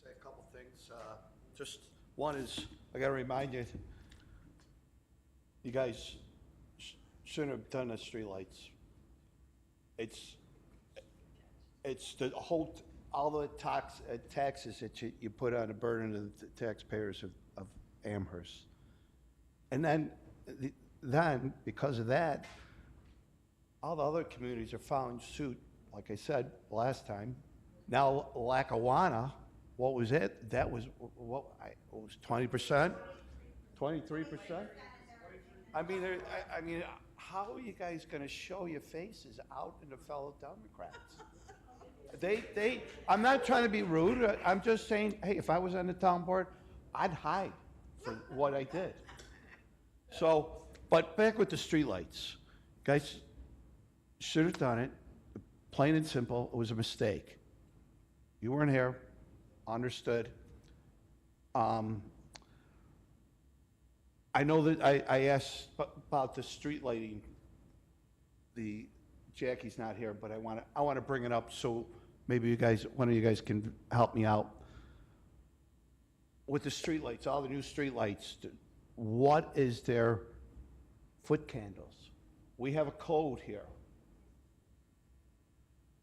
[SPEAKER 8] Say a couple things. Just one is, I gotta remind you, you guys shouldn't have done the streetlights. It's the whole, all the taxes that you put on the burden of the taxpayers of Amherst. And then because of that, all the other communities are following suit, like I said last time. Now, Lackawanna, what was it? That was, what, it was 20%? 23%? I mean, how are you guys gonna show your faces out in the fellow Democrats? I'm not trying to be rude, I'm just saying, hey, if I was on the town board, I'd hide for what I did. So, but back with the streetlights. Guys should have done it, plain and simple, it was a mistake. You weren't here, understood. I know that I asked about the street lighting. Jackie's not here, but I want to bring it up so maybe one of you guys can help me out. With the street lights, all the new street lights, what is their foot candles? We have a code here.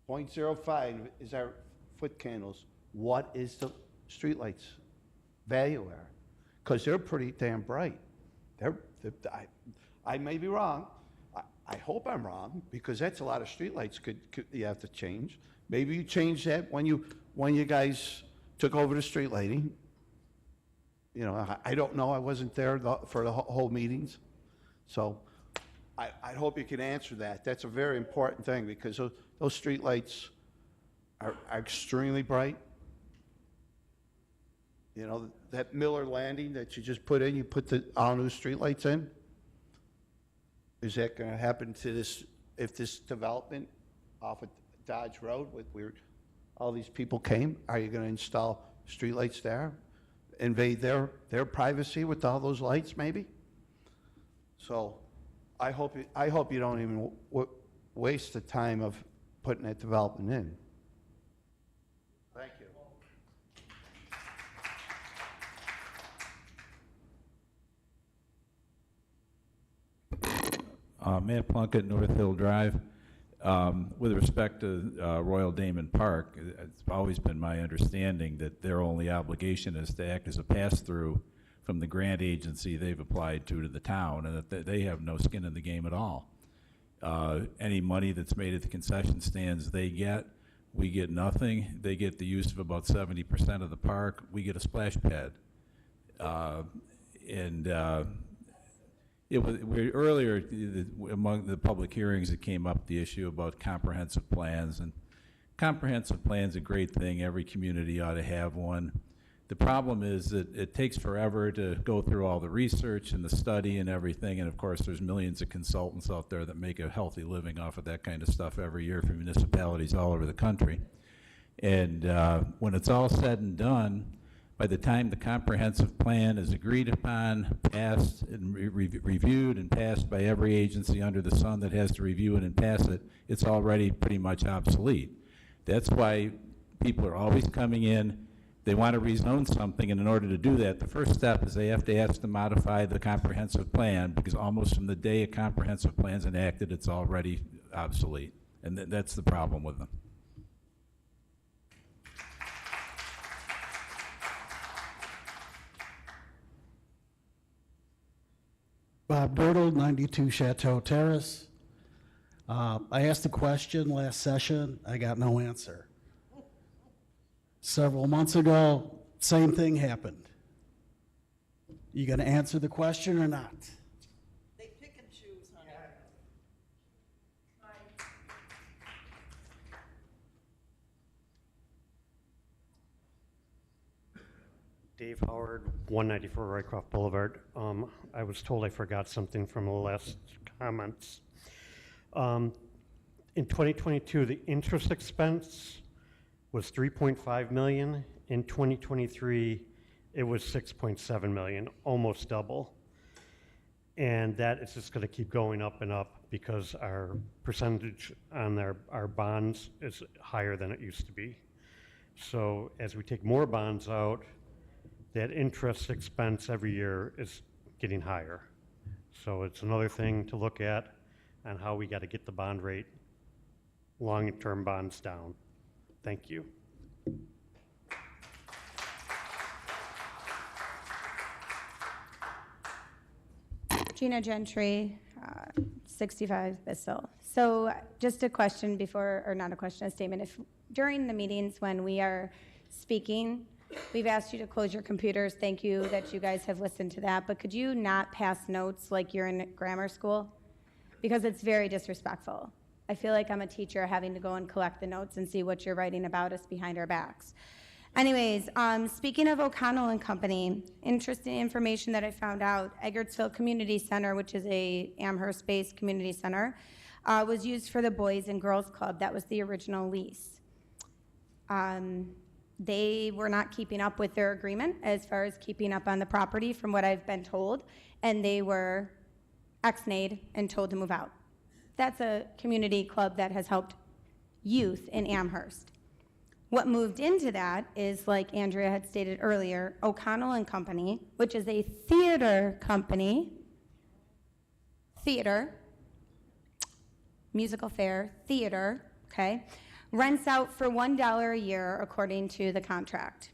[SPEAKER 8] 0.05 is our foot candles. What is the streetlights value are? Because they're pretty damn bright. I may be wrong. I hope I'm wrong, because that's a lot of streetlights you have to change. Maybe you changed that when you guys took over the street lighting. You know, I don't know. I wasn't there for the whole meetings. So I hope you can answer that. That's a very important thing, because those streetlights are extremely bright. You know, that Miller Landing that you just put in, you put the all new streetlights in. Is that going to happen to this, if this development off of Dodge Road where all these people came? Are you going to install streetlights there? Invade their privacy with all those lights, maybe? So I hope you don't even waste the time of putting that development in. Thank you.
[SPEAKER 12] Matt Plunkett, North Hill Drive. With respect to Royal Damon Park, it's always been my understanding that their only obligation is to act as a pass-through from the grant agency they've applied to the town, and that they have no skin in the game at all. Any money that's made at the concession stands they get, we get nothing. They get the use of about 70% of the park. We get a splash pad. Earlier, among the public hearings, it came up the issue about comprehensive plans, and comprehensive plan's a great thing. Every community ought to have one. The problem is that it takes forever to go through all the research and the study and everything, and of course, there's millions of consultants out there that make a healthy living off of that kind of stuff every year for municipalities all over the country. And when it's all said and done, by the time the comprehensive plan is agreed upon, passed, and reviewed and passed by every agency under the sun that has to review it and pass it, it's already pretty much obsolete. That's why people are always coming in. They want to rezone something, and in order to do that, the first step is they have to ask to modify the comprehensive plan, because almost from the day a comprehensive plan is enacted, it's already obsolete. And that's the problem with them.
[SPEAKER 21] Bob Dirtle, 92 Chateau Terrace. I asked a question last session. I got no answer. Several months ago, same thing happened. You going to answer the question or not?
[SPEAKER 15] They pick and choose, honey.
[SPEAKER 4] Dave Howard, 194 Rycroft Boulevard. I was told I forgot something from the last comments. In 2022, the interest expense was 3.5 million. In 2023, it was 6.7 million, almost double. And that is just going to keep going up and up because our percentage on our bonds is higher than it used to be. So as we take more bonds out, that interest expense every year is getting higher. So it's another thing to look at on how we got to get the bond rate, long-term bonds down. Thank you.
[SPEAKER 17] Gina Gentry, 65 Bissell. So just a question before, or not a question, a statement. If during the meetings when we are speaking, we've asked you to close your computers. Thank you that you guys have listened to that. But could you not pass notes like you're in grammar school? Because it's very disrespectful. I feel like I'm a teacher having to go and collect the notes and see what you're writing about us behind our backs. Anyways, speaking of O'Connell and Company, interesting information that I found out, Eggertsville Community Center, which is a Amherst-based community center, was used for the Boys and Girls Club. That was the original lease. They were not keeping up with their agreement as far as keeping up on the property from what I've been told, and they were ex-nayed and told to move out. That's a community club that has helped youth in Amherst. What moved into that is, like Andrea had stated earlier, O'Connell and Company, which is a theater company, musical fair, theater, okay, rents out for $1 a year according to the contract.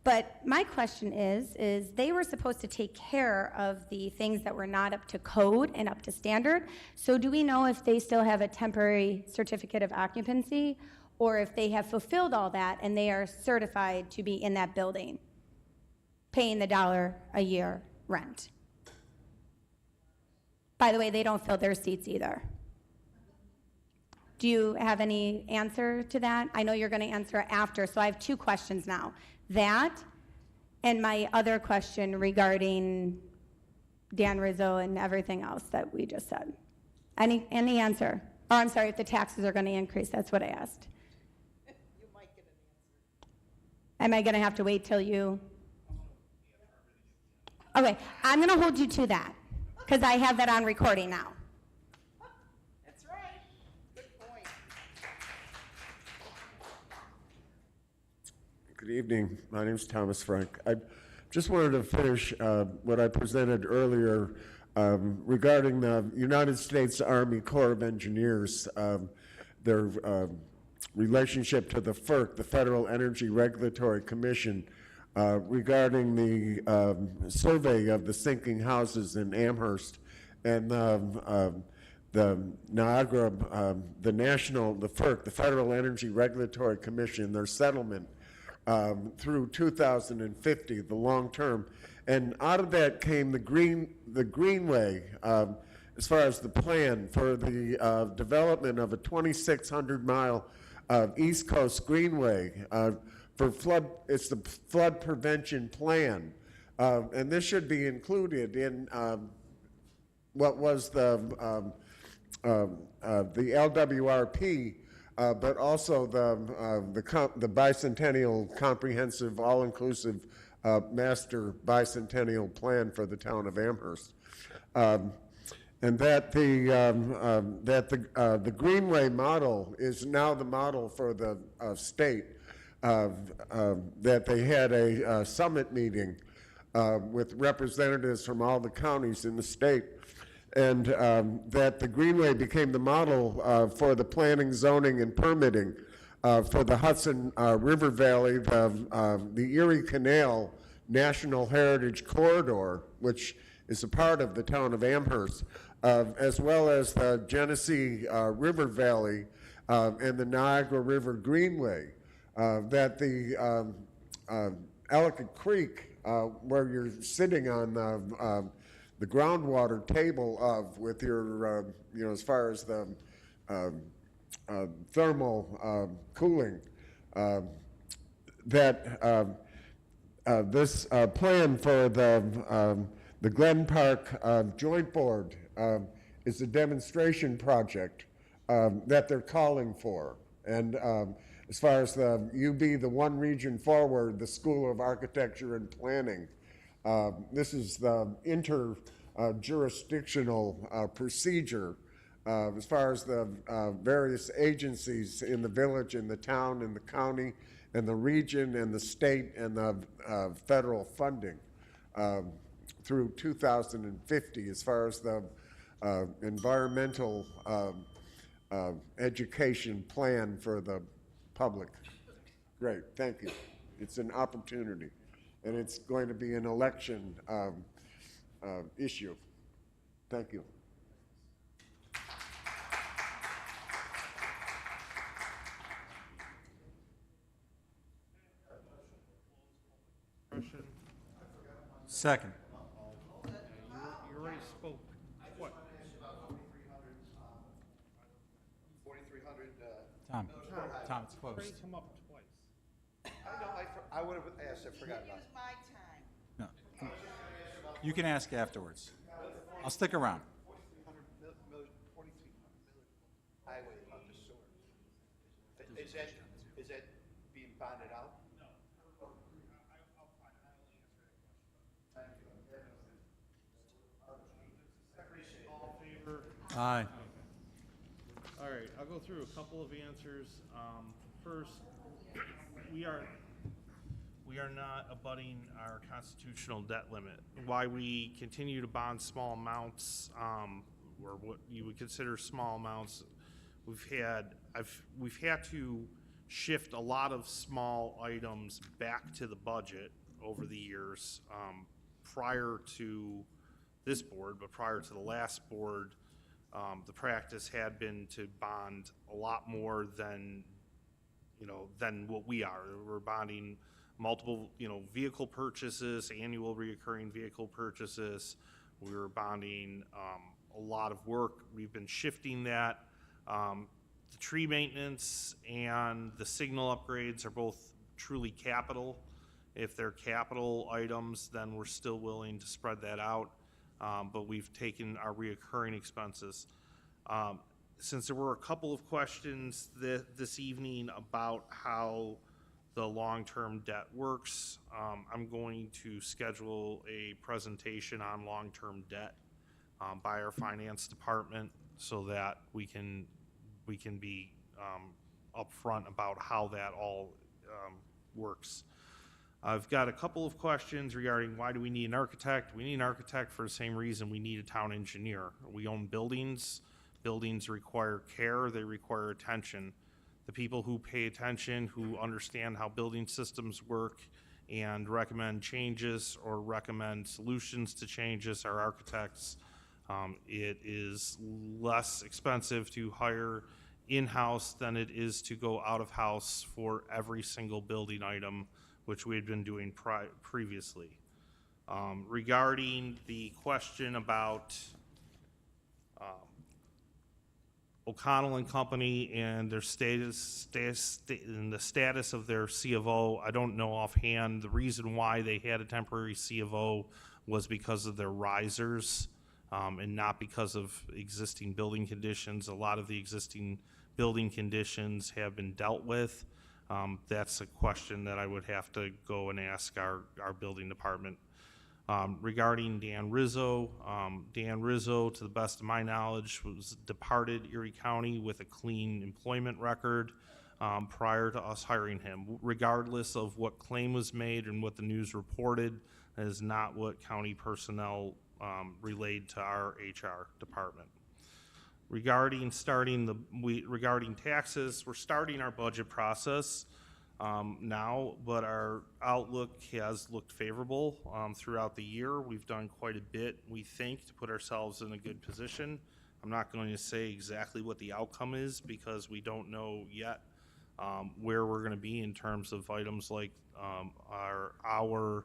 [SPEAKER 17] But my question is they were supposed to take care of the things that were not up to code and up to standard. So do we know if they still have a temporary certificate of occupancy, or if they have fulfilled all that and they are certified to be in that building, paying the $1 a year rent? By the way, they don't fill their seats either. Do you have any answer to that? I know you're going to answer after, so I have two questions now. That and my other question regarding Dan Rizzo and everything else that we just said. Any answer? Oh, I'm sorry, if the taxes are going to increase, that's what I asked.
[SPEAKER 15] You might get an answer.
[SPEAKER 17] Am I going to have to wait till you? Okay, I'm going to hold you to that because I have that on recording now.
[SPEAKER 15] That's right. Good point.
[SPEAKER 13] Good evening. My name is Thomas Frank. I just wanted to finish what I presented earlier regarding the United States Army Corps of Engineers, their relationship to the FERC, the Federal Energy Regulatory Commission, regarding the survey of the sinking houses in Amherst and the Niagara, the FERC, the Federal Energy Regulatory Commission, their settlement through 2050, the long term. And out of that came the Greenway, as far as the plan for the development of a 2,600-mile East Coast Greenway for flood, it's the flood prevention plan. And this should be included in what was the LWRP, but also the bicentennial comprehensive all-inclusive master bicentennial plan for the town of Amherst. And that the Greenway model is now the model for the state. That they had a summit meeting with representatives from all the counties in the state, and that the Greenway became the model for the planning, zoning, and permitting for the Hudson River Valley, the Erie Canal National Heritage Corridor, which is a part of the town of Amherst, as well as the Genesee River Valley and the Niagara River Greenway. That the Ellicott Creek, where you're sitting on the groundwater table of with your, as far as the thermal cooling, that this plan for the Glen Park Joint Board is a demonstration project that they're calling for. And as far as the UB, the One Region Forward, the School of Architecture and Planning, this is the inter-jurisdictional procedure as far as the various agencies in the village, in the town, in the county, and the region, and the state, and the federal funding through 2050 as far as the environmental education plan for the public. Great, thank you. It's an opportunity, and it's going to be an election issue. Thank you.
[SPEAKER 5] Second.
[SPEAKER 1] You already spoke. What?
[SPEAKER 8] 4,300.
[SPEAKER 5] Tom, it's closed.
[SPEAKER 1] Already come up twice.
[SPEAKER 8] I know, I would have asked, I forgot about it.
[SPEAKER 5] No. You can ask afterwards. I'll stick around.
[SPEAKER 8] 4,300 highway about the sewer. Is that being bonded out? No. I'll find it. I'll answer that question. Thank you.
[SPEAKER 1] All in favor?
[SPEAKER 5] Aye.
[SPEAKER 1] All right, I'll go through a couple of answers. First, we are not abutting our constitutional debt limit. Why we continue to bond small amounts, or what you would consider small amounts, we've had to shift a lot of small items back to the budget over the years, prior to this board, but prior to the last board. The practice had been to bond a lot more than what we are. We're bonding multiple, vehicle purchases, annual reoccurring vehicle purchases. We were bonding a lot of work. We've been shifting that. The tree maintenance and the signal upgrades are both truly capital. If they're capital items, then we're still willing to spread that out. But we've taken our reoccurring expenses. Since there were a couple of questions this evening about how the long-term debt works, I'm going to schedule a presentation on long-term debt by our finance department so that we can be upfront about how that all works. I've got a couple of questions regarding why do we need an architect. We need an architect for the same reason we need a town engineer. We own buildings. Buildings require care. They require attention. The people who pay attention, who understand how building systems work and recommend changes or recommend solutions to changes are architects. It is less expensive to hire in-house than it is to go out-of-house for every single building item, which we had been doing previously. Regarding the question about O'Connell and Company and their and the status of their C of O, I don't know offhand. The reason why they had a temporary C of O was because of their risers, and not because of existing building conditions. A lot of the existing building conditions have been dealt with. That's a question that I would have to go and ask our building department. Regarding Dan Rizzo, to the best of my knowledge, was departed Erie County with a clean employment record prior to us hiring him. Regardless of what claim was made and what the news reported, that is not what county personnel relayed to our HR department. Regarding regarding taxes, we're starting our budget process now, but our outlook has looked favorable throughout the year. We've done quite a bit, we think, to put ourselves in a good position. I'm not going to say exactly what the outcome is because we don't know yet where we're going to be in terms of items like our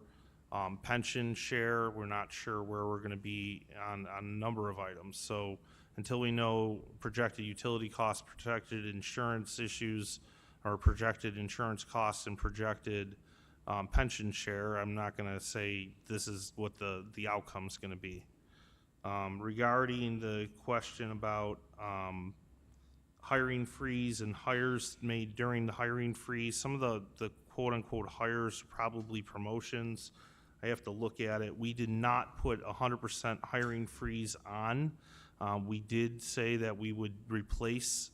[SPEAKER 1] pension share. We're not sure where we're going to be on a number of items. So until we know projected utility costs, projected insurance issues, or projected insurance costs and projected pension share, I'm not going to say this is what the outcome's going to be. Regarding the question about hiring freeze and hires made during the hiring freeze, some of the quote-unquote hires are probably promotions. I have to look at it. We did not put 100% hiring freeze on. We did say that we would replace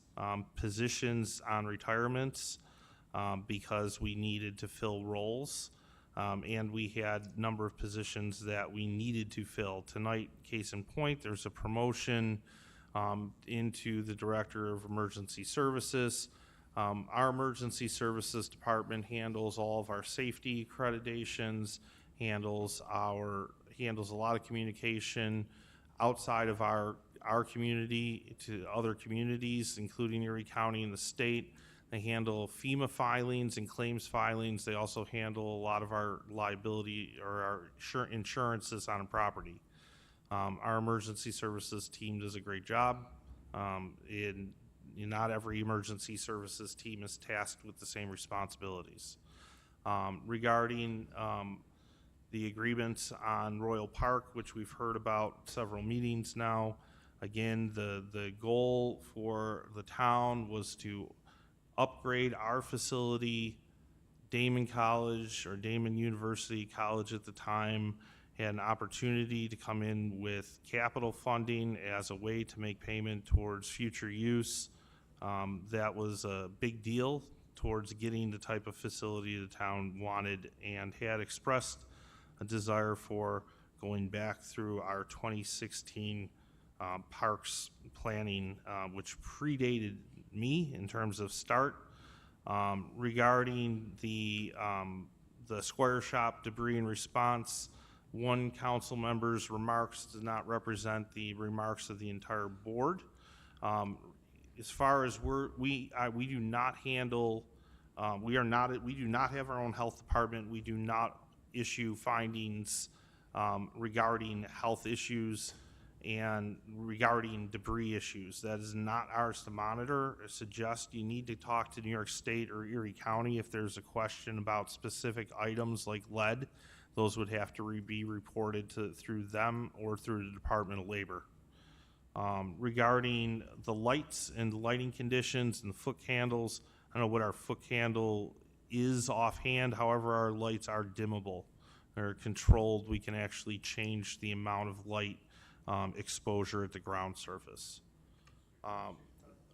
[SPEAKER 1] positions on retirements because we needed to fill roles, and we had a number of positions that we needed to fill. Tonight, case in point, there's a promotion into the Director of Emergency Services. Our Emergency Services Department handles all of our safety accreditations, handles a lot of communication outside of our community to other communities, including Erie County and the state. They handle FEMA filings and claims filings. They also handle a lot of our liability or our insurances on a property. Our emergency services team does a great job. Not every emergency services team is tasked with the same responsibilities. Regarding the agreements on Royal Park, which we've heard about several meetings now, again, the goal for the town was to upgrade our facility. Damon College, or Damon University College at the time, had an opportunity to come in with capital funding as a way to make payment towards future use. That was a big deal towards getting the type of facility the town wanted and had expressed a desire for going back through our 2016 parks planning, which predated me in terms of start. Regarding the Square Shop debris and response, one council member's remarks does not represent the remarks of the entire board. As far as we do not handle, we do not have our own health department. We do not issue findings regarding health issues and regarding debris issues. That is not ours to monitor. I suggest you need to talk to New York State or Erie County if there's a question about specific items like lead. Those would have to be reported through them or through the Department of Labor. Regarding the lights and the lighting conditions and the foot candles, I don't know what our foot candle is offhand. However, our lights are dimmable. They're controlled. We can actually change the amount of light exposure at the ground surface.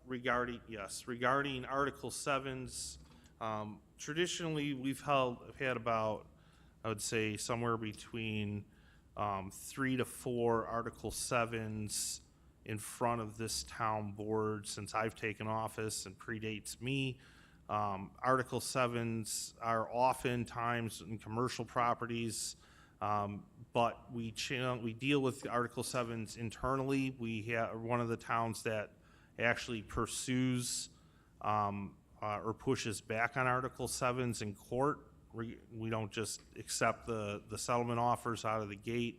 [SPEAKER 1] Regarding Article 7s, traditionally we've had about, I would say, somewhere between 3 to 4 Article 7s in front of this town board since I've taken office and predates me. Article 7s are oftentimes in commercial properties, but we deal with Article 7s internally. We have one of the towns that actually pursues or pushes back on Article 7s in court. We don't just accept the settlement offers out of the gate.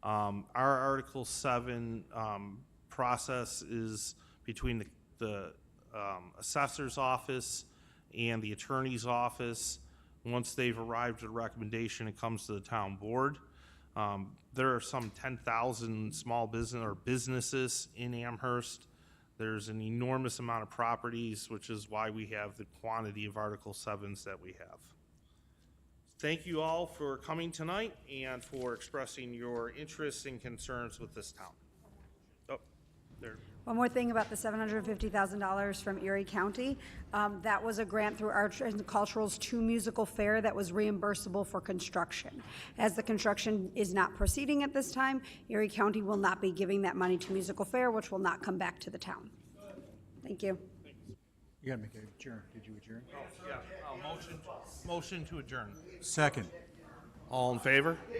[SPEAKER 1] Our Article 7 process is between the assessor's office and the attorney's office. Once they've arrived at a recommendation, it comes to the town board. There are some 10,000 small business or businesses in Amherst. There's an enormous amount of properties, which is why we have the quantity of Article 7s that we have. Thank you all for coming tonight and for expressing your interests and concerns with this town. Oh, there.
[SPEAKER 2] One more thing about the $750,000 from Erie County. That was a grant through Arts and Cultural's 2 musical fair that was reimbursable for construction. As the construction is not proceeding at this time, Erie County will not be giving that money to musical fair, which will not come back to the town. Thank you.
[SPEAKER 5] You gotta make a adjourn. Did you adjourn?
[SPEAKER 1] Yeah, motion to adjourn.
[SPEAKER 5] Second.
[SPEAKER 1] All in favor?